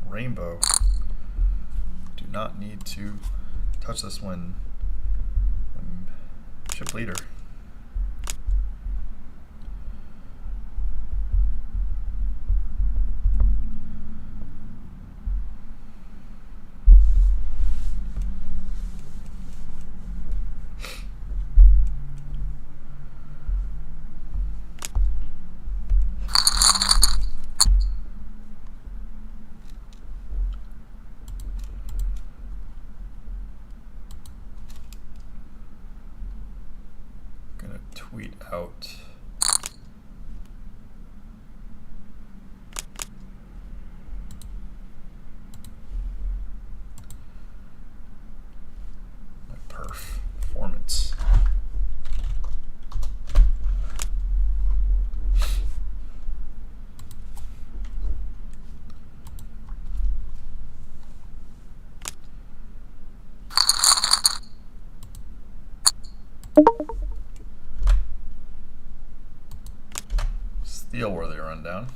Rainbow. Do not need to touch this when chip leader. Tweet out my performance. Steel-worthy rundown.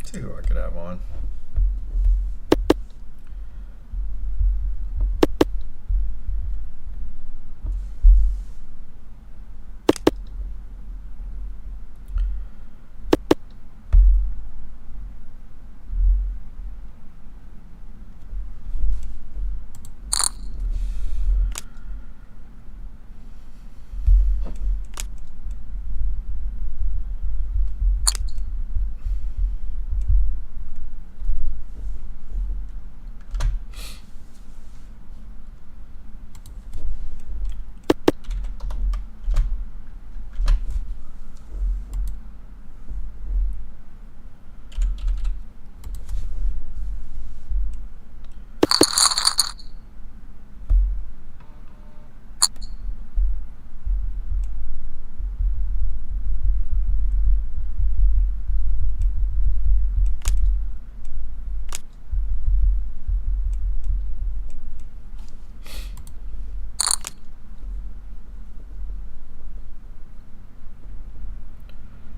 See who I could have on.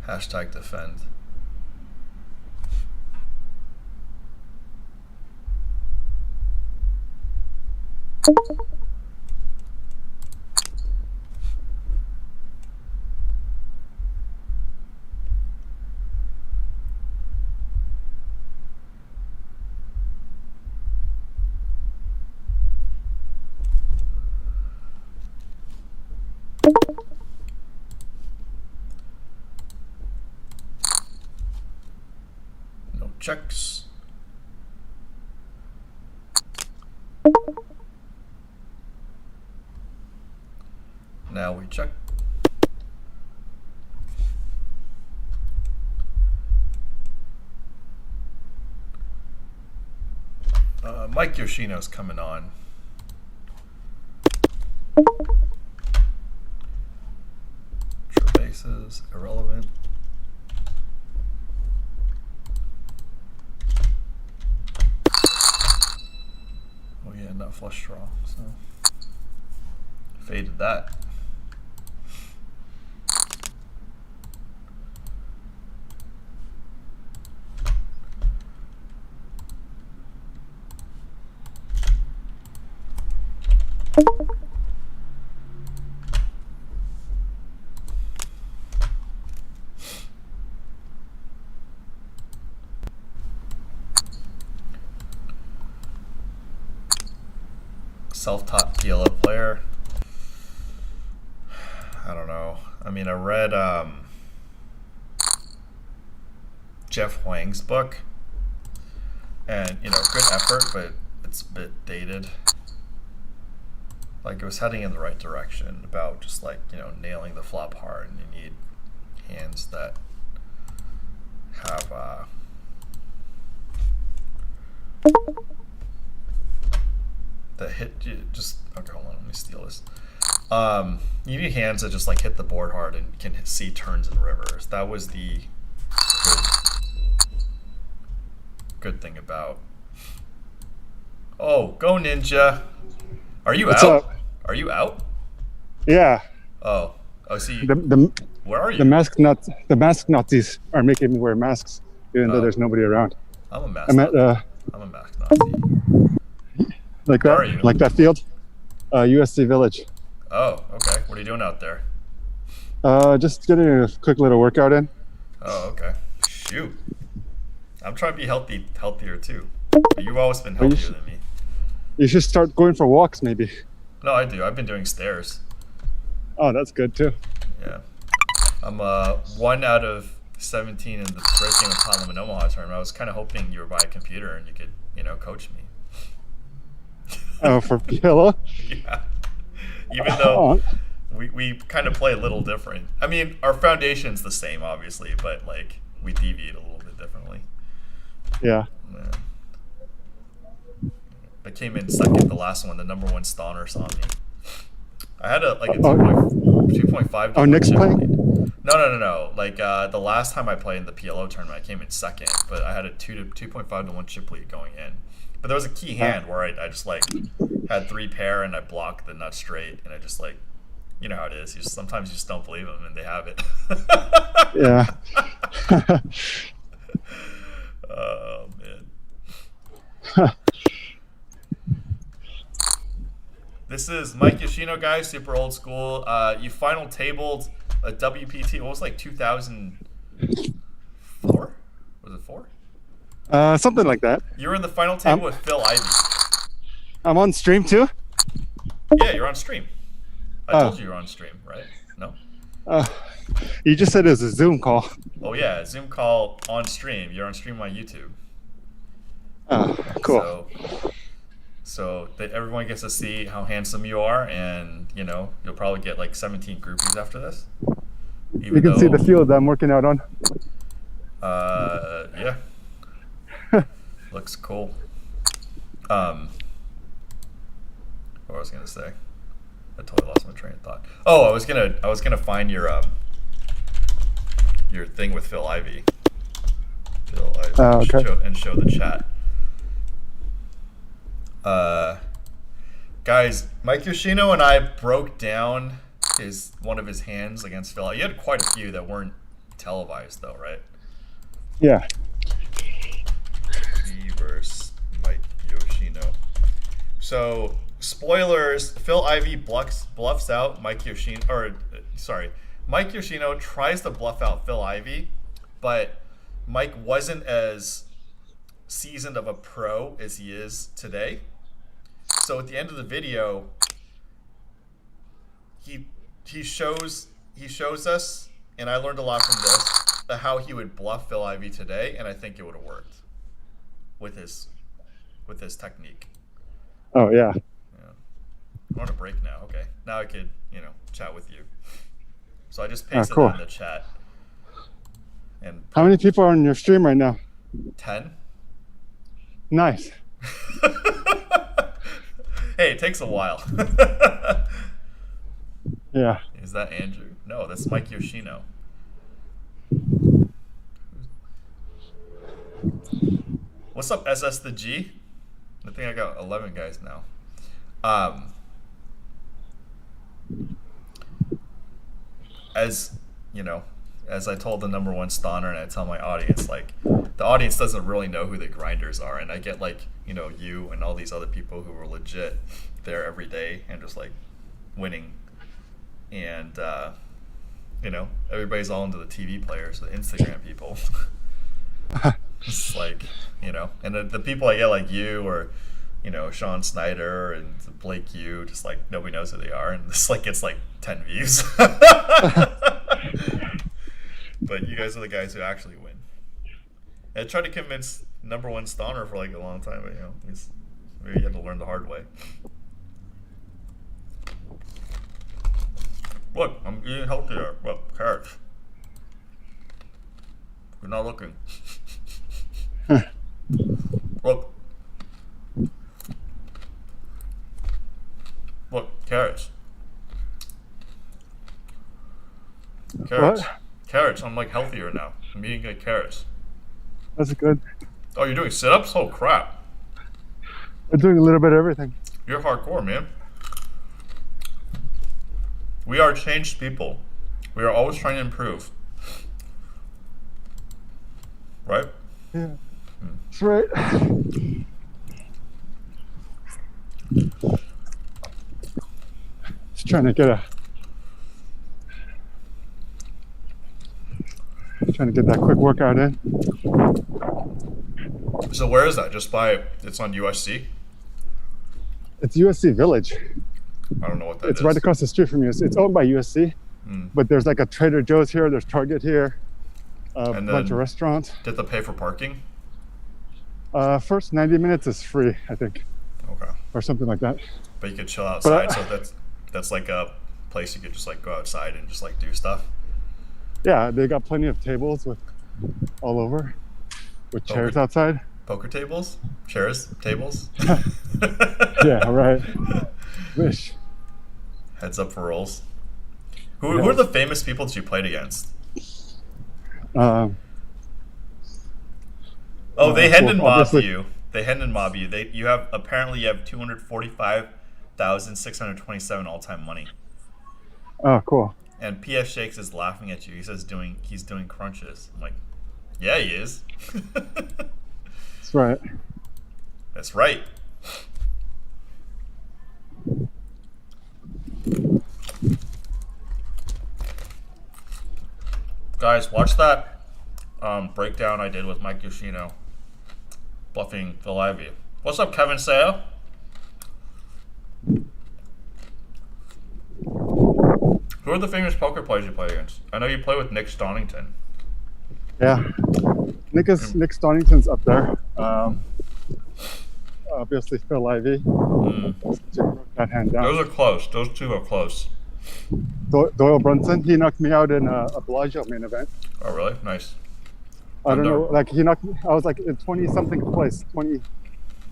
Hashtag defend. No checks. Now we check. Mike Yoshino's coming on. True bases, irrelevant. Oh yeah, not flush draw, so faded that. Self-taught PLO player. I don't know. I mean, I read Jeff Huang's book, and you know, good effort, but it's a bit dated. Like, it was heading in the right direction about just like, you know, nailing the flop hard, and you need hands that have that hit you just okay. Hold on, let me steal this. You need hands that just like hit the board hard and can see turns and rivers. That was the good thing about. Oh, go Ninja! Are you What's out? up? Are you out? Yeah. Oh, see. The Where are you? the mask Nazis are making me wear masks, even though there's nobody around. I'm a mask. I'm at I'm a mask Nazi. like Where are you? that field, USC Village. Oh, okay. What are you doing out there? Just getting a quick little workout in. Oh, okay. Shoot. I'm trying to be healthier too. But you've always been healthier than me. You should start going for walks, maybe. No, I do. I've been doing stairs. Oh, that's good too. Yeah. I'm 1 out of 17 in the Breaking with Tottenham and Omaha tournament. I was kind of hoping you were by a computer and you could, you know, coach me. Oh, for PLO? Yeah. Even though we kind of play a little different. I mean, our foundation's the same, obviously, but like we deviate a little bit differently. Yeah. Yeah. I came in second the last one. The number one Stonner saw me. I had a 2.5. Oh, Nick's playing? No. Like the last time I played in the PLO tournament, I came in second, but I had a 2.5 to 1 chip lead going in. But there was a key hand where I just like had 3 pair and I blocked the nut straight, and I just like, you know how it is. Sometimes you just don't believe them and they have it. Yeah. This is Mike Yoshino, guys, super old school. You final tabled a WPT. What was it, like 2004? Was it 4? Something like that. You were in the final table with Phil Ivey. I'm on stream too. Yeah, you're on stream. I told you you're on stream, right? No? You just said it was a Zoom call. Oh yeah, Zoom call on stream. You're on stream on YouTube. Cool. So that everyone gets to see how handsome you are, and you know you'll probably get like 17 groupies after this. You can see the field that I'm working out on. Yeah. Looks cool. What was I gonna say? I totally lost my train of thought. Oh, I was gonna find your thing with Phil Ivey. Phil Ivey. Okay. And show the chat. Guys, Mike Yoshino and I broke down one of his hands against Phil. You had quite a few that weren't televised though, right? Yeah. Me versus Mike Yoshino. So, spoilers, Phil Ivey bluffs out Mike Yoshino, Mike Yoshino tries to bluff out Phil Ivey, but Mike wasn't as seasoned of a pro as he is today. So at the end of the video, he shows us, and I learned a lot from this, how he would bluff Phil Ivey today, and I think it would have worked with his technique. Oh yeah. I'm on a break now. Okay, now I could chat with you. So I just pasted cool. that in the chat. And How many people are on your stream right now? 10. Nice. Hey, it takes a while. Yeah. Is that Andrew? No, that's Mike Yoshino. What's up, SS the G? I think I got 11 guys now. As you know, as I told the number one stoner, and I tell my audience, like, the audience doesn't really know who the grinders are, and I get like, you and all these other people who are legit there every day and just like winning, and everybody's all into the TV players, the Instagram people. It's like, and the people I get like you or Sean Snyder and Blake Yu, just like nobody knows who they are, and this like gets like 10 views. But you guys are the guys who actually win. And I tried to convince number one stoner for like a long time, but maybe you had to learn the hard way. Look, I'm eating healthier. Look, carrots. You're not looking. Look. Look, carrots. Carrots. What? Carrots. I'm like healthier now. I'm eating like carrots. That's good. Oh, you're doing sit-ups? Oh, crap. I'm doing a little bit of everything. You're hardcore, man. We are changed people. We are always trying to improve. Right? Yeah. That's right. Just trying to get that quick workout in. So where is that? It's on USC? It's USC Village. I don't know what that is. It's right across the street from USC. It's owned by USC, but there's like a Trader Joe's here. There's Target here. A bunch of restaurants. Did they pay for parking? First 90 minutes is free, I think. Okay. Or something like that. But you could chill outside, so that's like a place you could just like go outside and just like do stuff. Yeah, they got plenty of tables all over with chairs outside. Poker tables? Chairs? Tables? Yeah, right. Wish. Heads up for rolls. Who are the famous people that you played against? They Hendon mob you. They Hendon mob you. You have 245,627 all-time money. Oh, cool. And PF Shakes is laughing at you. He says he's doing crunches. I'm like, yeah, he is. That's right. That's right. Guys, watch that breakdown I did with Mike Yoshino bluffing the live view. What's up, Kevin Sayo? Who are the famous poker players you play against? I know you play with Nick Stonington. Yeah, Nick Stonington's up there. Obviously, Phil Ivey. Broke that hand down. Those are close. Those two are close. Doyle Brunson, he knocked me out in a Bellagio main event. Oh, really? Nice. I don't know, like he knocked me, I was like in 20-something place,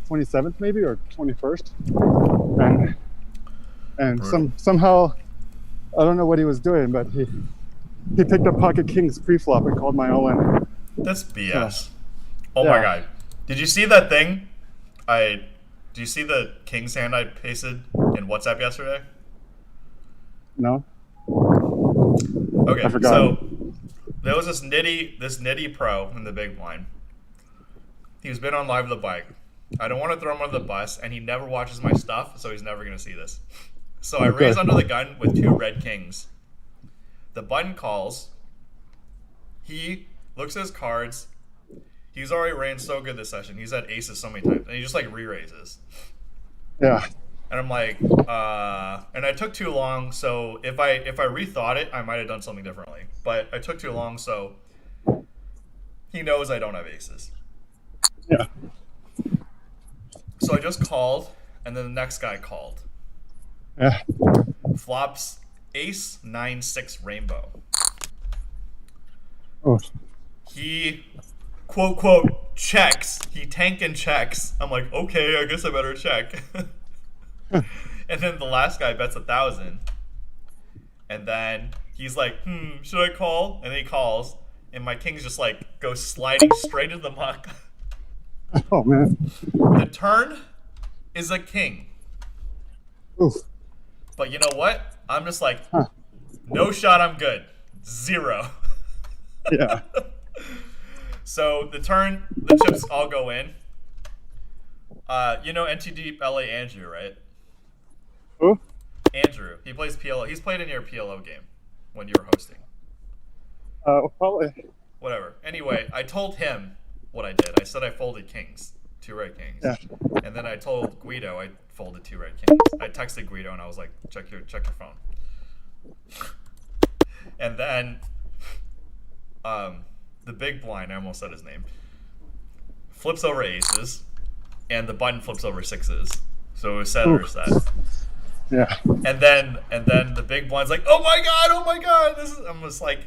27th maybe, or 21st. And somehow, I don't know what he was doing, but he picked up pocket kings pre-flop and called my all-in. That's BS. Oh my god. Did you see that thing? Do you see the king's hand I pasted in WhatsApp yesterday? No. Okay, I forgot. so there was this nitty pro in the big blind. He's been on Live the Bike. I don't want to throw him under the bus, and he never watches my stuff, so he's never going to see this. So I raise under the gun with 2 red kings. The button calls. He looks at his cards. He's already ran so good this session. He's had aces so many times, and he just like re-raises. Yeah. And I'm like, and I took too long, so if I rethought it, I might have done something differently. But I took too long, so he knows I don't have aces. Yeah. So I just called, and then the next guy called. Yeah. Flops ace 9-6 rainbow. Oh. He quote checks. He tank and checks. I'm like, okay, I guess I better check. And then the last guy bets 1,000. And then he's like, should I call? And then he calls, and my kings just like go sliding straight into the muck. Oh man. The turn is a king. Oof. But you know what? I'm just like, no shot, I'm good. 0. Yeah. So the turn, the chips all go in. You know MTT LA Andrew, right? Who? Andrew. He plays PLO. He's played in your PLO game when you were hosting. Probably. Whatever. Anyway, I told him what I did. I said I folded kings, 2 red kings. Yeah. And then I told Guido I folded 2 red kings. I texted Guido and I was like, check your phone. And then the big blind, I almost said his name, flips over aces, and the button flips over 6s. So it was set or set. Yeah. And then the big blind's like, oh my god, I'm just like,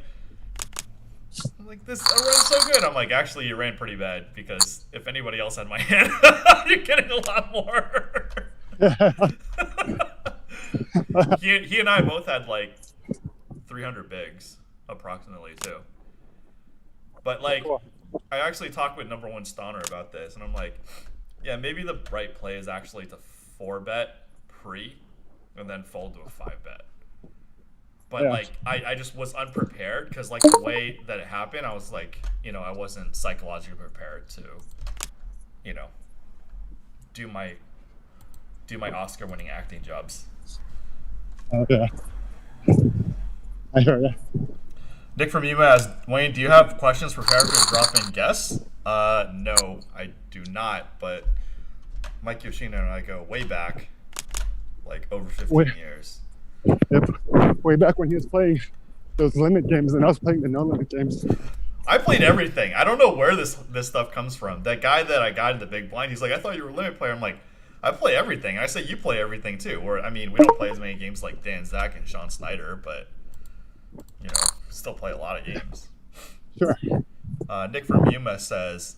this, I ran so good. I'm like, actually, you ran pretty bad, because if anybody else had my hand, you're getting a lot more. he and I both had like 300 bigs, approximately, too. But like, Cool. I actually talked with number 1 Stoner about this, and I'm like, yeah, maybe the right play is actually to 4-bet pre, and then fold to a 5-bet. But Yeah. like, I just was unprepared, because like the way that it happened, I was like, I wasn't psychologically prepared to, do my Oscar-winning acting jobs. Yeah. I heard ya. Nick from Yuma asks, Wayne, do you have questions prepared for drop-in guests? No, I do not, but Mike Yoshino and I go way back, like over 15 years. Yep. Way back when he was playing those limit games and I was playing the no-limit games. I played everything. I don't know where this stuff comes from. That guy that I got in the big blind, he's like, I thought you were a limit player. I'm like, I play everything. And I say you play everything too. Or, I mean, we don't play as many games like Dan Zach and Sean Snyder, but, still play a lot of games. Sure. Nick from Yuma says,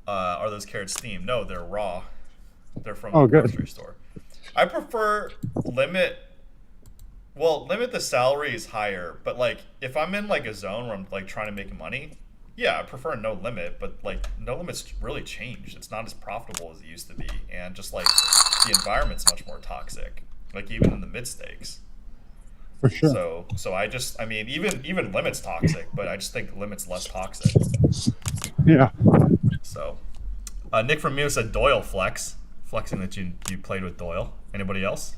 are those carrots steamed? No, they're raw. They're from the grocery store. I prefer limit. Well, limit the salary is higher, but like if I'm in like a zone where I'm like trying to make money, yeah, I prefer no limit, but like no limit's really changed. It's not as profitable as it used to be, and just like the environment's much more toxic. Like even in the mid stakes. For sure. So I mean even limit's toxic, but I just think limit's less toxic. Yeah. So Nick from Mio said Doyle flex. Flexing that you played with Doyle. Anybody else?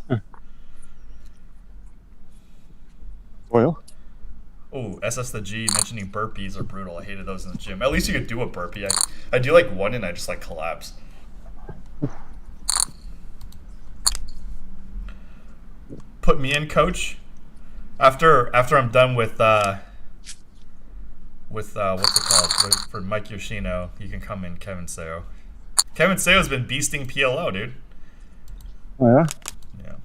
Doyle? Oh, SS the G mentioning burpees are brutal. I hated those in the gym. At least you could do a burpee. I do like one and I just like collapse. Put me in, coach. After I'm done with what's it called for Mike Yoshino, you can come in, Kevin Seo. Kevin Seo's been beasting PLO, dude. Oh yeah. Yeah.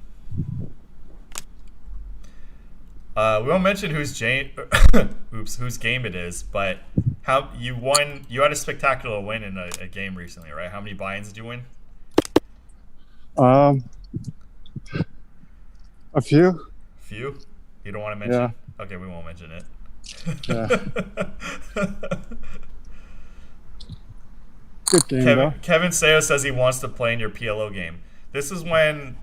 We won't mention whose game it is, but how you won. You had a spectacular win in a game recently, right? How many buy-ins did you win? A few. Few? You don't want to mention? Yeah. Okay, we won't mention it. Yeah. Good game, though. Kevin Seo says he wants to play in your PLO game. This is when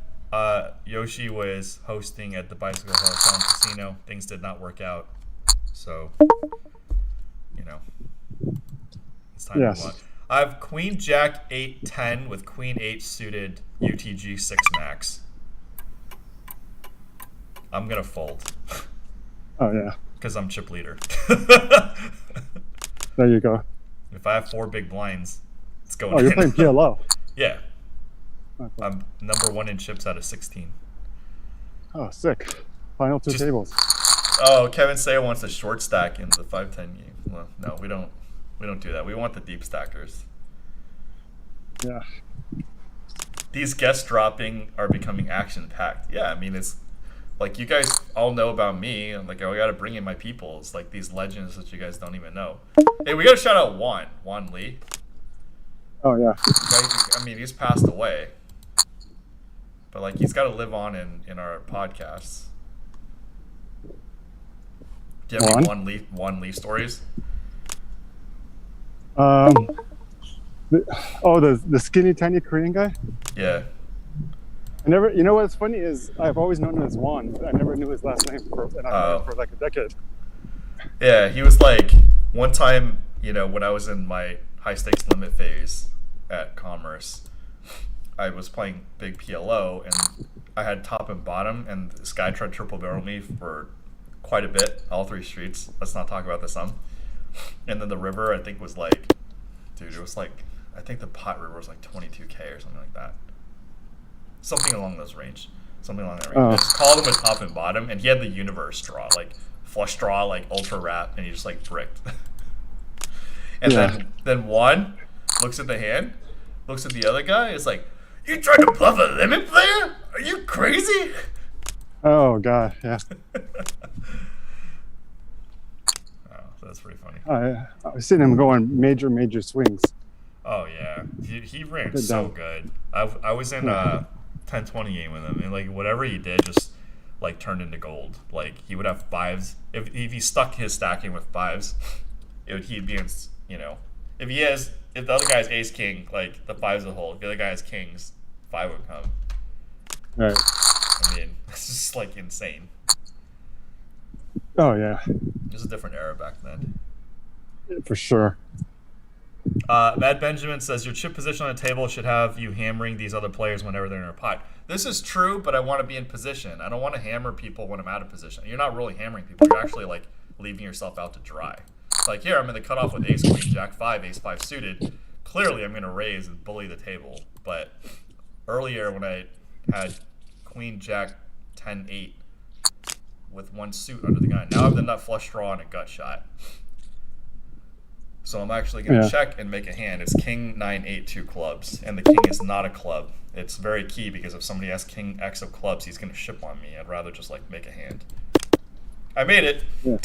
Yoshi was hosting at the Bicycle Hotel and Casino. Things did not work out. So, it's time to move on. I have Queen Jack 8-10 with Queen 8 suited UTG 6 max. I'm going to fold. Oh, yeah. Because I'm chip leader. There you go. If I have 4 big blinds, it's going Oh, in. you're playing PLO. Yeah. Okay. I'm number 1 in chips out of 16. Oh, sick. Final 2 tables. Oh, Kevin Seo wants a short stack in the 5-10 game. Well, no, we don't do that. We want the deep stackers. Yeah. These guest dropping are becoming action packed. Yeah, I mean, it's like you guys all know about me. I'm like, oh, I gotta bring in my people. It's like these legends that you guys don't even know. Hey, we gotta shout out Juan Lee. Oh, yeah. I mean, he's passed away, but like he's got to live on in our podcasts. Do you have any Juan Lee stories? The skinny tiny Korean guy. Yeah. I never. You know what's funny is I've always known him as Juan, but I never knew his last name and I've known him for like a decade. Yeah, he was like one time, when I was in my high stakes limit phase at Commerce, I was playing big PLO and I had top and bottom, and this guy tried to triple barrel me for quite a bit, all 3 streets. Let's not talk about the sum. And then the river, I think, was like, dude, it was like, I think the pot river was like 22K or something like that. Something along those range. Something along that range. I just called him with top and bottom, and he had the universe draw, like flush draw, like ultra wrap, and he just like bricked. And then Juan looks at the hand, looks at the other guy, is like, you trying to bluff a limit player? Are you crazy? Oh God, yeah. That's pretty funny. I've seen him go on major swings. Oh yeah, he ran so good. I was in a 10-20 game with him, and like whatever he did just like turned into gold. Like he would have 5s. If he stuck his stacking with 5s, he'd be in, if the other guy's ace king, like the 5s would hold. If the other guy has kings, 5 would come. Right. I mean, it's just like insane. Oh yeah. It was a different era back then. For sure. Matt Benjamin says your chip position on the table should have you hammering these other players whenever they're in a pot. This is true, but I want to be in position. I don't want to hammer people when I'm out of position. You're not really hammering people. You're actually like leaving yourself out to dry. It's like, here, I'm in the cutoff with ace, queen, jack 5, ace 5 suited. Clearly, I'm going to raise and bully the table. But earlier when I had queen, jack 10, 8 with 1 suit under the gun, now I have the nut flush draw and a gut shot. So I'm actually going to check and make a hand. It's king, 9, 8, 2 clubs. And the king is not a club. It's very key because if somebody has king X of clubs, he's going to ship on me. I'd rather just like make a hand. I made it. Yeah.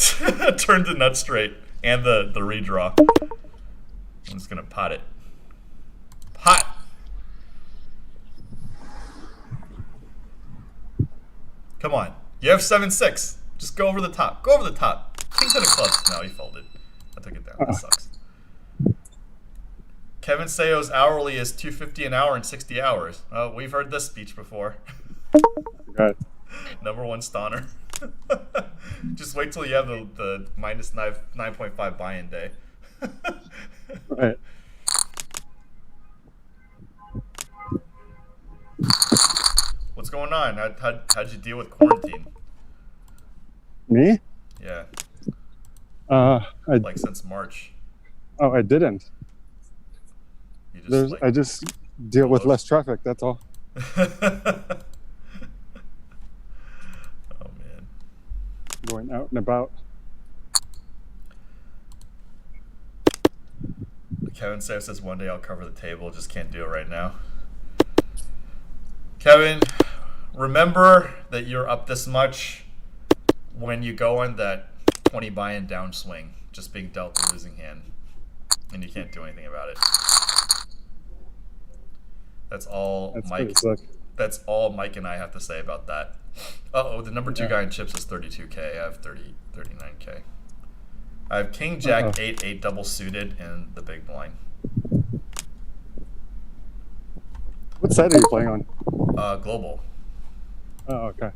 Turned the nut straight and the redraw. I'm just going to pot it. Pot! Come on. You have 7-6. Just go over the top. Go over the top. King 10 of clubs. No, he folded. I took it down. That sucks. Kevin Seo's hourly is $250 an hour in 60 hours. Oh, we've heard this speech before. Right. Number 1 stoner. Just wait till you have the minus 9.5 buy-in day. Right. going on? How'd you deal with quarantine? Me? Yeah, I like since March. I didn't. You just like I just deal with less traffic. That's all. Oh man. Going out and about. Kevin says one day I'll cover the table. Just can't do it right now. Kevin, remember that you're up this much when you go on that 20 buy-in downswing, just being dealt the losing hand, and you can't do anything about it. That's all That's Mike. pretty sick. That's all Mike and I have to say about that. The number 2 guy in chips is 32K. I have 39K. I have King Jack 8-8 double suited in the big blind. What side are you playing on? Global. Oh, okay.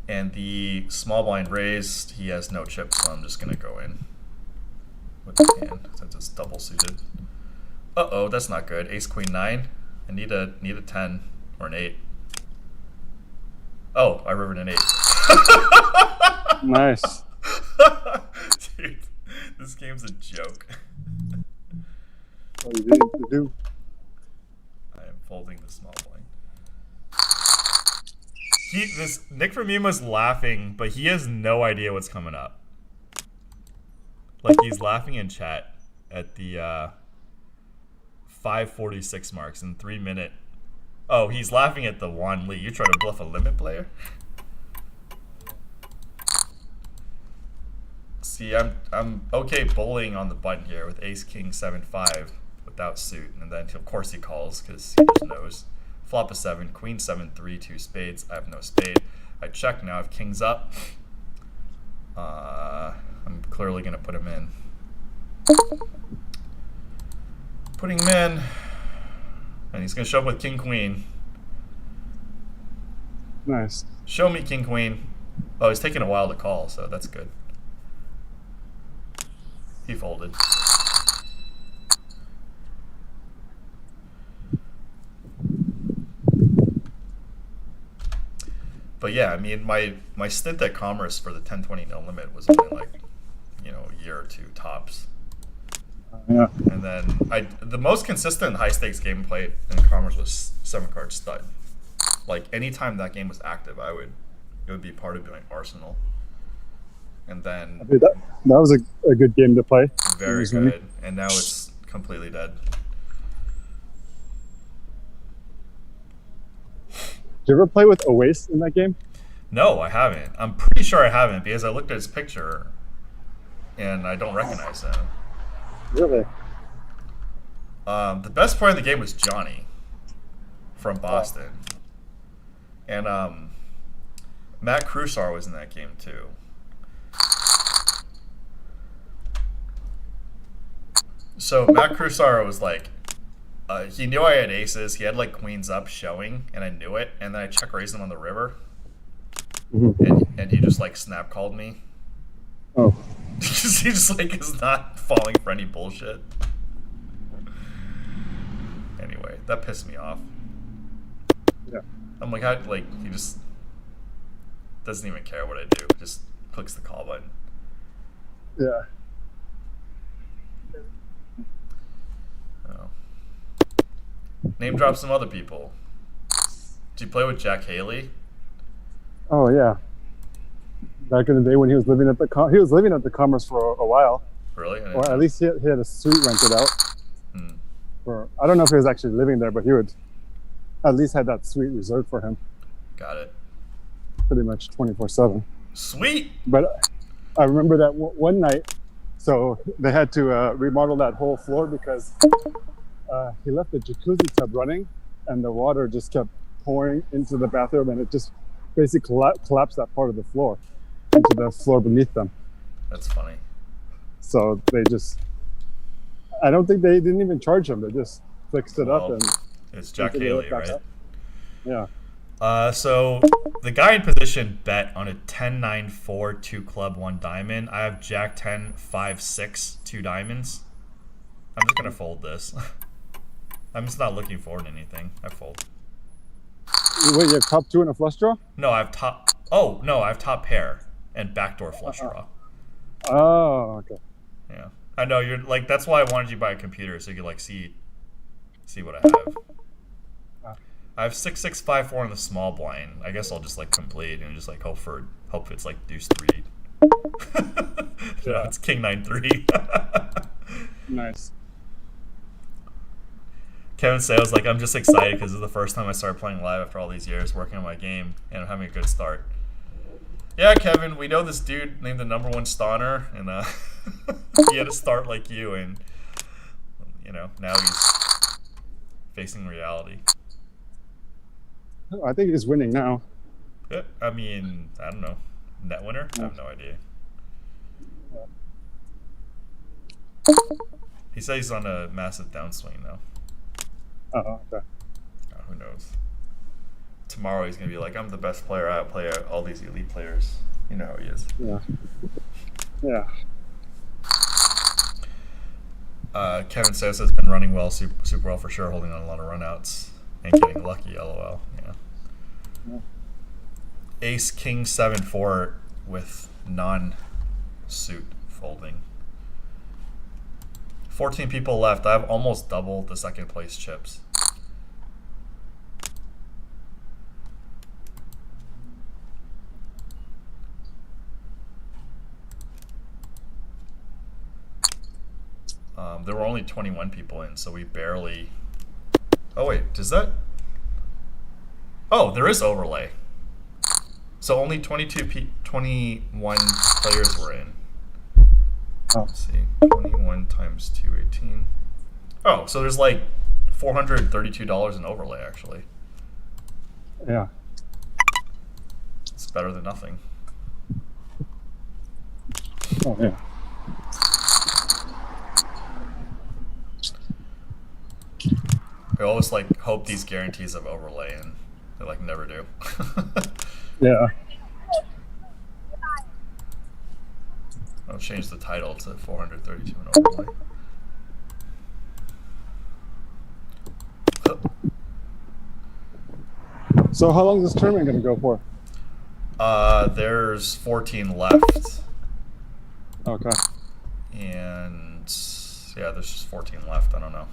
And the small blind raised, he has no chips, so I'm just gonna go in with the hand since it's double suited. That's not good. Ace Queen 9. I need a 10 or an 8. Oh, I rivered an 8. Nice. Dude, this game's a joke. Oh, you did to do. I am folding the small blind. Nick from Mima's laughing, but he has no idea what's coming up. Like, he's laughing in chat at the 5:46 marks in 3 minute. Oh, he's laughing at the Juan Lee. You try to bluff a limit player? See, I'm okay bowling on the button here with Ace King 7-5 without suit, and then of course he calls because he just knows. Flop a 7, Queen 7-3, 2 spades. I have no spade. I check now. I have kings up. I'm clearly gonna put him in. Putting him in, and he's gonna show up with King Queen. Nice. Show me King Queen. Oh, he's taking a while to call, so that's good. He folded. But yeah, I mean, my stint at Commerce for the 10-20 no limit was only like, a year or 2 tops. Yeah. And then the most consistent high stakes game played in Commerce was 7-card stud. Like anytime that game was active, it would be part of doing Arsenal. And then I mean, that was a good game to play. very good. And now it's completely dead. Did you ever play with Oasis in that game? No, I haven't. I'm pretty sure I haven't because I looked at his picture and I don't recognize him. Really? The best player in the game was Johnny from Boston. And Matt Krusar was in that game too. So Matt Krusar was like, he knew I had aces. He had like queens up showing, and I knew it. And then I check raised him on the river, and he just like snap called me. Oh. He just like is not falling for any bullshit. Anyway, that pissed me off. Yeah. I'm like, he just doesn't even care what I do. Just clicks the call button. Yeah. Oh. Name drop some other people. Did you play with Jack Haley? Oh yeah. Back in the day when he was living at the Commerce for a while. Really? Or at least he had a suite rented out. Hmm. I don't know if he was actually living there, but he would at least had that suite reserved for him. Got it. Pretty much 24/7. Sweet. But I remember that one night, so they had to remodel that whole floor because he left the jacuzzi tub running, and the water just kept pouring into the bathroom, and it just basically collapsed that part of the floor into the floor beneath them. That's funny. So I don't think they didn't even charge him. They just fixed it up and. It's Jack Haley, right? Up. Yeah. So the guy in position bet on a 10-9-4 2 club 1 diamond. I have Jack 10 5-6 2 diamonds. I'm just gonna fold this. I'm just not looking forward to anything. I fold. Wait, you have top two and a flush draw? No, I have top. Oh no, I have top pair and backdoor flush draw. Oh, okay. Yeah, I know you're like. That's why I wanted you to buy a computer so you could like see what I have. I have 6-6-5-4 in the small blind. I guess I'll just like complete and just like hope it's like deuce 3. No, it's king 9-3. Nice. Kevin Sales like I'm just excited because this is the first time I started playing live after all these years working on my game and I'm having a good start. Yeah, Kevin, we know this dude named the #1 Stoner and he had a start like you and now he's facing reality. I think he's winning now. Yeah, I mean, I don't know. Net winner? I have no idea. He says he's on a massive downswing though. Oh, okay. Who knows? Tomorrow he's gonna be like, I'm the best player. I outplay all these elite players. You know how he is. Yeah. Yeah. Kevin says has been running well, super well for sure, holding on a lot of runouts and getting lucky. LOL. Yeah. Ace King 7-4 with non-suit folding. 14 people left. I have almost double the second place chips. There were only 21 people in, so we barely... Oh wait, does that... Oh, there is overlay. So only 21 players were in. Let's see, 21 times 218. Oh, so there's like $432 in overlay actually. Yeah. It's better than nothing. Oh, yeah. I always like hope these guarantees of overlay and they like never do. Yeah. I'll change the title to 432 and overlay. So how long is this tournament going to go for? There's 14 left. Okay. And yeah, there's just 14 left. I don't know.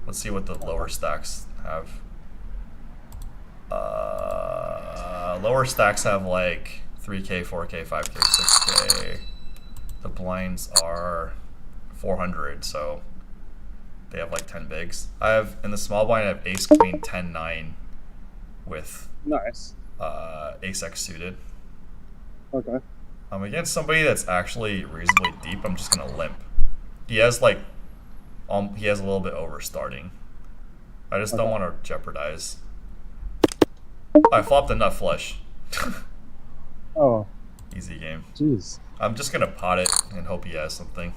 Let's see what the lower stacks have. Lower stacks have like 3K, 4K, 5K, 6K. The blinds are 400, so they have like 10 bigs. I have in the small blind I have Ace Queen 10-9 with Nice. Ace X suited. Okay. Against somebody that's actually reasonably deep, I'm just gonna limp. He has like he has a little bit over starting. I just don't want to jeopardize. I flopped a nut flush. Oh. Easy game. Jeez. I'm just gonna pot it and hope he has something.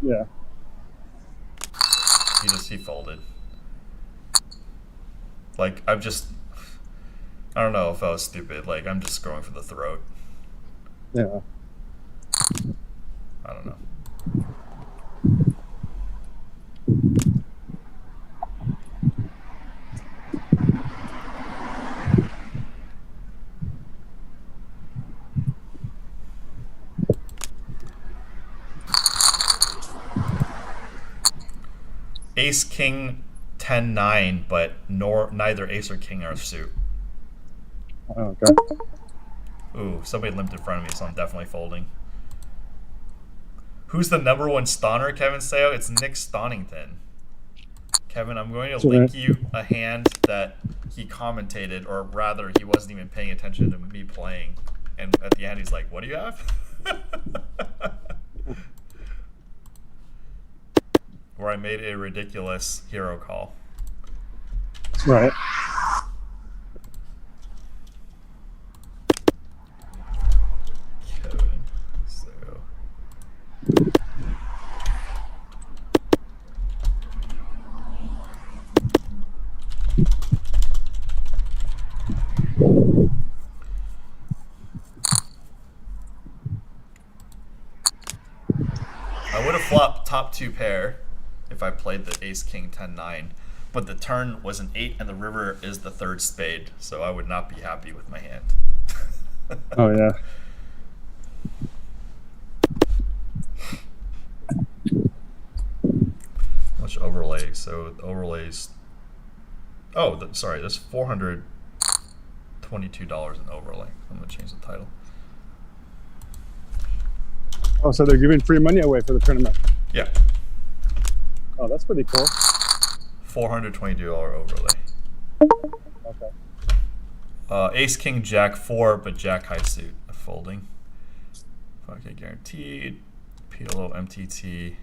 Yeah. He folded. Like I don't know if I was stupid. Like I'm just going for the throat. Yeah. I don't know. Ace King 10-9, but neither Ace or King are suit. Okay. Ooh, somebody limped in front of me, so I'm definitely folding. Who's the #1 stoner, Kevin Seo? It's Nick Stonington. Kevin, I'm going to link you a hand that he commentated, or rather, he wasn't even paying attention to me playing. And at the end, he's like, "What do you have?" Where I made a ridiculous hero call. Right. Kevin Seo. I would have flopped top 2 pair if I played the Ace King 10-9, but the turn was an 8 and the river is the third spade, so I would not be happy with my hand. Oh yeah. Much overlay. So the overlays. Oh, sorry. There's $422 in overlay. I'm gonna change the title. Oh, so they're giving free money away for the tournament. Yeah. Oh, that's pretty cool. $422 overlay. Okay. Ace King Jack 4, but Jack high suit folding. 5K guaranteed. PLO MTT.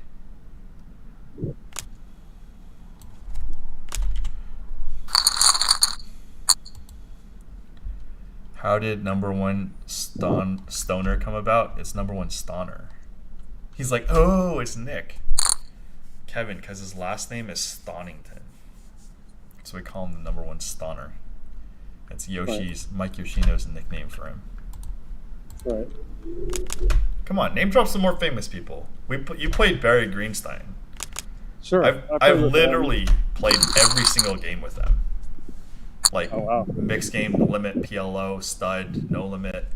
How did number one stoner come about? It's number one stoner. He's like, oh, it's Nick. Kevin, because his last name is Stonington. So we call him the number one stoner. It's Mike Yoshino's nickname for him. Right. Come on, name drop some more famous people. You played Barry Greenstein. Sure. I've literally played every single game with them. Like, oh, wow. Mixed game, limit, PLO, stud, no limit.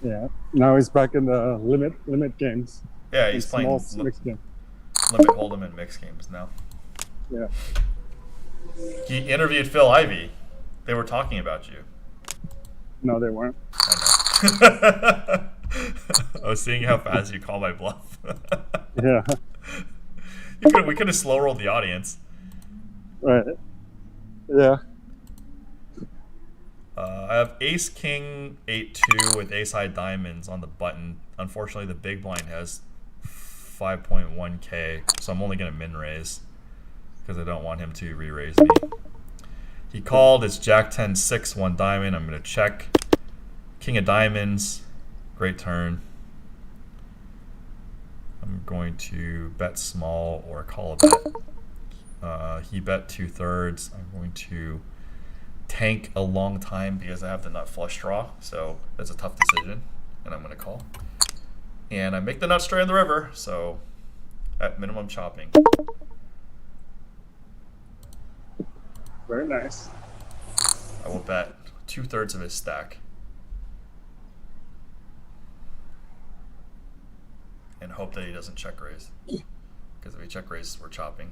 Yeah. Now he's back in the limit games. Yeah, he's playing mixed game. limit hold'em and mixed games now. Yeah. He interviewed Phil Ivey. They were talking about you. No, they weren't. I know. I was seeing how fast you call my bluff. Yeah. We could have slow rolled the audience. Right. Yeah. I have Ace King 8-2 with Ace High Diamonds on the button. Unfortunately, the big blind has 5.1k, so I'm only going to min raise because I don't want him to re-raise me. He called. It's Jack 10-6, 1 diamond. I'm going to check. King of Diamonds. Great turn. I'm going to bet small or call a bet. He bet 2/3. I'm going to tank a long time because I have the nut flush draw, so that's a tough decision, and I'm going to call. And I make the nut straight in the river, so at minimum chopping. Very nice. I will bet 2/3 of his stack. And hope that he doesn't check raise. Because if he check raises, we're chopping.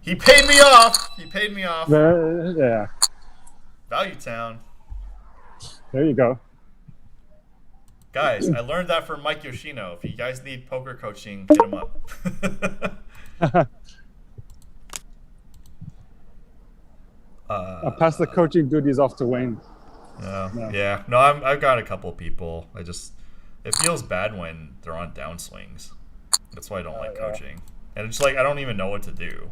He paid me off! He paid me off. Yeah. Value Town. There you go. Guys, I learned that from Mike Yoshino. If you guys need poker coaching, hit him up. I'll pass the coaching duties off to Wayne. No. Yeah. No, I've got a couple people. It feels bad when they're on downswings. That's why I don't like coaching. And it's like I don't even know what to do.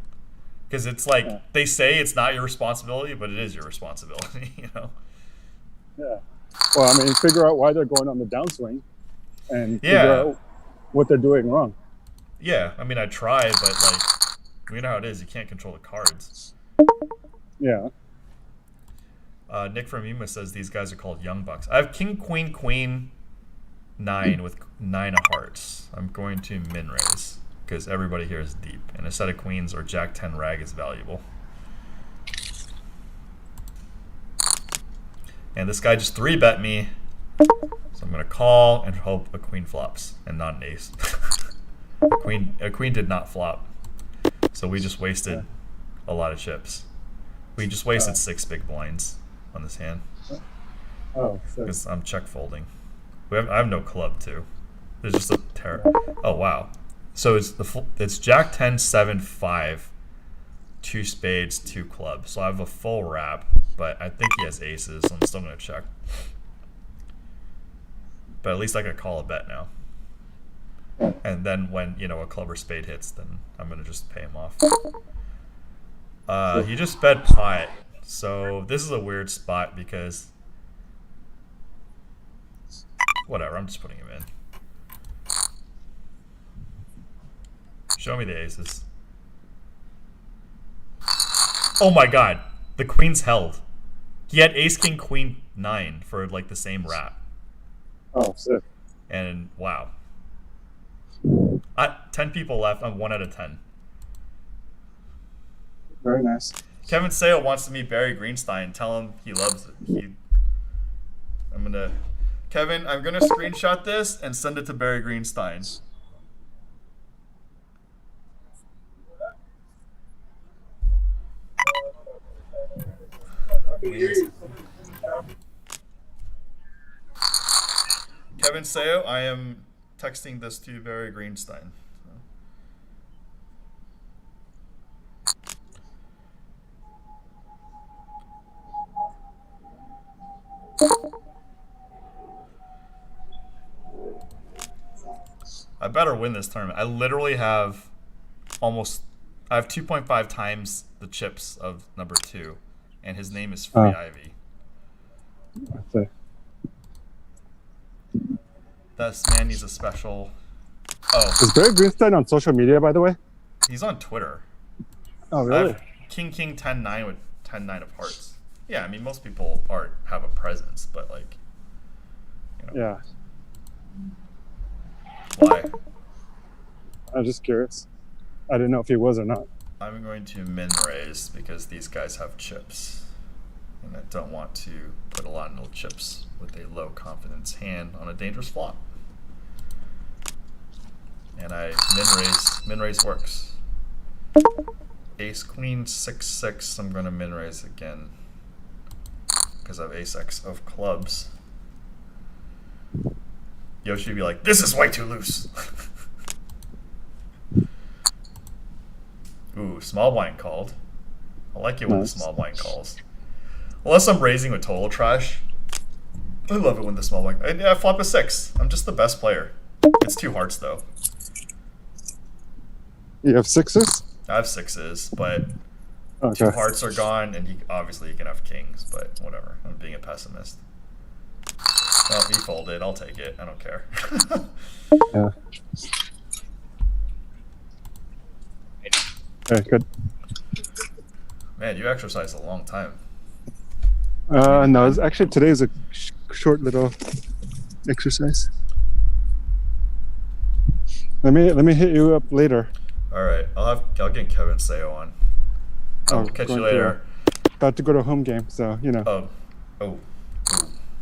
Because it's like they say it's not your responsibility, but it is your responsibility, you know? Yeah. Well, I mean, figure out why they're going on the downswing and figure out what they're doing wrong. Yeah. I mean, I tried, but like, you know how it is. You can't control the cards. Yeah. Nick from Yuma says these guys are called Young Bucks. I have King, Queen, Queen, 9 with 9 of hearts. I'm going to min raise because everybody here is deep, and a set of queens or Jack 10 rag is valuable. And this guy just 3-bet me, so I'm going to call and hope a queen flops and not an ace. A queen did not flop, so we just wasted a lot of chips. We just wasted 6 big blinds on this hand. Oh, because I'm check folding. I have no club too. There's just a terror. Oh wow. So it's Jack 10 7 5, 2 spades, 2 clubs. So I have a full wrap, but I think he has aces, so I'm still gonna check. But at least I can call a bet now. And then when a club or spade hits, then I'm gonna just pay him off. He just bet pot. So this is a weird spot because whatever, I'm just putting him in. Show me the aces. Oh my god, the queen's held. He had ace, king, queen, 9 for like the same wrap. Oh, sick. And wow. 10 people left. I'm 1 out of 10. Very nice. Kevin Sale wants to meet Barry Greenstein. Tell him he loves it. Kevin, I'm gonna screenshot this and send it to Barry Greenstein. Kevin Seo, I am texting this to Barry Greenstein. I better win this tournament. I literally have I have 2.5 times the chips of number 2, and his name is Free Ivy. Okay. This man needs a special. Oh, Is Barry Greenstein on social media, by the way? he's on Twitter. Oh, I really? have King 10-9 with 10-9 of hearts. Yeah, I mean most people have a presence, but like, Yeah. why? I was just curious. I didn't know if he was or not. I'm going to min raise because these guys have chips, and I don't want to put a lot of no chips with a low confidence hand on a dangerous flop. And I min raise works. Ace Queen 6-6. I'm going to min raise again because I have Ace X of clubs. Yoshi would be like, "This is way too loose." Ooh, small blind called. I like it when the small blind calls. Unless I'm raising with total trash. I love it when the small blind. I flop a 6. I'm just the best player. It's 2 hearts though. You have 6s? I have 6s, but Okay. 2 hearts are gone, and he can have kings, but whatever. I'm being a pessimist. Well, he folded. I'll take it. I don't care. Yeah. Okay, good. Man, you exercised a long time. No, actually today's a short little exercise. Let me hit you up later. All right, I'll get Kevin Seo on. I'll catch you going later. About to go to a home game, so you know. Oh.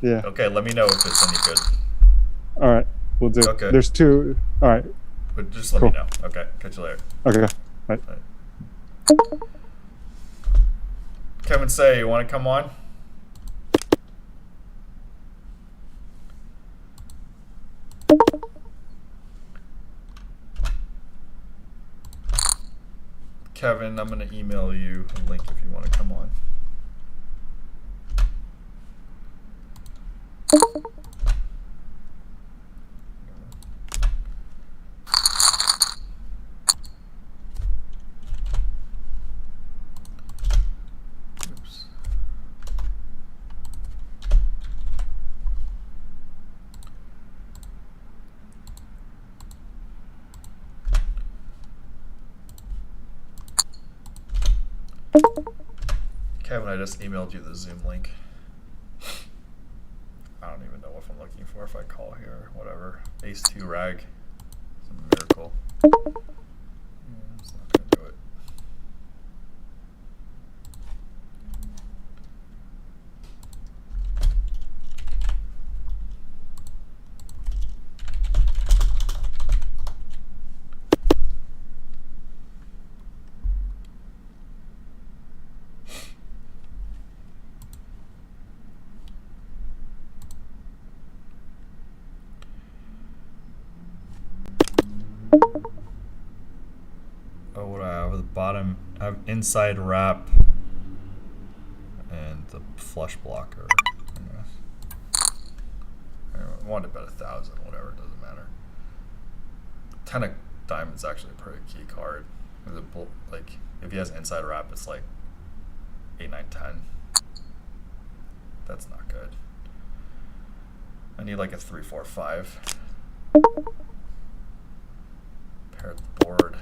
Yeah. Okay, let me know if it's any good. All right, we'll do. Okay. There's 2. All right. But just let me know. Okay, catch you later. Okay. Bye. Kevin Say, you want to come on? Kevin, I'm going to email you a link if you want to come on. Oops. Kevin, I just emailed you the Zoom link. I don't even know what I'm looking for if I call here or whatever. Ace 2 rag. It's a miracle. Yeah, it's not going to do it. Oh, what do I have? The bottom, I have inside wrap and the flush blocker. I want to bet 1,000, whatever, it doesn't matter. 10 of diamonds actually a pretty key card. Like, if he has inside wrap, it's like 8, 9, 10. That's not good. I need like a 3, 4, 5. Pair the board.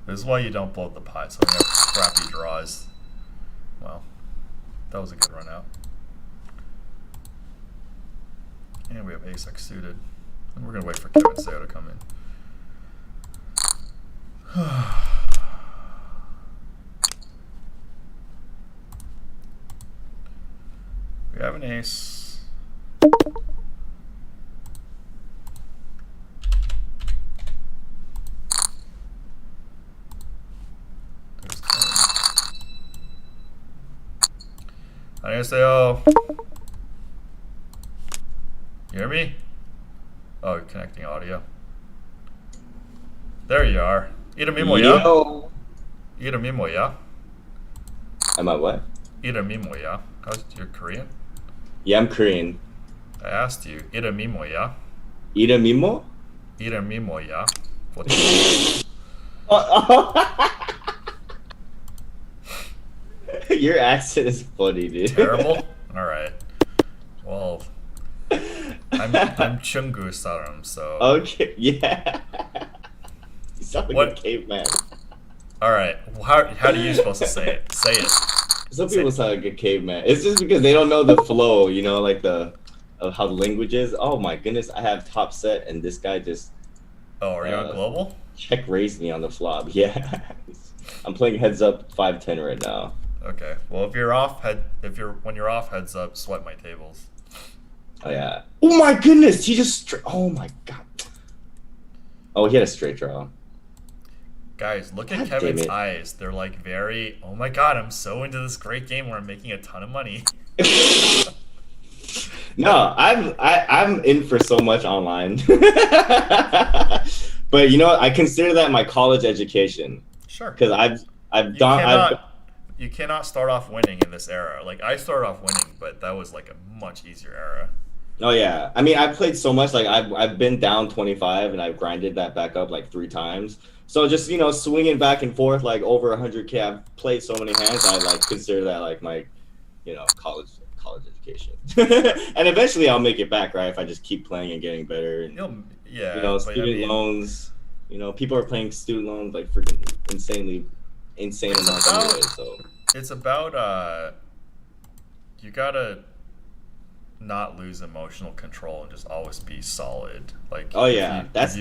This is why you don't blow up the pot, so we have crappy draws. Well, that was a good run out. And we have ace-x suited. And we're going to wait for Kevin Seo to come in. We have an ace. There's Ken. 안녕하세요. You hear me? Oh, connecting audio. There you are. 이름이 뭐야? Yo. 이름이 뭐야? Am I what? 이름이 뭐야? How's your Korean? Yeah, I'm Korean. I asked you. 이름이 뭐야? Ira Mimo? 이름이 뭐야? What? Your accent is funny, dude. Terrible? Alright. Well, I'm Chungu 사람, so. Okay, yeah. You sound like What? a caveman. Alright. How do you supposed to say it? Say it. Some people sound like a caveman. It's just because they don't know the flow, you know, like of how the language is. Oh my goodness, I have top set, and this guy just Oh, are you on global? check raised me on the flop. Yeah, I'm playing heads up 5-10 right now. Okay. Well, when you're off heads up, sweat my tables. Oh yeah. Oh my goodness, he just. Oh my god. Oh, he had a straight draw. Guys, look at God Kevin's damn it. eyes. They're like very, oh my god, I'm so into this great game where I'm making a ton of money. No, I'm in for so much online. But you know what? I consider that my college education Sure. because You cannot start off winning in this era. Like, I started off winning, but that was like a much easier era. Oh yeah, I mean I've played so much. Like I've been down 25 and I've grinded that back up like 3 times. So just swinging back and forth like over 100K. I've played so many hands. I like consider that like my college education. And eventually I'll make it back, right? If I just keep playing and getting better. And, But student loans. People are playing student loans like freaking insane amounts anyway. So it's about you gotta not lose emotional control and just always be solid. Like, oh yeah, that's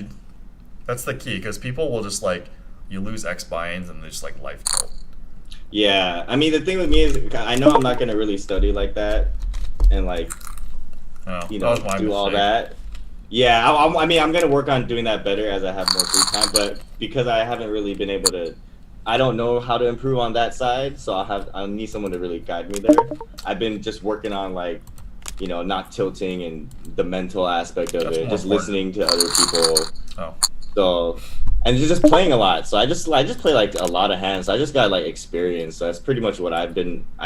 the key, because people will just like, you lose X buy-ins and they just like life tilt. yeah. I mean the thing with me is I know I'm not gonna really study like that and like That was my do all mistake. that. Yeah, I mean I'm gonna work on doing that better as I have more free time. But because I haven't really been able to, I don't know how to improve on that side. So I'll need someone to really guide me there. I've been just working on like, not tilting and the mental aspect of That's it, more just important. listening to other people. Oh. So, and just playing a lot. So I just play like a lot of hands. So I just got like experience. So that's pretty much what I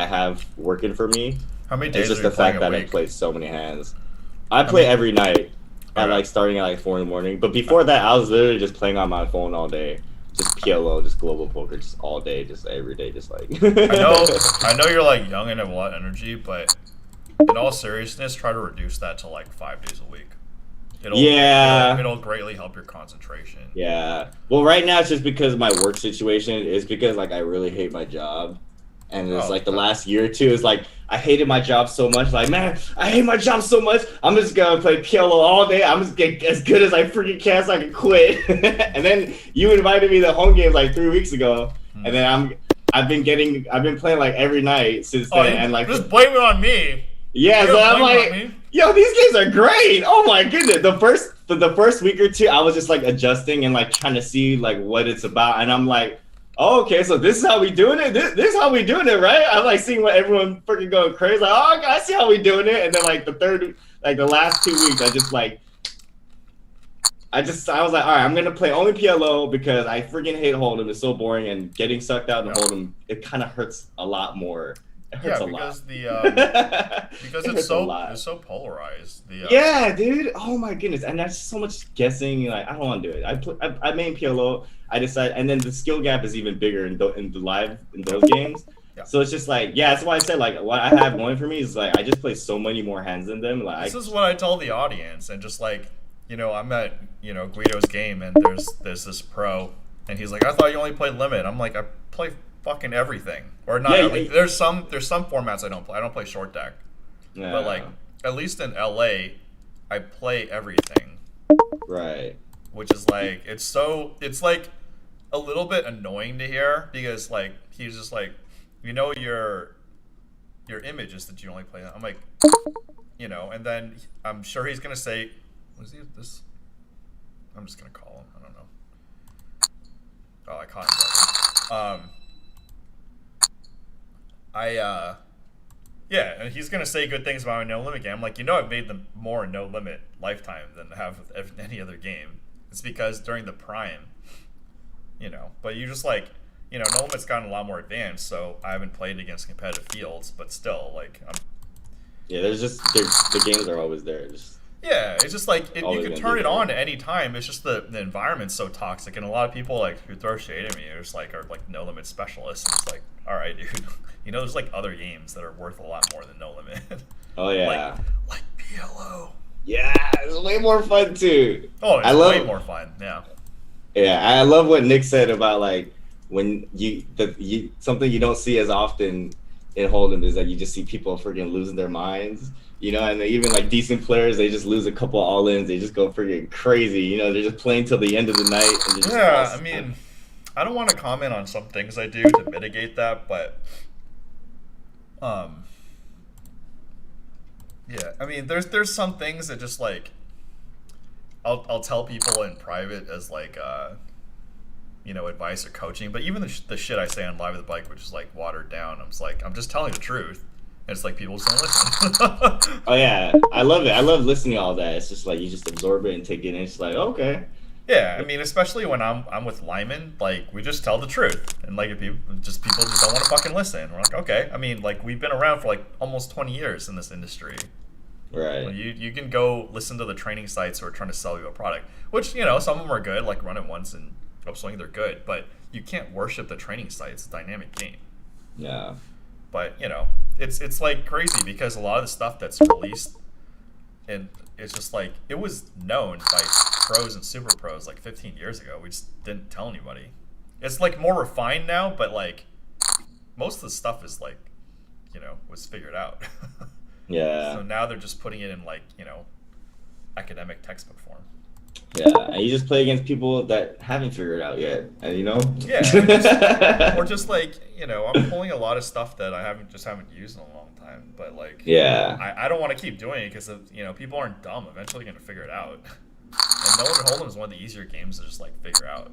have working for me. How many It's days just are the you playing fact that a I week? played so many hands. I play every night at Okay. like starting at like 4 in the morning. But before that, I was literally just playing on my phone all day. Just PLO, just global poker, just all day, just every day, just like. I know you're like young and have a lot of energy, but in all seriousness, try to reduce that to like 5 days a week. It'll greatly help your concentration. Yeah. Well, right now it's just because my work situation is because like I really hate my job, and it's like the last year or two is like I hated my job so much. Like, man, I hate my job so much. I'm just gonna play PLO all day. I'm just get as good as I freaking can so I can quit. And then you invited me to home games like 3 weeks ago, and then I've been playing like every night since then, and like just blame it on me. yeah, You so don't I'm blame it on like, me. yo, these games are great. Oh my goodness. The first week or two, I was just like adjusting and like trying to see like what it's about. And I'm like, oh, okay, so this is how we doing it? This is how we doing it, right? I'm like seeing what everyone freaking going crazy. Like, oh, okay, I see how we doing it. And then like the last 2 weeks, I was like, all right, I'm going to play only PLO because I freaking hate Hold'em. It's so boring, and getting sucked out in Hold'em, it kind of hurts a lot more. It hurts a lot. Because It it's hurts a lot. so polarized. Yeah, dude. Oh my goodness, and that's so much guessing. Like I don't want to do it. I main PLO. I decide, and then the skill gap is even bigger in those games. Yeah. So it's just like, yeah, that's why I said like what I have going for me is like I just play so many more hands than them. Like This is what I tell the audience, and just like, I'm at Guido's game, and there's this pro, and he's like, I thought you only played limit. I'm like, I play fucking everything, or not. Yeah, like, there's some formats I don't play. I don't play short deck. yeah. But like, at least in LA, I play everything. Right. Which is like, it's like a little bit annoying to hear, because like he's just like, your image is that you only play that. I'm like, and then I'm sure he's gonna say, was he this? I'm just gonna call him. I don't know. Oh, I caught him. Yeah, and he's gonna say good things about my No Limit game. I'm like, I've made them more No Limit lifetime than I have with any other game. It's because during the prime, but you just like, No Limit's gotten a lot more advanced, so I haven't played against competitive fields, but still, like, Yeah, the games are always there. Yeah, it's just like, you can turn it on there. at any time. It's just the environment's so toxic, and a lot of people, like, who throw shade at me are like No Limit specialists, and it's like, all right, dude, there's like other games that are worth a lot more than No Limit. Oh yeah, like PLO. Yeah, it's way more fun too. Oh, it's way more fun. Yeah. Yeah, I love what Nick said about like when something you don't see as often in Hold'em is that you just see people freaking losing their minds. And even like decent players, they just lose a couple all-ins. They just go freaking crazy. They're just playing till the end of the night. And just I mean, I don't want to comment on some things I do to mitigate that, but yeah, I mean, there's some things that just like I'll tell people in private as like advice or coaching, but even the shit I say on Live with the Bike, which is like watered down, I'm just telling the truth. And it's like people just don't listen. Oh yeah, I love it. I love listening to all that. It's just like you just absorb it and take it in. It's like, okay. Yeah, I mean, especially when I'm with Lyman, like we just tell the truth, and like if people just don't want to fucking listen. We're like, okay. I mean, like we've been around for like almost 20 years in this industry. Right. Well, you can go listen to the training sites who are trying to sell you a product, which some of them are good, like Run It Once and Upswing, they're good, but you can't worship the training sites. It's a dynamic game. Yeah. But it's like crazy because a lot of the stuff that's released, and it's just like it was known by pros and super pros like 15 years ago. We just didn't tell anybody. It's like more refined now, but like most of the stuff is like was figured out. Yeah. So now they're just putting it in like academic textbook form. Yeah, and you just play against people that haven't figured it out yet, and Yeah, or just like I'm pulling a lot of stuff that I haven't used in a long time, but like I don't want to keep doing it because people aren't dumb. Eventually, they're gonna figure it out. And No Limit Hold'em is one of the easier games to just like figure out.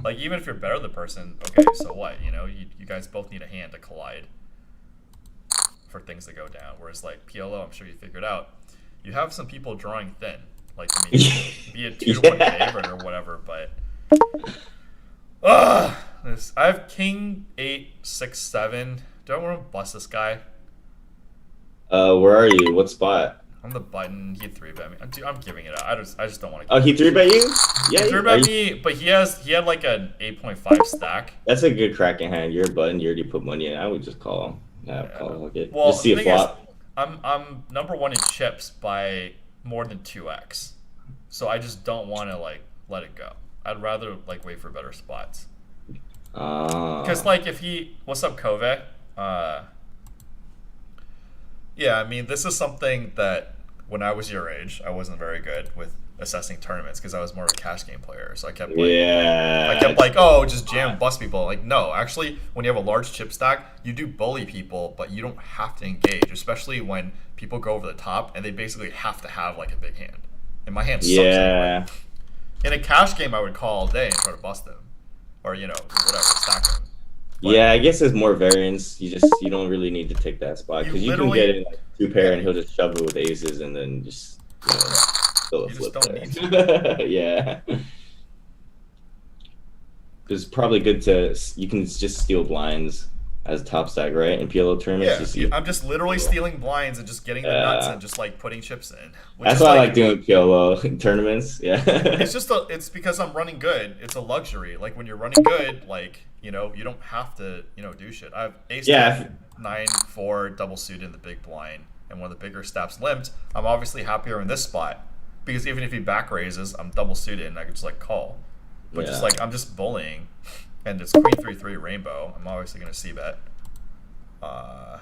Like even if you're better than the person, okay, so what? You guys both need a hand to collide for things to go down. Whereas like PLO, I'm sure you figured out. You have some people drawing thin. Like, I mean, be a 2-1 favorite or whatever, but I have King 8, 6, 7. Do I want to bust this guy? Where are you? What spot? On the button. He 3-bet me. I'm giving it out. I just don't want to. Oh, he 3-bet you? Yeah, he 3-bet me, but he had like an 8.5 stack. That's a good cracking hand. You're a button. You already put money in. I would just call him. Call him. Well, just see a flop. I'm number 1 in chips by more than 2x, so I just don't want to like let it go. I'd rather like wait for better spots. Because like if what's up, Kove? Yeah, I mean this is something that when I was your age, I wasn't very good with assessing tournaments because I was more of a cash game player. So I kept like, oh, just jam and bust people. Like, no, actually, when you have a large chip stack, you do bully people, but you don't have to engage, especially when people go over the top and they basically have to have like a big hand. And my hand sucks anyway. In a cash game, I would call all day and try to bust them, or whatever, stack them. But yeah, I guess there's more variance. You don't really need to take that spot because you can get it like 2-pair and he'll just shove it with aces and then just still a flip there. Yeah. It's probably good you can just steal blinds as top stack, right? In PLO tournaments. Yeah, I'm just literally stealing blinds and just getting the nuts and just like putting chips in. That's why I like doing PLO in tournaments. Yeah. It's because I'm running good. It's a luxury. Like when you're running good, like you don't have to do shit. I have ace 9-4 double suited in the big blind and one of the bigger steps limped. I'm obviously happier in this spot because even if he back raises, I'm double suited and I could just like call. But just like I'm just bullying. And it's Queen 3-3 rainbow. I'm obviously gonna see bet. I'm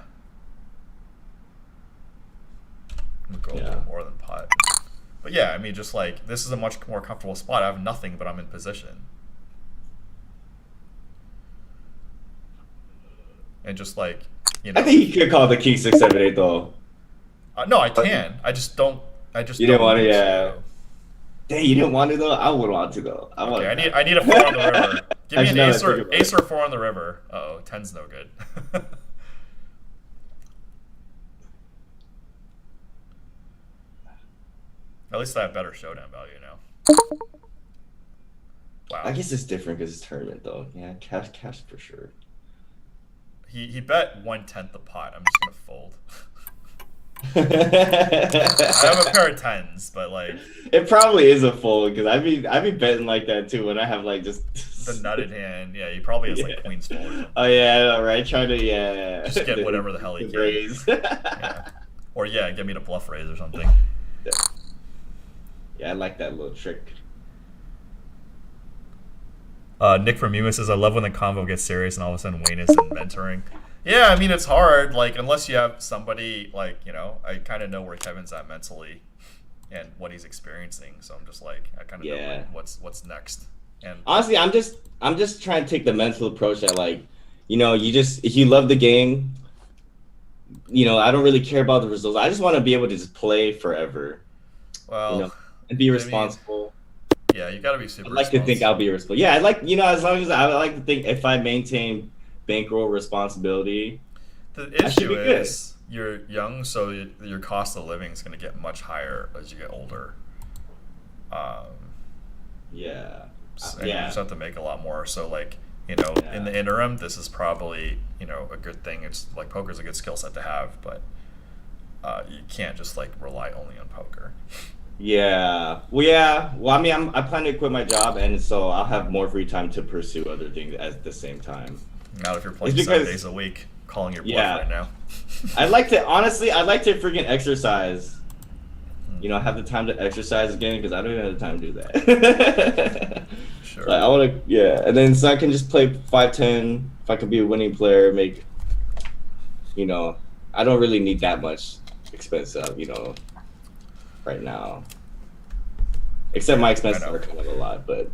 gonna go a little more than pot. But yeah, I mean, just like, this is a much more comfortable spot. I have nothing, but I'm in position. And just like, you know. I think you could call the king 678 though. No, I can. I just don't. You didn't want to, need yeah. Dang, you didn't want to though. I would want to though. Okay, I need a 4 on the river. Give me an Actually, ace or 4 on the river. Uh-oh, 10's no good. At least I have better showdown value now. Wow. I guess it's different because it's tournament though. Yeah, cash for sure. He bet 1/10 the pot. I'm just gonna fold. I have a pair of 10s, but like it probably is a fold because I be betting like that too when I have like just the nutted hand. Yeah, he probably has like queen's fold or something. Oh yeah, right. Trying to just get whatever the hell he can. Raise. Yeah. Or yeah, get me to bluff raise or something. Yeah, I like that little trick. Nick from Yuma says, I love when the convo gets serious and all of a sudden Wayne is in mentoring. Yeah, I mean, it's hard, like, unless you have somebody, like, you know, I kind of know where Kevin's at mentally and what he's experiencing, so I'm just like, I kind of know like, what's next. And honestly, I'm just trying to take the mental approach that, like, you know, if you love the game, you know, I don't really care about the results. I just want to be able to just play forever. Well, you know, and be responsible. Yeah, you gotta be super I'd like to think I'll be responsible. Yeah, I like, you know, as long as I like to think if I maintain bankroll responsibility. The issue is you're young, so your cost of living is going to get much higher as you get older. Yeah. And you just have to make a lot more. So, like, you know, in the interim, this is probably, you know, a good thing. It's like poker's a good skill set to have, but you can't just like rely only on poker. Yeah. Well, yeah. Well, I mean, I plan to quit my job, and so I'll have more free time to pursue other things at the same time. Not if you're playing 7 days a week, calling your bluff right now. I'd like to freaking exercise. You know, have the time to exercise again because I don't even have the time to do that. Sure. Like, I want to, yeah, and then so I can just play 5-10. If I could be a winning player, make, you know, I don't really need that much expense up, you know, right now. Except my expenses are kind of a lot, but.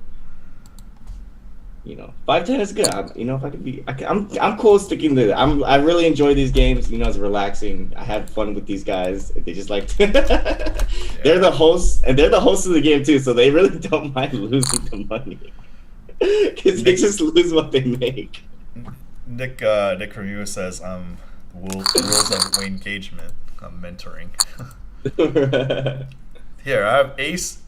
You know, 5-10 is good. You know, if I could be, I'm cool sticking to it. I really enjoy these games. You know, it's relaxing. I had fun with these guys. They just like, they're the hosts, and they're the hosts of the game too. So they really don't mind losing the money because they just lose what they make. Nick from you says, rules of Wayne engagement. I'm mentoring. Here, I have ace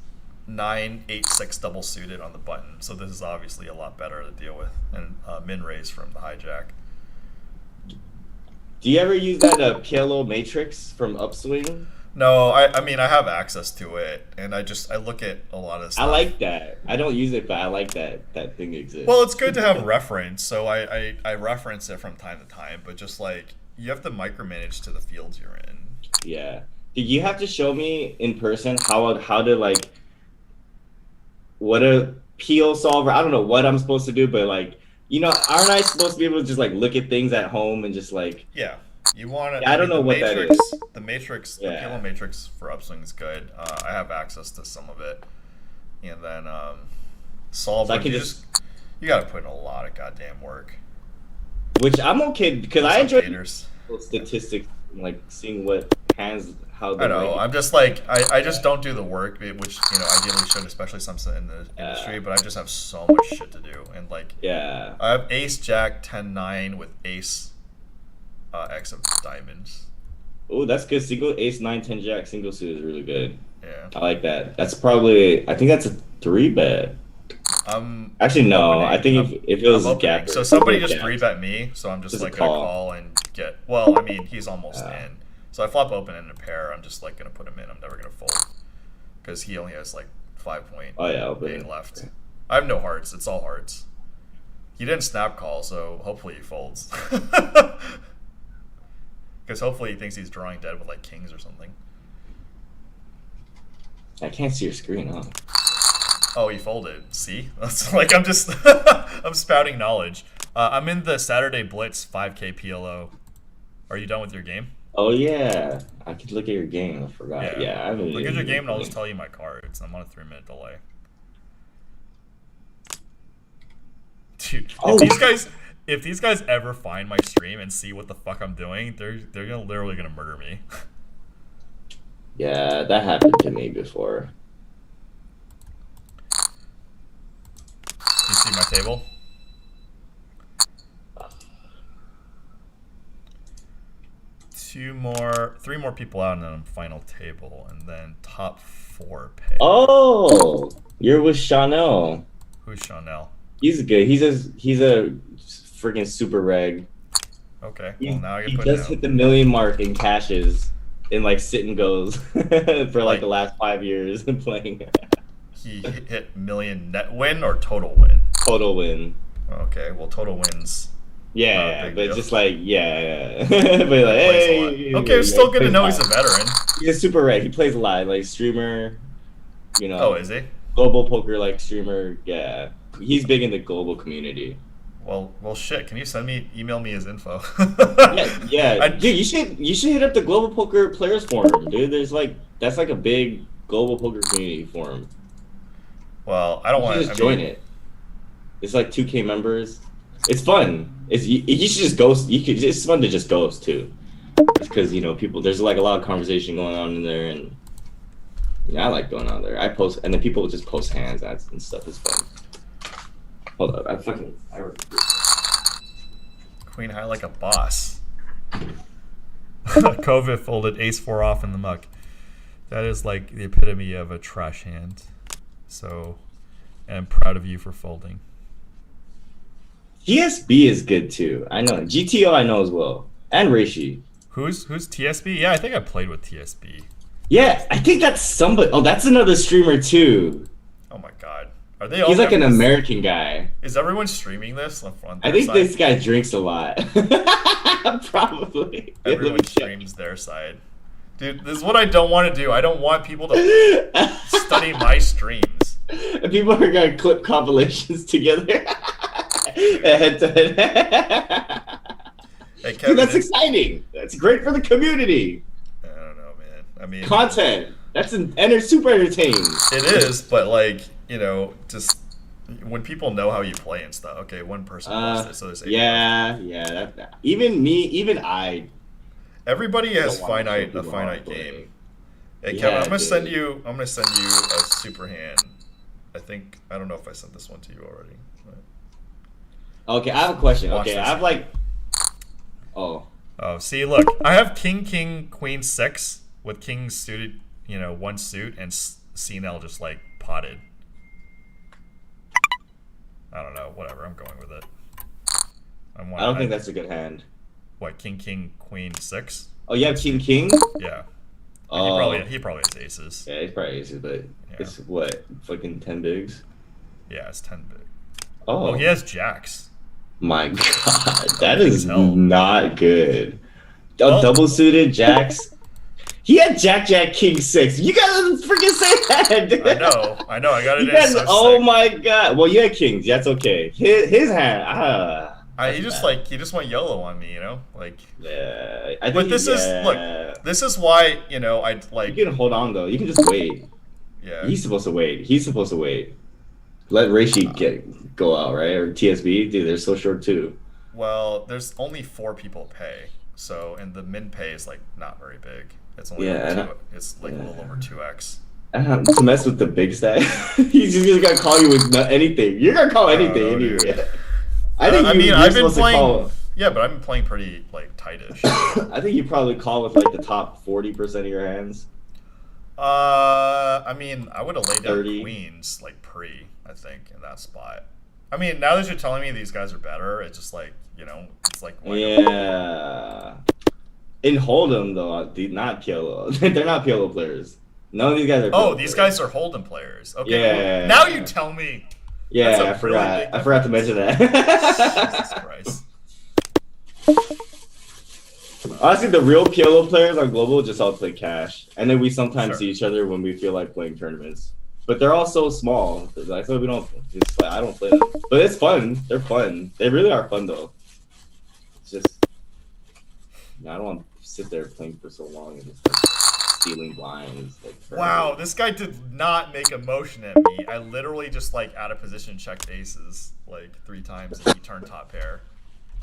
9, 8, 6 double suited on the button, so this is obviously a lot better to deal with, and min raise from the hijack. Do you ever use that PLO matrix from Upswing? No, I mean I have access to it, and I look at a lot of stuff. I like that. I don't use it, but I like that thing exists. Well, it's good to have reference, so I reference it from time to time, but just like you have to micromanage to the fields you're in. Yeah. Did you have to show me in person how to like what a PL solver, I don't know what I'm supposed to do, but like, you know, aren't I supposed to be able to just like look at things at home and just like, yeah, you want to, I don't know what that is. The matrix, the PLO matrix for Upswing is good. I have access to some of it. And then solver, so you got to put in a lot of goddamn work. Which I'm okay, because I enjoy statistics, like seeing what hands, how they I know. I'm just like I just don't do the work, which, you know, ideally should, especially since in the industry. But I just have so much shit to do, and like I have ace jack 10-9 with ace x of diamonds. Oh, that's good. Single ace 9-10 jack single suit is really good. Yeah, I like that. That's probably, I think that's a 3-bet. Actually no, I think if it was a gap. So somebody just 3-bet me, so I'm just like gonna call and get. Well, I mean he's almost in. So I flop open in a pair. I'm just like gonna put him in. I'm never gonna fold because he only has like 5.8 left. I have no hearts. It's all hearts. He didn't snap call, so hopefully he folds. Because hopefully he thinks he's drawing dead with like kings or something. I can't see your screen, huh? Oh, he folded. See? That's like I'm just I'm spouting knowledge. I'm in the Saturday Blitz 5K PLO. Are you done with your game? Oh yeah, I could look at your game. I forgot. Yeah. Yeah, I haven't Look at even your game and I'll played. just tell you my cards. I'm on a 3-minute delay. Dude, Oh. if these guys ever find my stream and see what the fuck I'm doing, they're literally gonna murder me. Yeah, that happened to me before. Do you see my table? Three more people out, and then final table, and then top 4 pay. Oh, you're with Chanel. Who's Chanel? He's good. He's a freaking super reg. Okay, well now I He get put just down. hit the 1,000,000 mark in cashes in like sit and goes for like the last 5 years playing. He hit million net win or total win? Total win. Okay, well total wins. Yeah, big but deal. just like but like Plays a lot. hey. Okay, it's still good to plays know a he's a lot. veteran. He's a super reg. He plays a lot, like streamer. You know. Oh, is he? Global poker like streamer. Yeah, he's big in the global community. Well, shit. Can you email me his info? Yeah. Dude, you should hit up the Global Poker Players Forum, dude. That's like a big global poker community forum. Well, I don't want to just join it. It's like 2K members. It's fun. You should just ghost. It's fun to just ghost too, because people. There's like a lot of conversation going on in there, and I like going on there. I post, and then people just post hands and stuff. It's fun. Hold up, Queen high like a boss. COVID folded ace-4 off in the muck. That is like the epitome of a trash hand. So, I'm proud of you for folding. TSB is good too. I know GTO. I know as well, and Reishi. Who's TSB? Yeah, I think I played with TSB. Yeah, I think that's somebody. Oh, that's another streamer too. Oh my god, are they all? He's like an American guy. Is everyone streaming this on I think side? this guy drinks a lot. Probably. Everyone streams their side. Dude, this is what I don't want to do. I don't want people to study my streams. And people are gonna clip compilations together. Head to head. Hey, Kevin, Dude, that's exciting. That's great for the community. I don't know, man. I mean, Content. That's super entertaining. it is, but like, just when people know how you play and stuff. Okay, one person posts it, so there's 8. Yeah. Even I. Everybody has don't wanna show a people finite how to play. game. Hey, Yeah, Kevin, I'm gonna dude. send you a super hand. I don't know if I sent this one to you already. But... Okay, I have a question. Watch Okay, this. I have like. Oh. Oh, see, look, I have king, queen 6 with king suited, 1 suit, and CNL just like potted. I don't know, whatever. I'm going with it. I don't think that's a good hand. What, king, queen 6? Oh, you have king? Yeah. Oh. He probably has aces. Yeah, he's probably aces, but Yeah. it's what? Fucking 10 bigs? Yeah, it's 10 big. Oh. Oh, he has jacks. My god, that big is as hell. not good. Well- Double suited jacks. He had Jack, King 6. You gotta freaking say that. I know. I got it You in. guys, So oh sick. my god. Well, you had kings. That's okay. His hand. He just went YOLO on me, Like, Yeah. I think but this is why, I'd like. You can hold on though. You can just wait. Yeah. He's supposed to wait. Let Reishi go out, right? Or TSB. Dude, they're so short too. Well, there's only 4 people pay, and the min pay is like not very big. It's only it's like a little over 2x. To mess with the big stack, he's just gonna call you with anything. You're gonna call anything anyway. Dude. I've been playing. Yeah, but I've been playing pretty like tightish. I think you probably call with like the top 40% of your hands. I would have laid down 30. queens like I think in that spot. Now that you're telling me these guys are better, it's just like it's like Yeah. In Hold'em though, not PLO. They're not PLO players. None of these guys are. Oh, PLO these players. guys are Hold'em players. Okay. Yeah. Well, now you tell me. Yeah, That's a I forgot. really big I forgot to mention that. Jesus Christ. Honestly, the real PLO players on global just all play cash, and then we sometimes Sure. see each other when we feel like playing tournaments. But they're all so small. Like, so we don't. I don't play them. But it's fun. They're fun. They really are fun though. It's just. I don't want to sit there playing for so long and just like stealing blinds. Like, Wow, this guy did not make a motion at me. I literally just like out of position checked aces like 3 times and he turned top pair.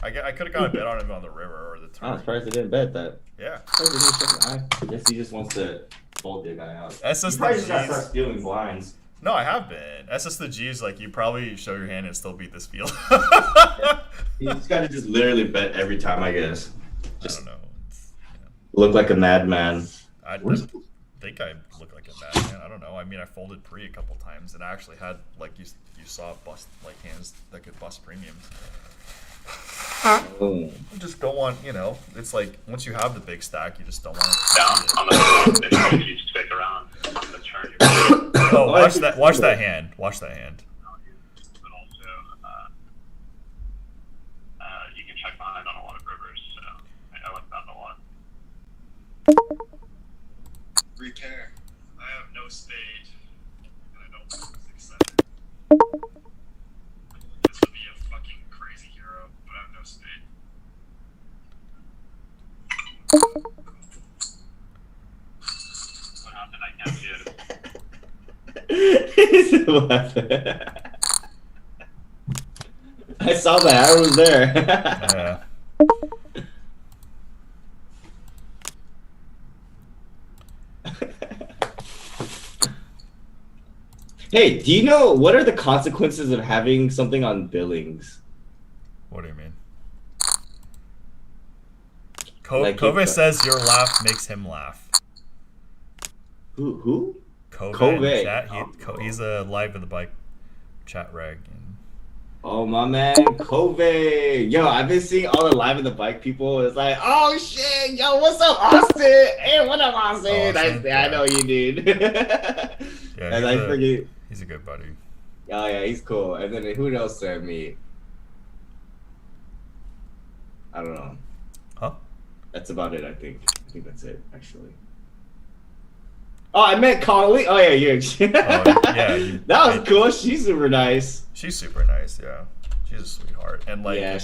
I could have got a bet on him on the river or the turn. I'm surprised I didn't bet that. Yeah. I guess he just wants to fold the guy out. SS You probably the just gotta G's. start stealing blinds. No, I have been. SS the G's, like, you probably show your hand and still beat this field. You just gotta just literally bet every time, I guess. I don't know. Look like a madman. I think I look like a madman. I don't know. I mean, I folded pre a couple times and I actually had, like, you saw bust, like, hands that could bust premiums. Oh. You just don't want, you know, it's like, once you have the big stack, you just don't want to. Down on the turn, you stick around. On the turn, you're Oh, watch that hand. Watch that hand. but also you can check behind on a lot of rivers. So I like that a lot. Repair. I have no spade, and I don't want 6-7. This would be a fucking crazy hero, but I have no spade. What happened? I can't see it. I saw that. I was there. Yeah. Hey, do you know what are the consequences of having something on billings? What do you mean? Like Kove if- says your laugh makes him laugh. Who? Kove. Kove. Chat, he's a live in the bike chat reg. Oh, my man, Kove. Yo, I've been seeing all the live in the bike people. It's like, oh shit, yo, what's up, Austin? Hey, what up, Austin? I know you, dude. Yeah, And I forget. He's a good buddy. Oh yeah, he's cool. And then who else did I meet? I don't know. Huh? That's about it, I think. I think that's it, actually. Oh, I met Conley. Oh yeah, you. Yeah. That was cool. She's super nice. She's super nice. Yeah, she's a sweetheart. And like, Yeah.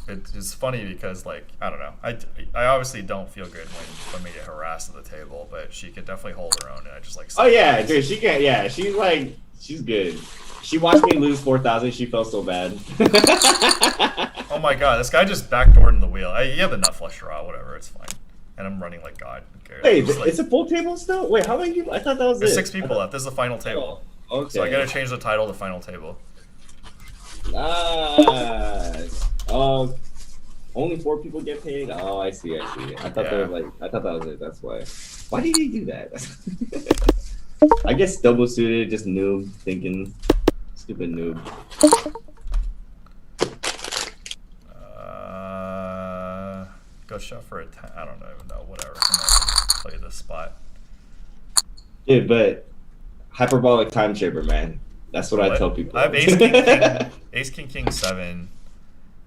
it's funny because like I don't know. I obviously don't feel good when we get harassed at the table, but she could definitely hold her own. And I just like. Oh yeah, dude. She can. Yeah, she's like, she's good. She watched me lose 4,000. She felt so bad. Oh my god, this guy just backdoored in the wheel. You have the nut flush draw, whatever. It's fine. And I'm running like God. Who cares? Wait, Just, like, it's a full table still? Wait, how many people? I thought that was there's it. 6 people left. This is the final table. Oh, okay. So I gotta change the title to final table. Nice. Oh, only 4 people get paid. Oh, I see. I thought Yeah. I thought that was it. That's why. Why did he do that? I guess double suited, just noob thinking. Stupid noob. Go shot for a 10. I don't even know. Whatever. I'm gonna play this spot. Dude, but hyperbolic time chamber, man. That's what I tell people. I have ace king, king, ace king king 7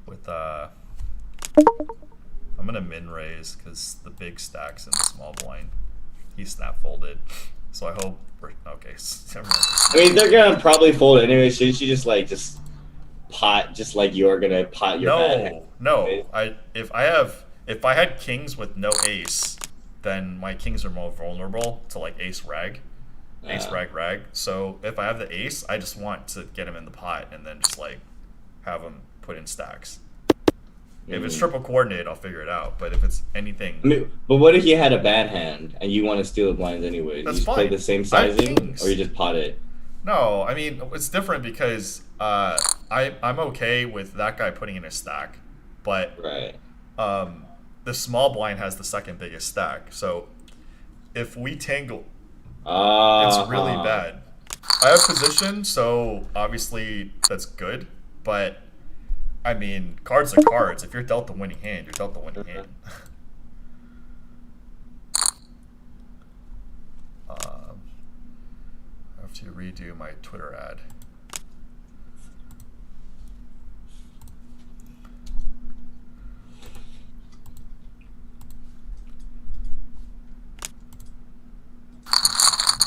with I'm gonna min raise because the big stacks in the small blind. He snap folded, so I hope we're okay. I mean, they're gonna probably fold anyway. Shouldn't you just pot, just like you're gonna pot your bad hand? No. If I had kings with no ace, then my kings are more vulnerable to like ace rag. Ace rag. So if I have the ace, I just want to get him in the pot and then just like have him put in stacks. If it's triple coordinate, I'll figure it out. But if it's anything, I mean, but what if you had a bad hand and you want to steal the blinds anyway? That's you just play fine. the same I have sizing, kings. or you just pot it? no, I mean it's different because I'm okay with that guy putting in a stack, but Right. the small blind has the second biggest stack. So if we tangle, it's really bad. I have position, so obviously that's good. But I mean, cards are cards. If you're dealt the winning hand, you're dealt the winning hand. I have to redo my Twitter ad.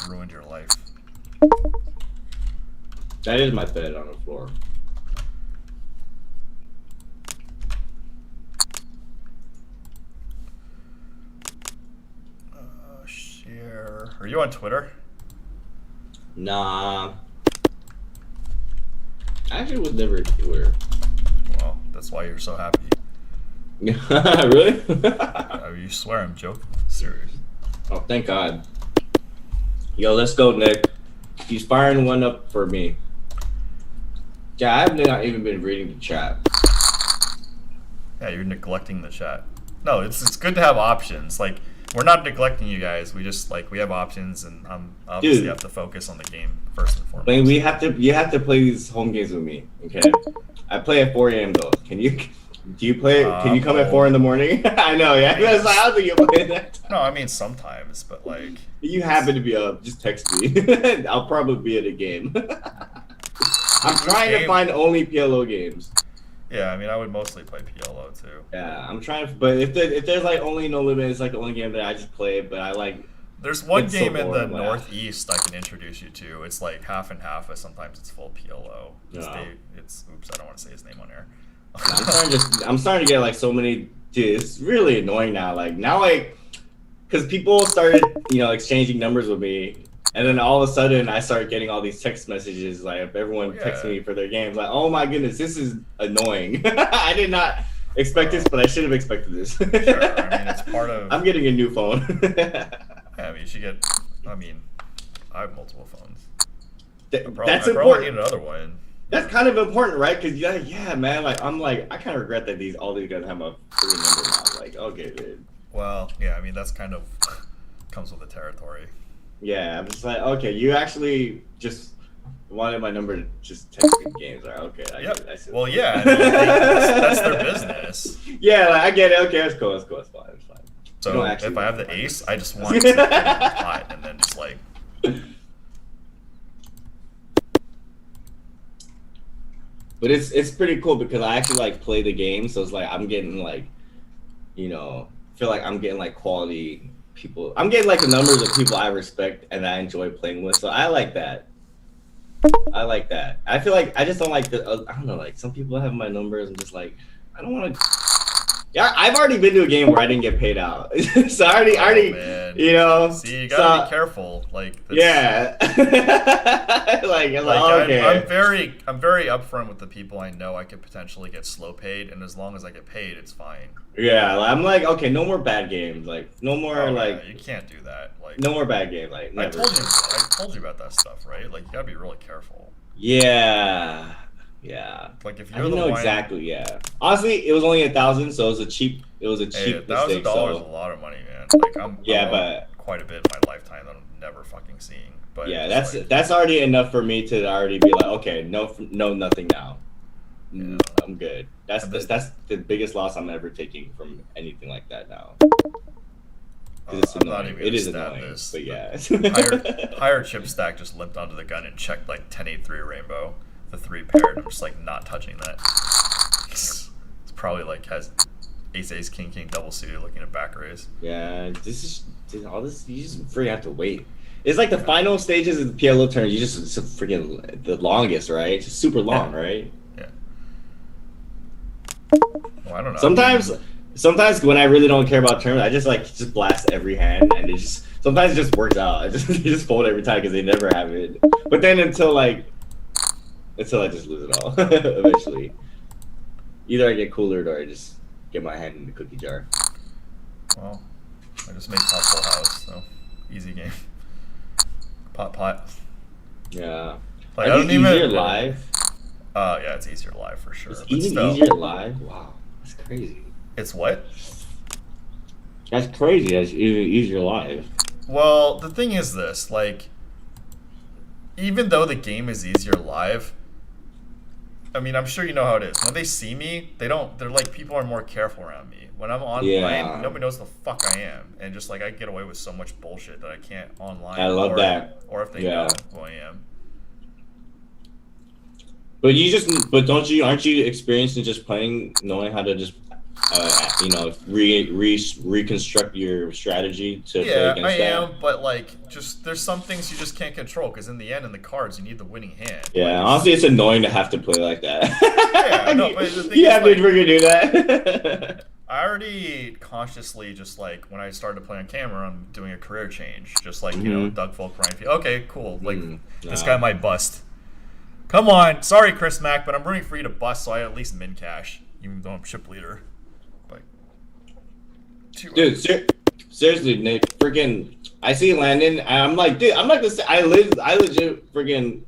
Ruined your life. That is my bed on the floor. Are you on Twitter? Nah. I actually was never a Twitter. Well, that's why you're so happy. Really? You swear I'm joking. Serious. Oh, thank God. Yo, let's go, Nick. He's firing one up for me. Yeah, I've not even been reading the chat. Yeah, you're neglecting the chat. No, it's good to have options. Like, we're not neglecting you guys. We just we have options, and obviously have to focus on the game first and foremost. Like, you have to play these home games with me, okay? I play at 4 a.m. though. Do you play? Can you come at 4 in the morning? I know, yeah. I was like, I don't think you play that time. No, I mean sometimes, but you happen to be up, just text me. I'll probably be at a game. I'm trying to find only PLO games. Yeah, I mean, I would mostly play PLO too. Yeah, I'm trying to, but if there's only No Limit, it's the only game that I just play. But I like. There's one game in the Northeast I can introduce you to. It's half and half, but sometimes it's full PLO. Oops, I don't want to say his name on air. I'm starting to get so many. Dude, it's really annoying now. Because people started exchanging numbers with me. And then all of a sudden, I started getting all these text messages, if everyone texting me for their games, oh my goodness, this is annoying. I did not expect this, but I should have expected this. Sure, I mean, it's part of... I'm getting a new phone. Yeah, I mean, you should get... I mean, I have multiple phones. That's important. I probably need another one. That's kind of important, right? Because, yeah, man, I kind of regret that all these guys have my free number now. Okay, dude. Well, yeah, I mean, that's kind of... comes with the territory. Yeah, I'm just okay, you actually just wanted my number to just text me games. Right? Okay, I well, yeah, I mean, that's their business. Yeah, I get it. Okay, that's cool. It's fine. So if I have the ace, I just want to pot and then just But it's pretty cool because I actually play the game, so it's I'm getting feel like I'm getting quality people. I'm getting the numbers of people I respect and I enjoy playing with, so I like that. I feel I just don't like the I don't know, some people have my numbers. I'm just I don't want to. Yeah, I've already been to a game where I didn't get paid out, so I already man. See, you gotta be careful. Yeah. Okay. I'm very upfront with the people I know I could potentially get slow paid, and as long as I get paid, it's fine. Yeah, I'm okay, no more bad games. No more yeah, you can't do that. No more bad games. Never. I told you about that stuff, right? You gotta be really careful. Yeah. Yeah. If I didn't know exactly. Yeah. Honestly, it was only 1,000, so it was a cheap. mistake. $1,000 is a lot of money, man. I'm but quite a bit in my lifetime that I'm never fucking seeing. But yeah, that's already enough for me to already be okay, no, nothing now. Yeah. I'm good. That's the biggest loss I'm ever taking from anything like that now. It's annoying. It is annoying, but yeah. higher chip stack just limped onto the gun and checked 10-8-3 rainbow. The 3 paired. I'm just not touching that. It's probably has ace king double suited looking at back raise. Yeah, all this you just freaking have to wait. It's the final stages of the PLO turn. You just it's freaking the longest, right? It's just super long, right? Yeah. Well, I don't know. Sometimes when I really don't care about turns, I just blast every hand, and sometimes it just works out. I just fold every time because they never have it. But then until I just lose it all eventually. Either I get coolered or I just get my hand in the cookie jar. Well, I just made pot full house, so easy game. Pot. Yeah. I don't even easier live. Yeah, it's easier live for sure. It's easier live. Wow, that's crazy. It's what? That's crazy. That's easier live. Well, the thing is this, even though the game is easier live, I mean, I'm sure you know how it is. When they see me, they're people are more careful around me. When I'm online, nobody knows the fuck I am. And just I get away with so much bullshit that I can't online. I love that. Or if they know who I am. But aren't you experienced in just playing, knowing how to just, reconstruct your strategy to play against that? Yeah, I am, but just there's some things you just can't control because in the end, in the cards, you need the winning hand. Yeah, honestly, it's annoying to have to play like that. Yeah, no, but the thing you have to freaking do that. I already consciously just like when I started to play on camera, I'm doing a career change. Just like, you know, Doug Folk, Ryan Field. Okay, cool. Like this guy might bust. Come on. Sorry, Chris Mack, but I'm rooting for you to bust so I at least min cash, even though I'm ship leader. Like, dude, seriously, Nick, freaking, I see Landon, and I'm like, dude, I'm not gonna say I legit freaking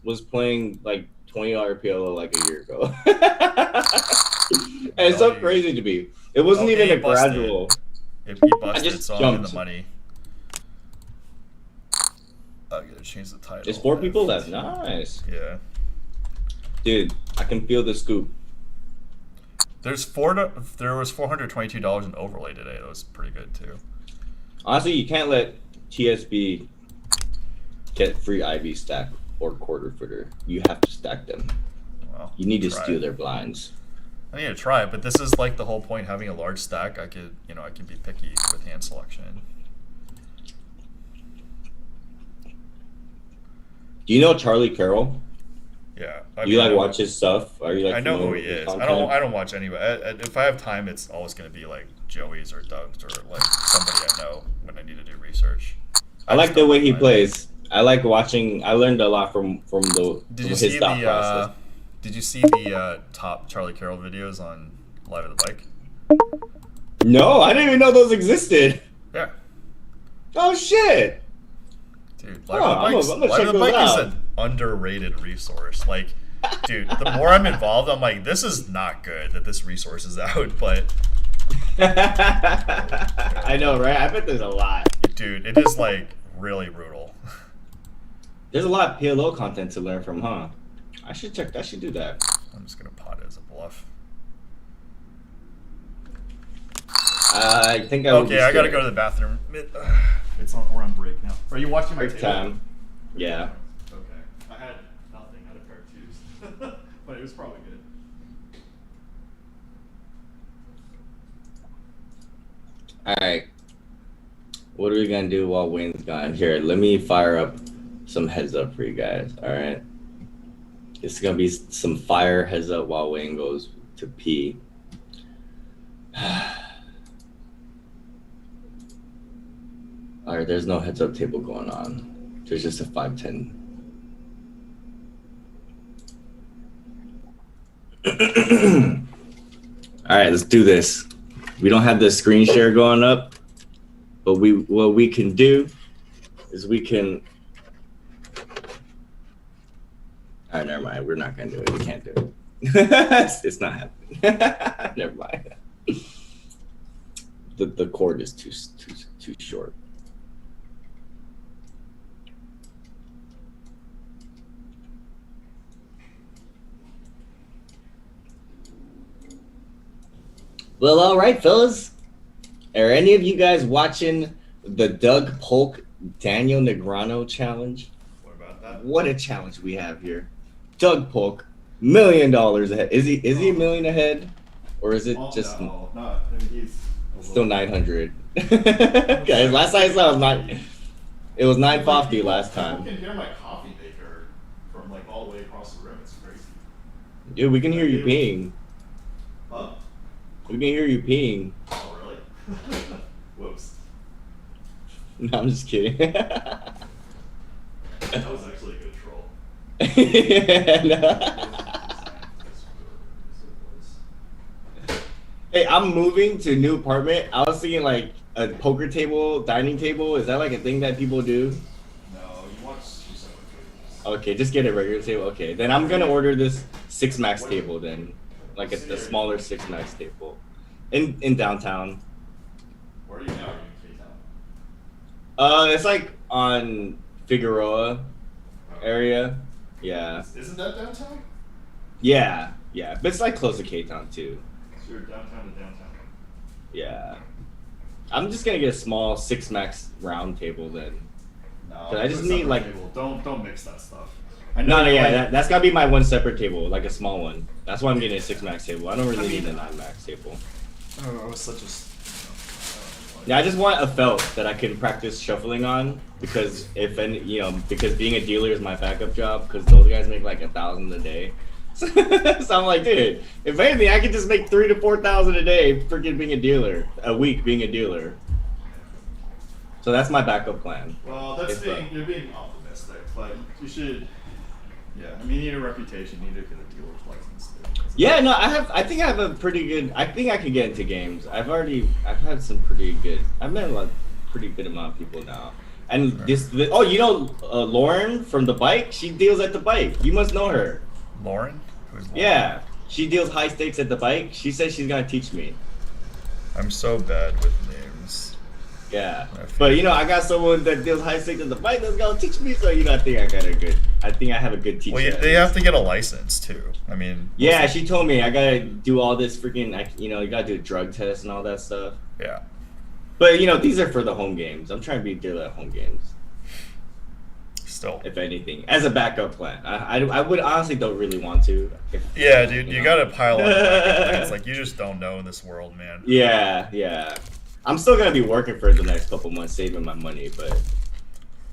was playing like $20 PLO like a year ago. And it's so crazy to me. It wasn't even a gradual. If he busted, I just so I'm in jumped. the money. I gotta change the title. It's 4 people left. Nice. Yeah. Dude, I can feel the scoop. There was $422 in overlay today. That was pretty good too. Honestly, you can't let TSB get free IV stack or quarter footer. You have to stack them. Well, You need to try steal it. their blinds. I need to try it, but this is like the whole point. Having a large stack, I could be picky with hand selection. Do you know Charlie Carroll? Yeah. You like watch his stuff? Are you like? I know who familiar he with his is. content? I don't watch anybody. If I have time, it's always going to be like Joey's or Doug's or like somebody I know when I need to do research. I like the way he plays. I like watching. I learned a lot from his thought process. Did you see the top Charlie Carroll videos on Live at the Bike? No, I didn't even know those existed. Yeah. Oh shit! Dude, I'm gonna Live check at the those Bike is out. an underrated resource. Like, dude, the more I'm involved, I'm like, this is not good that this resource is out, but I know, right? I bet there's a lot. dude, it is like really brutal. There's a lot of PLO content to learn from, huh? I should do that. I'm just gonna pot it as a bluff. I think I would. Okay, I gotta go to the bathroom. We're on break now. Are you watching my Break table? time. Yeah. Okay. I had nothing. I had a pair of twos. But it was probably good. Alright. What are we gonna do while Wayne's gone? Here, let me fire up some heads up for you guys. Alright. It's gonna be some fire heads up while Wayne goes to pee. Alright, there's no heads up table going on. There's just a 510. Alright, let's do this. We don't have the screen share going up, but what we can do is we can. All right, never mind. We're not gonna do it. We can't do it. It's not happening. Never mind. The cord is too short. Well, all right, fellas. Are any of you guys watching the Doug Polk Daniel Negreanu challenge? What about that? What a challenge we have here. Doug Polk, $1 million ahead. Is he $1 million ahead? Or is it just no, not. I mean, he's still 900? Guys, last I saw it was 950 last You time. can hear my coffee maker from like all the way across the room. It's crazy. Dude, we can hear you peeing. Huh? We can hear you peeing. Oh, really? Whoops. No, I'm just kidding. That was actually a good troll. Hey, I'm moving to a new apartment. I was thinking like a poker table, dining table. Is that like a thing that people do? No, you want some Okay, just get a regular table. Okay, then I'm gonna order this 6 max table then, like a smaller 6 max table, in downtown. Where are you now? Are you in K-Town? It's like on Figueroa area. Yeah, Isn't that downtown? yeah, but it's like close to K-Town too. So you're downtown to downtown. Yeah, I'm just gonna get a small 6 max round table then. No, But I just it's need, not like- table. Don't mix that stuff. No, you yeah, like- that's gotta be my one separate table, like a small one. That's why I'm getting a 6 max table. I don't really need a 9 max table. Oh, I was such a. Yeah, I just want a felt that I can practice shuffling on because because being a dealer is my backup job because those guys make like $1,000 a day. So I'm like, dude, if anything, I could just make 3,000 to 4,000 a day freaking being a dealer, a week being a dealer. So that's my backup plan. Well, you're being optimistic, but you should. Yeah, I mean, you need a reputation. You need to get a dealer's license. Yeah, no, I think I have a pretty good. I think I can get into games. I've had some pretty good. I've met a pretty good amount of people now. And Lauren from the bike. She deals at the bike. You must know her. Lauren? Who's Lauren? Yeah, she deals high stakes at the bike. She says she's gonna teach me. I'm so bad with names. Yeah, but I got someone that deals high stakes at the bike that's gonna teach me. So I think I think I have a good teacher. Well, they have to get a license too. I mean. Yeah, she told me I gotta do all this freaking. You gotta do a drug test and all that stuff. Yeah. But these are for the home games. I'm trying to be a dealer at home games. Still. If anything, as a backup plan, I would honestly don't really want to. Yeah, dude, you gotta pile on. It's like you just don't know in this world, man. Yeah. I'm still gonna be working for the next couple months, saving my money, but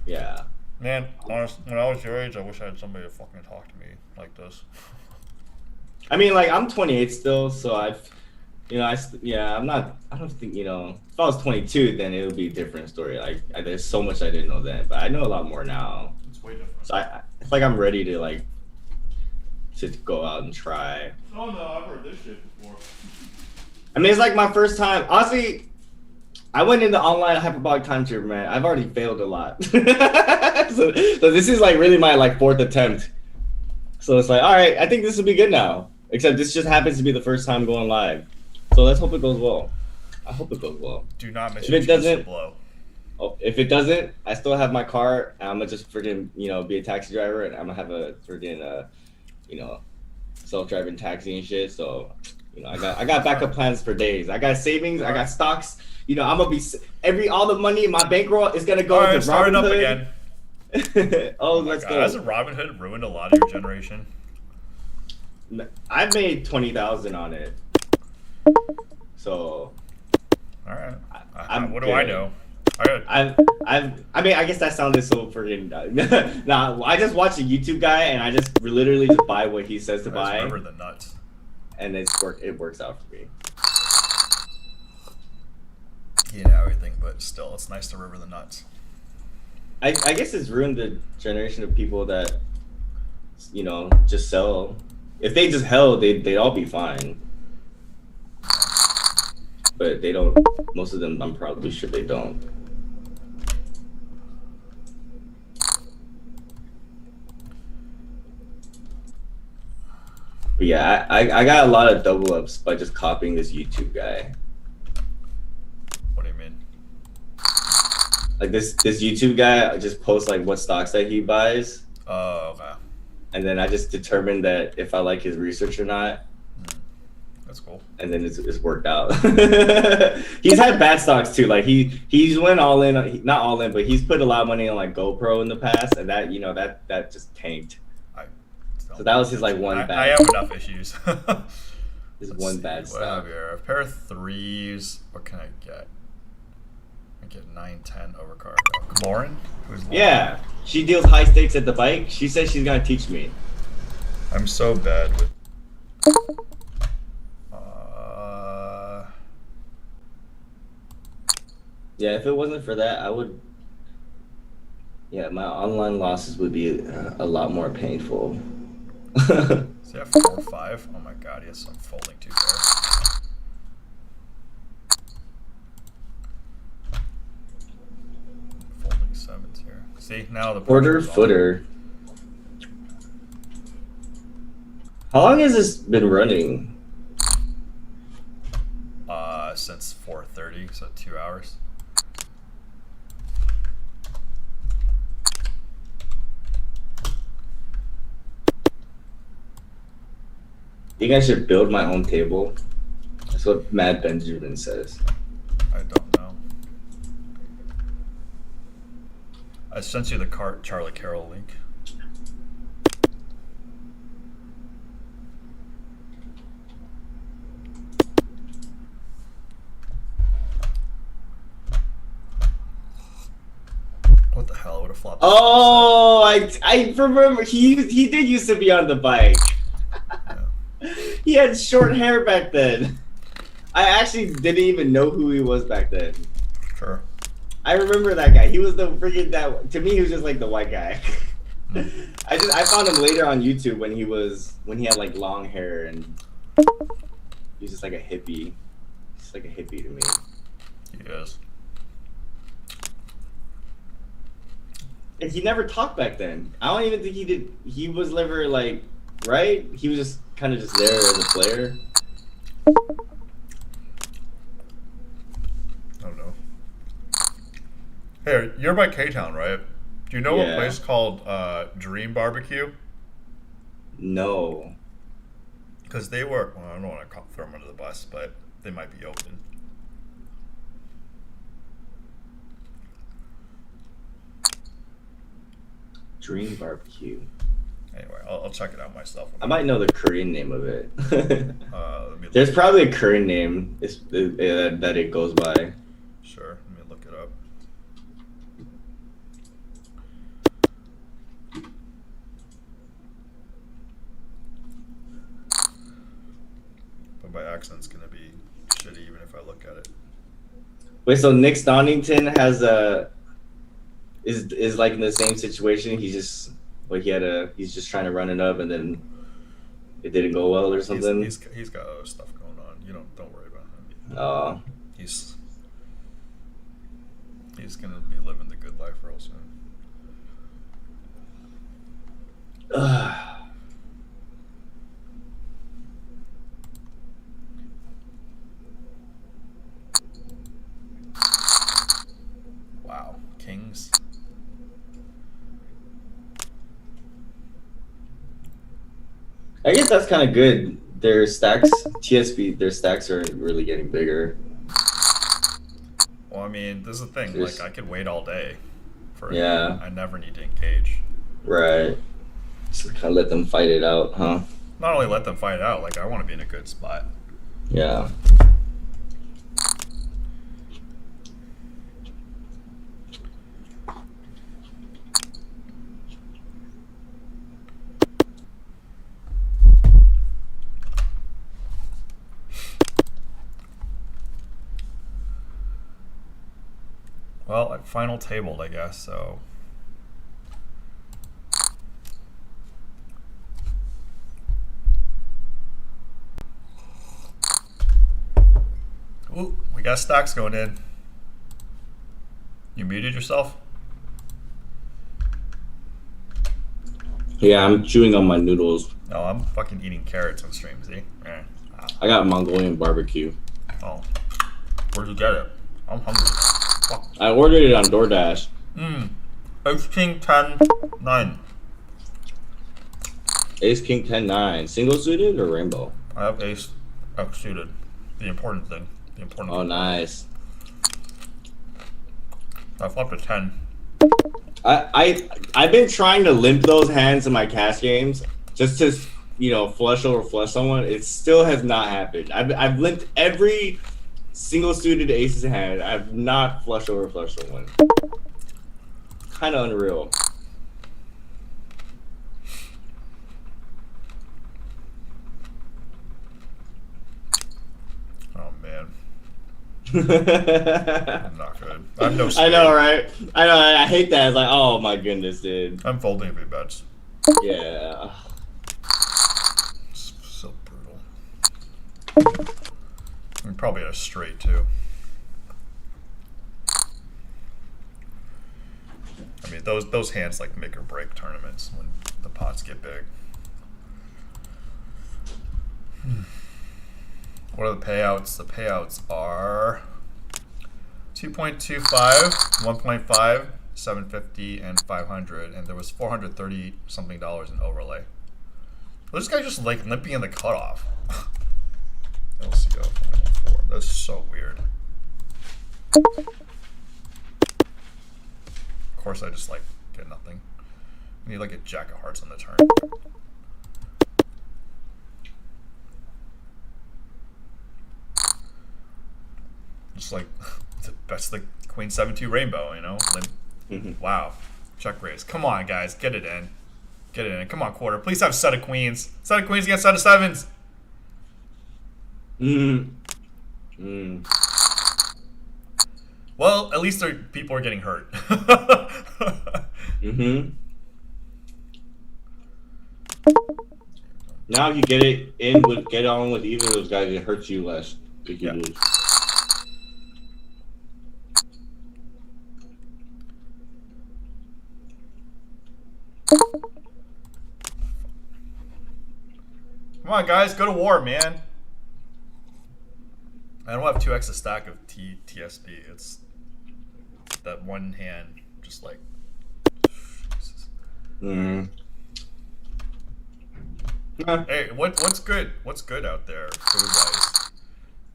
yeah. Man, honestly, when I was your age, I wish I had somebody to fucking talk to me like this. I mean, like I'm 28 still, so I'm not. I don't think if I was 22, then it would be a different story. Like there's so much I didn't know then, but I know a lot more now. It's way different. So it's like I'm ready to to go out and try. Oh no, I've heard this shit before. I mean, it's like my first time. Honestly, I went into online hyperbolic time chamber, man. I've already failed a lot. so this is really my fourth attempt. So it's like, all right, I think this will be good now. Except this just happens to be the first time going live. So let's hope it goes well. I hope it goes well. Do not miss if it doesn't, blow. Oh, if it doesn't, I still have my car. And I'm gonna just freaking be a taxi driver, and I'm gonna have a freaking self-driving taxi and shit. So I got backup plans for days. I got savings. I got stocks. I'm gonna be all the money in my bankroll is gonna go into Robinhood. Again. Let's go. Hasn't Robinhood ruined a lot of your generation? I've made 20,000 on it. So. All right. What good. do I know? I mean, I guess that sounded so freaking. Nah, I just watch a YouTube guy and I just literally just buy what he says to buy. Remember the nuts. And it works out for me. Everything, but still, it's nice to river the nuts. I guess it's ruined the generation of people that, just sell. If they just held, they'd all be fine. But they don't. Most of them, I'm probably sure they don't. But yeah, I got a lot of double ups by just copying this YouTube guy. What do you mean? Like this YouTube guy just posts what stocks that he buys. Oh, okay. And then I just determined that if I like his research or not. That's cool. And then it's worked out. He's had bad stocks too. Like he's went all in, not all in, but he's put a lot of money on GoPro in the past, and that that just tanked. So that was his one bad. I have enough issues. His one bad what I have stock. here? A pair of threes. What can I get? I get 9-10 overcard. Lauren? Who's Lauren? Yeah, she deals high stakes at the bike. She says she's gonna teach me. I'm so bad with. Yeah, if it wasn't for that, I would. Yeah, my online losses would be a lot more painful. Does he have 4 or 5? Oh my god, he has some folding 2 pairs. Folding 7s here. See, now the Quarter footer. How long has this been running? Since 4:30, so 2 hours. I think I should build my own table. That's what Mad Benjamin says. I don't know. I sent you the Charlie Carroll link. What the hell? What a flop. Oh, I remember he did used to be on the bike. He had short hair back then. I actually didn't even know who he was back then. Sure. I remember that guy. He was the freaking that. To me, he was just like the white guy. I found him later on YouTube when he had like long hair and he was just like a hippie. Just like a hippie to me. He is. And he never talked back then. I don't even think he did. He was never like, right? He was just kind of just there as a player. I don't know. Hey, you're by K-Town, right? Do you know a place called Dream Barbecue? No. Because they were, well, I don't want to throw them under the bus, but they might be open. Dream Barbecue. Anyway, I'll check it out myself. I might know the Korean name of it. Let me There's look. probably a Korean name that it goes by. Sure, let me look it up. But my accent's gonna be shitty even if I look at it. Wait, so Nick Stonington has is like in the same situation. He's just he's just trying to run it up and then it didn't go well or something. He's got other stuff going on. You don't worry about him. He's gonna be living the good life real soon. Wow, Kings. I guess that's kind of good. Their stacks, TSB, their stacks are really getting bigger. Well, I mean, this is the thing. Just- Like, I could wait all day for it. Yeah. I never need to engage. Right. Just kind of let them fight it out, huh? Not only let them fight it out, like, I want to be in a good spot. Yeah. Well, final tabled, I guess, so. Ooh, we got stacks going in. You muted yourself? Yeah, I'm chewing on my noodles. No, I'm fucking eating carrots on stream, see? I got Mongolian barbecue. Oh. Where'd you get it? I'm hungry now. Fuck. I ordered it on DoorDash. Ace King 10-9. Ace King 10-9. Single suited or rainbow? I have ace suited. The important thing. Oh, nice. I flopped a 10. I've been trying to limp those hands in my cash games just to flush over flush someone. It still has not happened. I've limped every single suited aces hand. I've not flush over flush someone. Kind of unreal. Oh man. I'm not good. I'm no I know, right? I know. I hate that. It's like, oh my goodness, dude. I'm folding every bets. Yeah. It's so brutal. I'm probably at a straight too. I mean, those hands like make or break tournaments when the pots get big. What are the payouts? The payouts are 2.25, 1.5, 750, and 500, and there was $430 something in overlay. This guy just like limping in the cutoff. LCO 4. That's so weird. Of course, I just like get nothing. I need like a jack of hearts on the turn. Just like that's the Queen 7-2 rainbow, you know? Wow. Check raise. Come on, guys, get it in. Get it in. Come on, quarter. Please have set of queens. Set of queens against set of sevens. Mm. Mm. Well, at least people are getting hurt. Mm-hmm. Now you get on with even those guys, it hurts you less if you Yeah. lose. Come on, guys, go to war, man. I don't have 2x a stack of TSB. It's that one hand, just like. Jesus. Mm. Hey, what's good? What's good out there, food wise?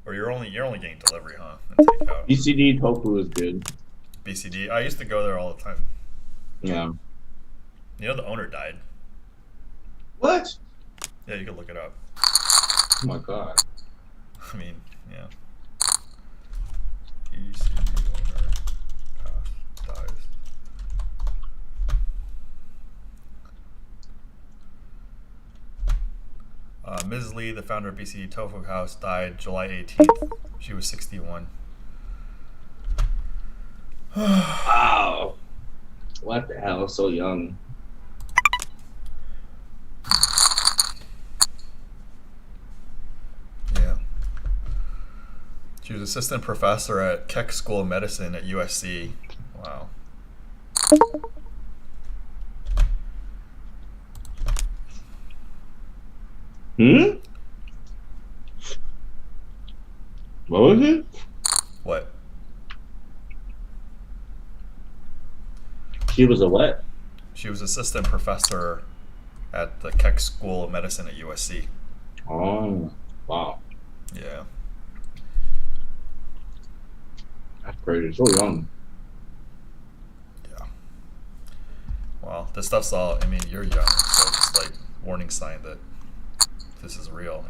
Or you're only getting delivery, huh? And takeout. BCD tofu is good. BCD. I used to go there all the time. Yeah. You know the owner died. What? Yeah, you can look it up. Oh my god. I mean, yeah. BCD owner dies. Ms. Lee, the founder of BCD Tofu House, died July 18th. She was 61. Wow. What the hell? So young. Yeah. She was assistant professor at Keck School of Medicine at USC. Wow. Hmm? What was it? What? She was a what? She was assistant professor at the Keck School of Medicine at USC. Oh, wow. Yeah. That's crazy. So young. Yeah. Well, this stuff's all, I mean, you're young, so it's like warning sign that this is real,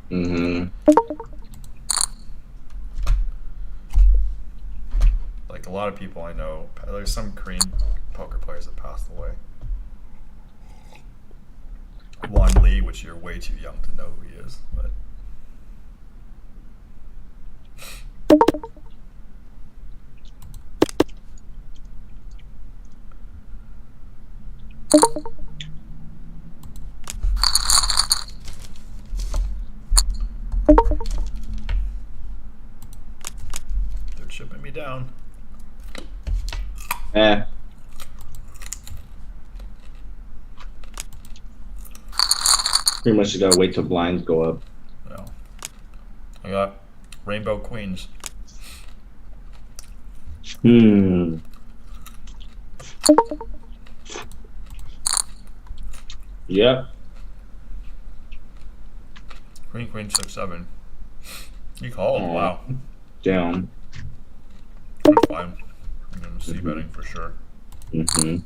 you know? Mm-hmm. Like a lot of people I know, there's some Korean poker players that passed away. Won Lee, which you're way too young to know who he is, but they're chipping me down. Eh. Pretty much you gotta wait till blinds go up. No. I got Rainbow Queens. Hmm. Yep. Queen, 6-7. You called? Aw. Wow. Down. That's fine. I'm gonna see betting for sure. Mm-hmm.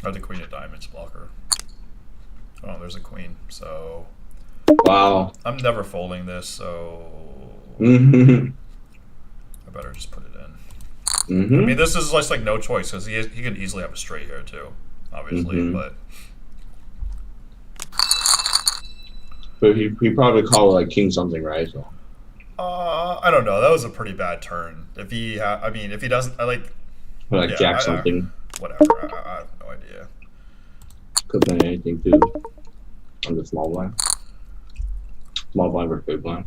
I have the Queen of Diamonds blocker. Oh, there's a queen. So Wow. I'm never folding this, so Mm-hmm. I better just put it in. Mm-hmm. I mean, this is just like no choice because he could easily have a straight here too, obviously. Mhm. But he probably called like king something, right? So. I don't know. That was a pretty bad turn. If he, I mean, if he doesn't, I like Or like Yeah, jack something. whatever. I have no idea. Could have been anything too. On the small blind. Small blind versus big blind.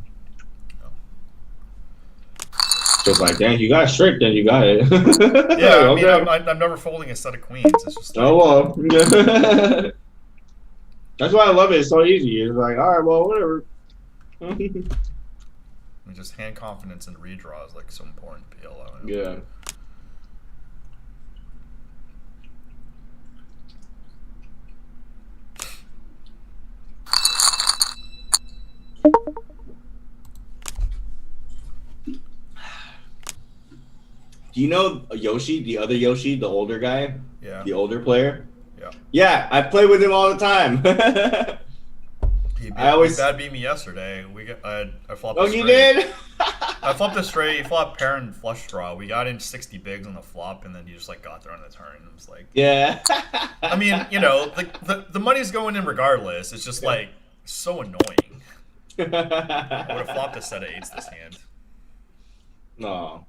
Just like, dang, you got it straight, then you got it. Yeah, I mean, Okay. I'm never folding a set of queens. It's just like, Oh well. That's why I love it. It's so easy. It's like, all right, well, whatever. just hand confidence and redraw is like so important in PLO. Yeah. Do you know Yoshi, the other Yoshi, the older guy, Yeah. the older player? Yeah. Yeah, I play with him all the time. He I always- bad beat me yesterday. I flopped. Oh, a you straight. did? I I flopped a straight. He flopped pair and flush draw. We got in 60 bigs on the flop, and then you just like got there on the turn. It was like, Yeah. I mean, you know, the money's going in regardless. It's just like so annoying. I would have flopped a set of eights this hand. No.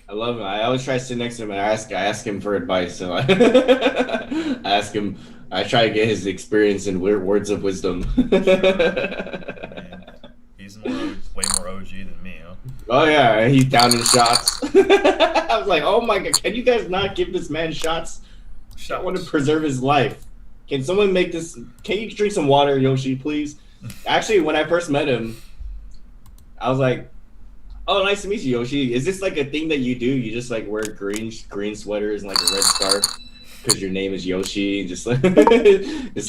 I love him. I always try to sit next to him and I ask him for advice. So I ask him. I try to get his experience and weird words of wisdom. Man, he's way more OG than me, huh? Oh yeah, he's down in shots. I was like, oh my god, can you guys not give this man shots? I want to preserve his life. Can someone make this? Can you drink some water, Yoshi, please? Actually, when I first met him, I was like, oh, nice to meet you, Yoshi. Is this like a thing that you do? You just like wear green sweaters and like a red scarf because your name is Yoshi. Just like it's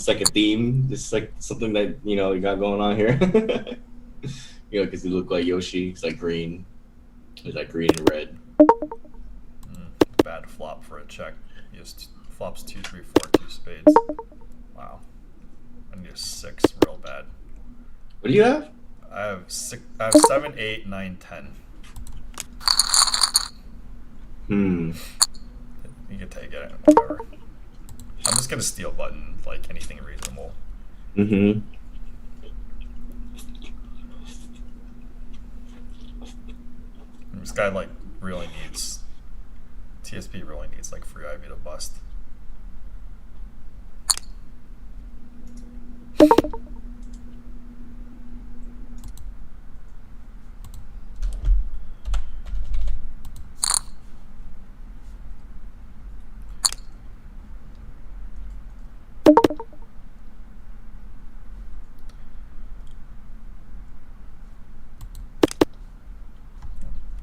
like a theme. It's like something that you got going on here. Because you look like Yoshi. It's like green. It's like green and red. Bad flop for a check. He just flops 2, 3, 4, 2 spades. Wow. I need a 6 real bad. What do you have? I have 7, 8, 9, 10. You can take it, whatever. I'm just gonna steal button like anything reasonable. This guy like really needs TSP really needs like free Ivy to bust.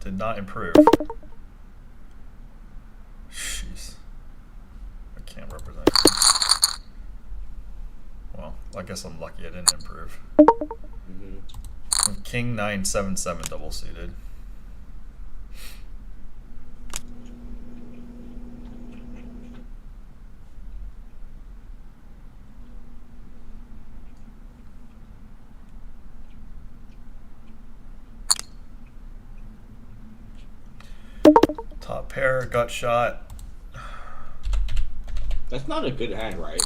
Did not improve. Jeez. I can't represent it. Well, I guess I'm lucky I didn't improve. King 9, 7, 7 double suited. Top pair, gut shot. That's not a good hand, right?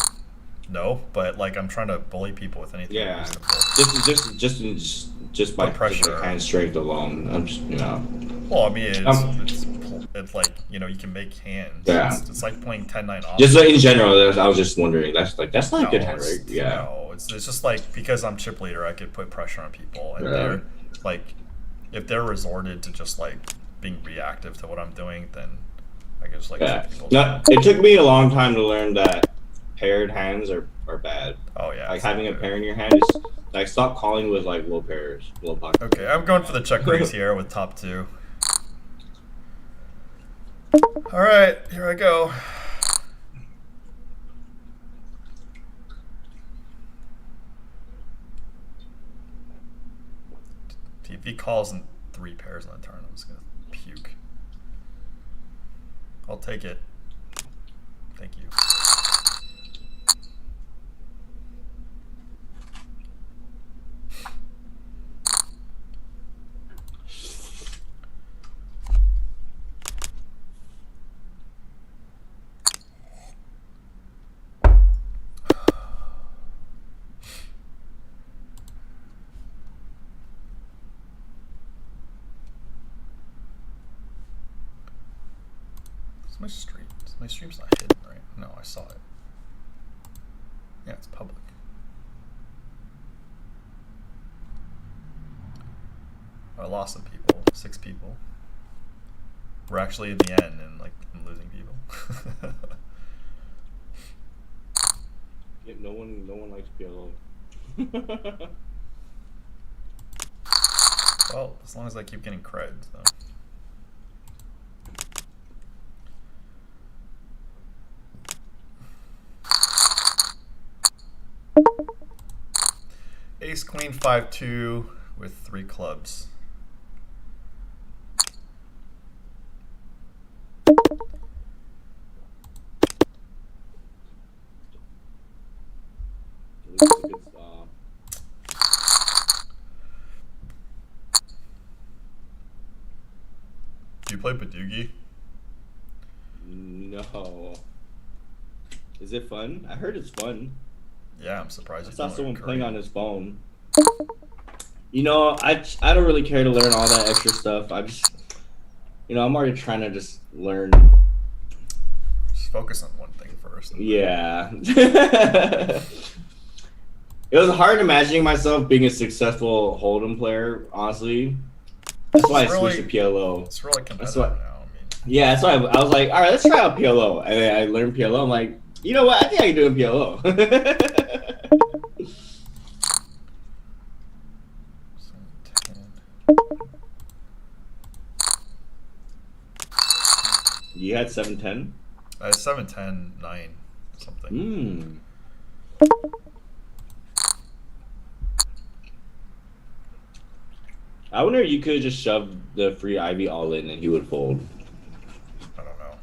No, but like I'm trying to bully people with anything. Yeah. reasonable. Just by pressure. hand strength alone. I'm just Well, I mean, it's like you can make hands. Yeah. It's like playing 10-9 off. Just like in general. I was just wondering. That's not a good hand, it's- right? Yeah. No, it's just like because I'm chip leader, I could put pressure on people, and they're like, if they're resorted to just like being reactive to what I'm doing, then I guess like Yeah. chip people No, down. it took me a long time to learn that paired hands are bad. Oh yeah, Like it's having not a good. pair in your hand is like stop calling with like low pairs, low pocket. Okay, I'm going for the check raise here with top 2. All right, here I go. If he calls in 3 pairs on the turn, I'm just gonna puke. I'll take it. Thank you. My stream's not hidden, right? No, I saw it. Yeah, it's public. I lost some people, 6 people. We're actually in the end, and like I'm losing people. Yeah, no one likes PLO. Well, as long as I keep getting cred, so. Ace Queen 5-2 with 3 clubs. This is a good stop. play Badoogie? No. Is it fun? I heard it's fun. Yeah, I'm surprised. I you saw don't someone learn playing Korean. on his phone. You know, I don't really care to learn all that extra stuff. I just, I'm already trying to just learn. Just focus on one thing first. Yeah. It was hard imagining myself being a successful Hold'em player, honestly. That's why I switched to PLO. It's really competitive what- now. I mean, Yeah, that's why I was like, all right, let's try out PLO. And then I learned PLO. I'm like, you know what? I think I can do a PLO. 10. You had 710? I had 7, 10, 9, something. I wonder if you could just shove the free Ivy all in and he would fold. I don't know.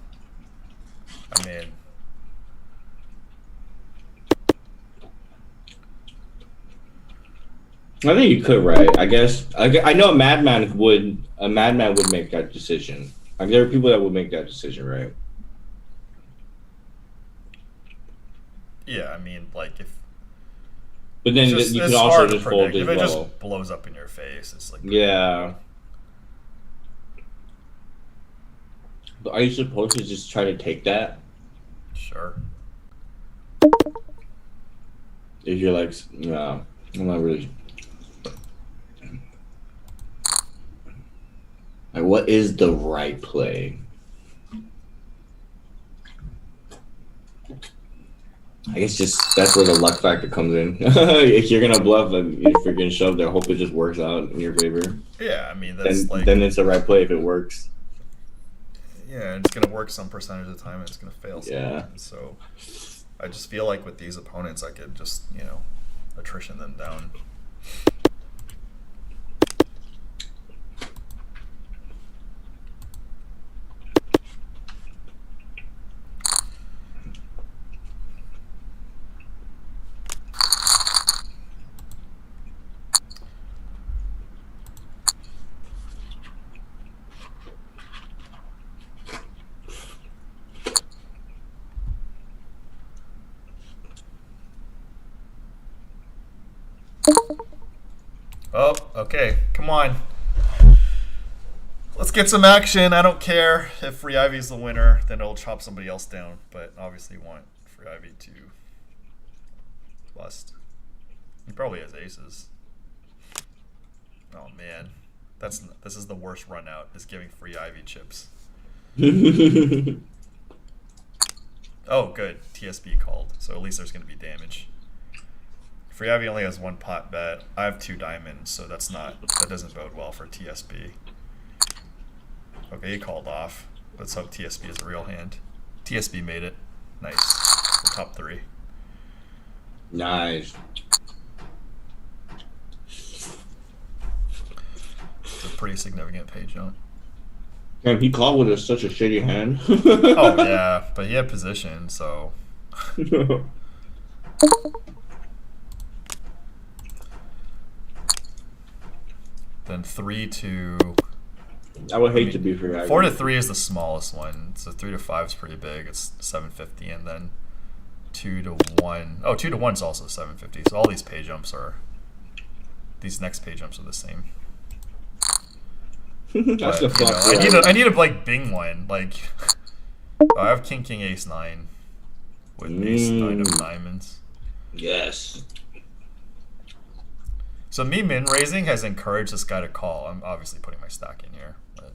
I mean, I think you could, right? I guess I know a madman would make that decision. Like there are people that would make that decision, right? yeah, I mean, like if But then it's you it's could also hard to just fold predict. as If it well. just blows up in your face, it's like Yeah. But are you supposed to just try to take that? Sure. If you're like, no, I'm not really. Like, what is the right play? I guess just that's where the luck factor comes in. If you're gonna bluff, and if you're gonna shove there, hope it just works out in your favor. Yeah, I mean that's Then it's the right play if it works. yeah, it's gonna work some percentage of the time, and it's gonna fail. Yeah. So I just feel like with these opponents, I could just attrition them down. Oh, okay. Come on. Let's get some action. I don't care if Free Ivy's the winner, then it'll chop somebody else down. But obviously, you want Free Ivy to bust. He probably has aces. Oh man, this is the worst run out. Is giving Free Ivy chips. Oh, good. TSB called, so at least there's going to be damage. Free Ivy only has one pot bet. I have 2 diamonds, so that doesn't bode well for TSB. Okay, he called off. Let's hope TSB is a real hand. TSB made it. Nice. The top 3. Nice. It's a pretty significant pay jump. Damn, he called with such a shitty hand. Oh yeah, but he had position, so. Then 3 to. I would hate to be for Ivy. 4 to 3 is the smallest one. So 3 to 5 is pretty big. It's 750, and then 2 to 1. Oh, 2 to 1 is also 750. So all these pay jumps are. These next pay jumps are the same. That's But, the fuck. I need a like Bing one. Like, I have King King Ace 9 with Ace 9 of diamonds. Yes. So me min raising has encouraged this guy to call. I'm obviously putting my stack in here, but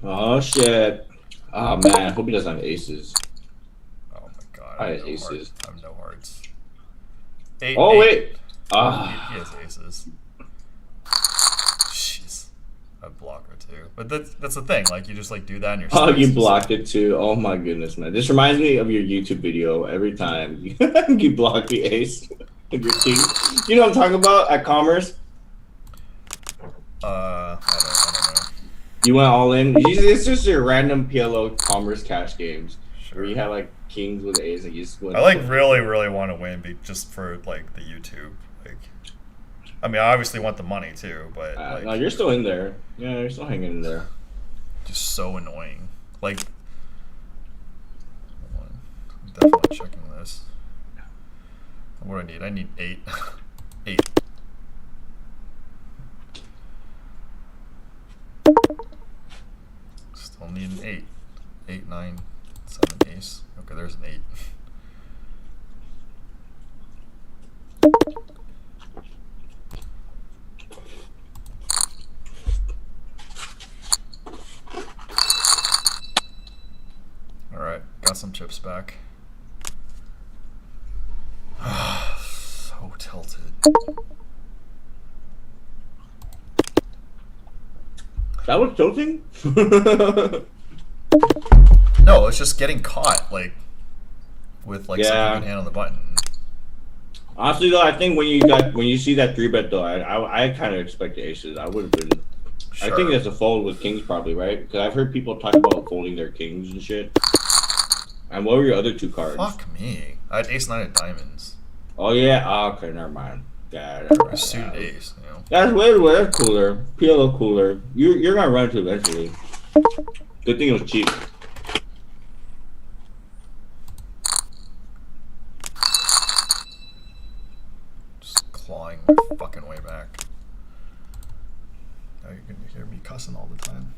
Oh shit. Oh man, I hope he doesn't have aces. oh my god, I I had have no aces. hearts. I have no hearts. 8, Oh 8. wait. He Ah. has aces. Jeez, I block her too. But that's the thing. Like you just like do that in your. Oh, stacks. you blocked it too. Oh my goodness, man. This reminds me of your YouTube video every time you block the ace of your king. You know what I'm talking about at Commerce? I don't know. You went all in. It's just your random PLO Commerce cash games where Sure. you have like kings with ace and you just went. I like really want to win, just for like the YouTube. Like I mean, I obviously want the money too, but like, no, you're still in there. Yeah, you're still hanging in there. just so annoying. Like, hold on. I'm definitely checking this. What do I need? I need 8. 8. Still need an 8. 8, 9, 7, ace. Okay, there's an 8. Alright, got some chips back. So tilted. That was tilting? No, it's just getting caught, like, with like Yeah. something hand on the button. Honestly though, I think when you see that 3-bet though, I kind of expect the aces. I would have been. Sure. I think that's a fold with kings probably, right? Because I've heard people talk about folding their kings and shit. And what were your other 2 cards? Fuck me. I had ace 9 of diamonds. Oh yeah. Oh, okay, never mind. Yeah, Or a suited ace, you know. That's way that's cooler. PLO cooler. You're gonna run into it eventually. Good thing it was cheap. Just clawing my fucking way back. Now you're gonna hear me cussing all the time.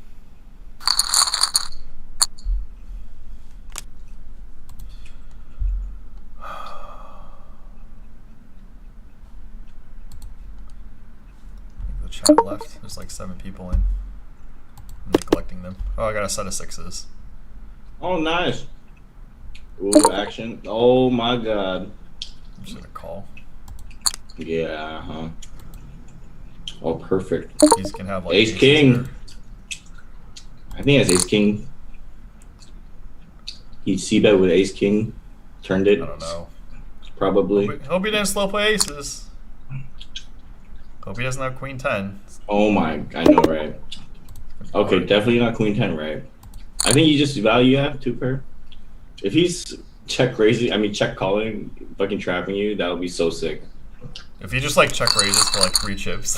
The chat left. There's like 7 people in. I'm neglecting them. Oh, I got a set of 6s. Oh, nice. Ooh, action. Oh my god. I'm just gonna call. Yeah, huh. Oh, perfect. These can have like Ace aces king. or- I think it's ace king. He c-bet with ace king. Turned it. I don't know. Probably. Hope he didn't slow play aces. Hope he doesn't have queen 10. Oh my, I know, right? Okay, definitely not queen 10, right? I think you just value have 2 pair. If he's check raising, I mean check calling, fucking trapping you, that would be so sick. If he just like check raises for like 3 chips.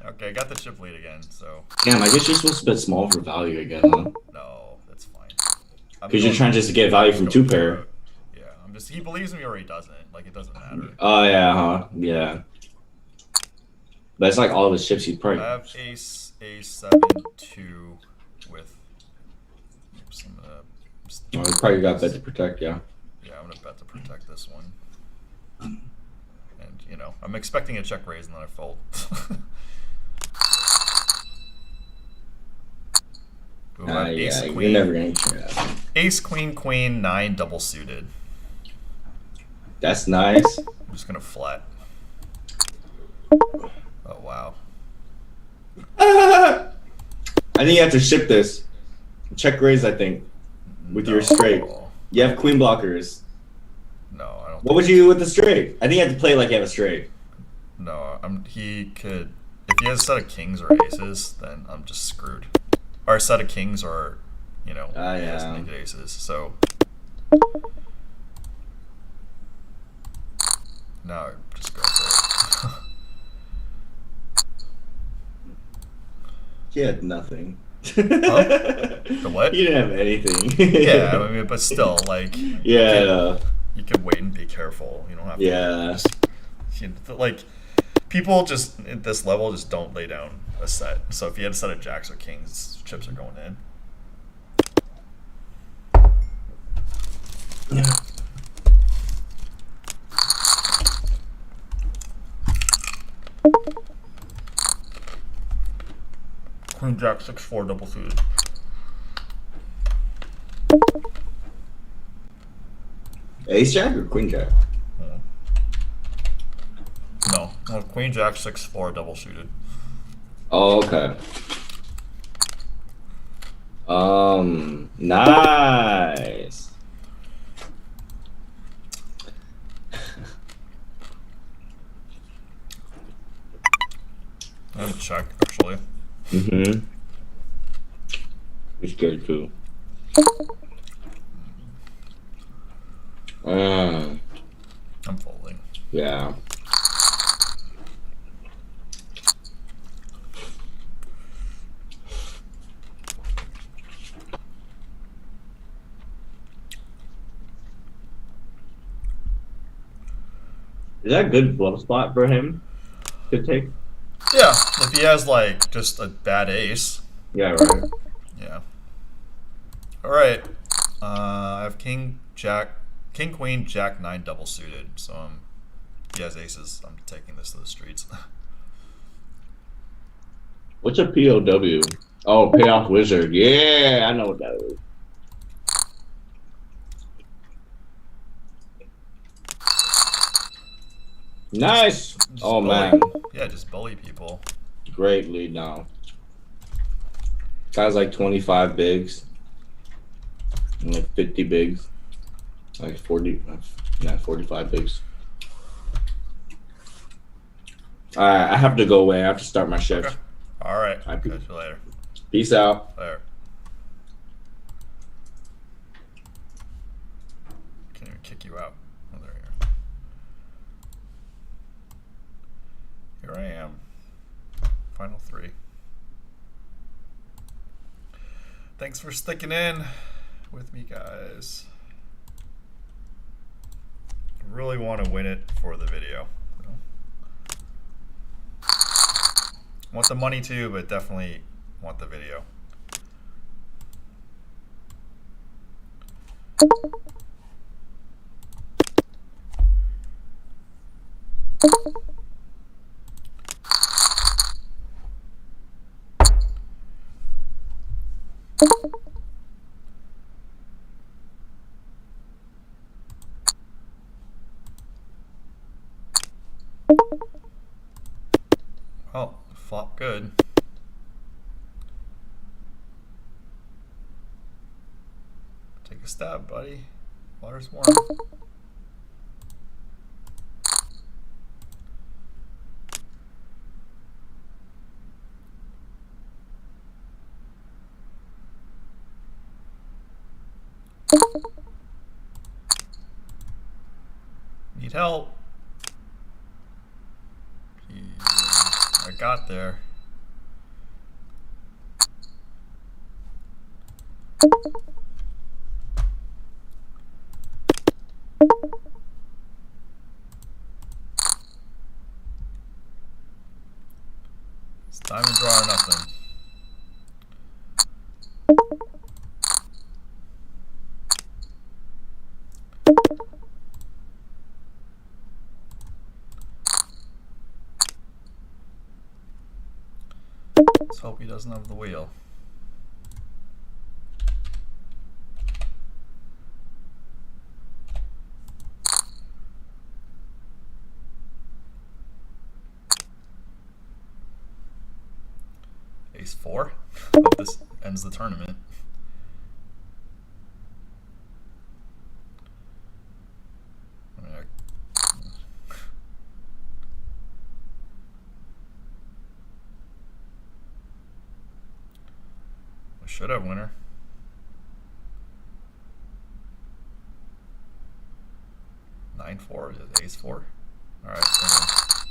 Okay, got the chip lead again, so Damn, I guess you're supposed to bet small for value again, huh? no, that's fine. Because you're trying just to get value from 2 pair. Yeah, I'm just, he believes me or he doesn't. Like, it doesn't matter. Oh yeah, huh? Yeah. But it's like all of his chips he'd I probably. have ace, ace 7, 2 with some Oh, he probably got bet to protect, yeah. Yeah, I'm gonna bet to protect this one. And, you know, I'm expecting a check raise and then I fold. Ooh, I have ace, Yeah, queen. you're never gonna trap. Ace, queen, queen, 9 double suited. That's nice. I'm just gonna flat. Oh wow. I think you have to ship this. Check raise, I think. With your straight. You have queen blockers. No, I don't. What would you do with the straight? I think you have to play like you have a straight. No, he could. If he has a set of kings or aces, then I'm just screwed. Or a set of kings or, you know, he has yeah. naked aces. So now just go for it. He had nothing. The what? You didn't have anything. Yeah, I mean, but still, like, Yeah. you can wait and be careful. You don't have to. Yeah. Like, people just at this level just don't lay down a set. So if you had a set of jacks or kings, chips are going in. Yeah. Queen jack 6-4 double suited. Ace jack or queen jack? No, queen jack 6-4 double suited. Oh, okay. Nice. I have a check actually. Mm-hmm. It's good too. I'm folding. Yeah. Is that a good bluff spot for him to take? Yeah, if he has like just a bad ace. Yeah, right. Yeah. All right. I have king, jack, king, queen, jack, 9 double suited. So he has aces. I'm taking this to the streets. What's a POW? Oh, payoff wizard. Yeah, I know what that is. Nice. Oh man, Yeah, just bully people. great lead now. Guy's like 25 bigs, and like 50 bigs, like 40, yeah, 45 bigs. All right, I have to go away. I have to start my shift. Okay. All right. All right. Catch you later. Peace out. There. Can't even kick you out. Oh, there you are. Here I am. Final 3. Thanks for sticking in with me, guys. Really want to win it for the video. Want the money too, but definitely want the video. Well, flop good. Take a stab, buddy. Water's warm. Need help. I got there. It's diamond draw or nothing. Let's hope he doesn't have the wheel. Ace 4. Hope this ends the tournament. We should have winner. Nine 4, ace 4. All right,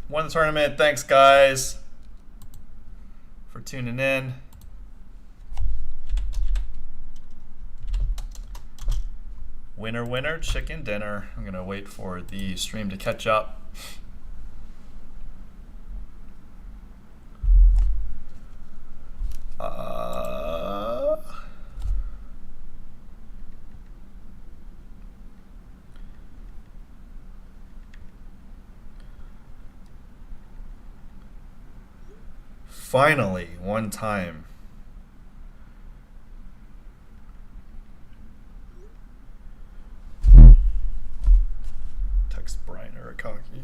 won the tournament. Thanks, guys, for tuning in. Winner, winner, chicken dinner. I'm gonna wait for the stream to catch up. Finally, one time. Text Brian Arakaki.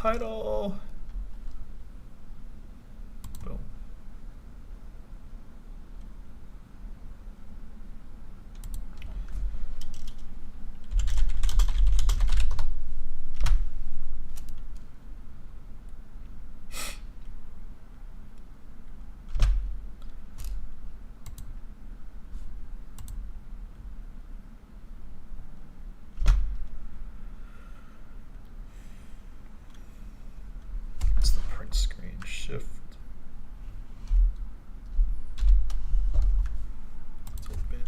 title. Boom. It's the print screen shift. Let's open.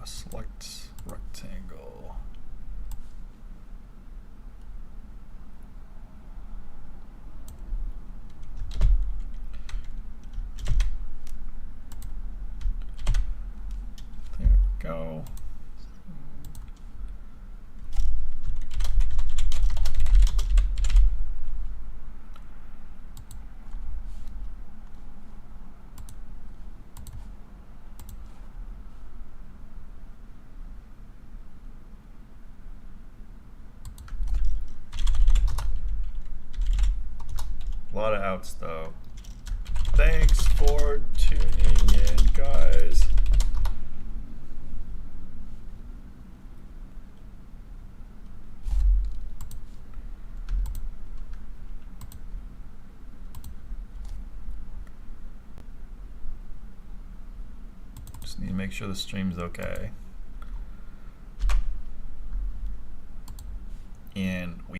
Select rectangle. There we go. A lot of outs though. Thanks for tuning in, guys. Just need to make sure the stream's okay.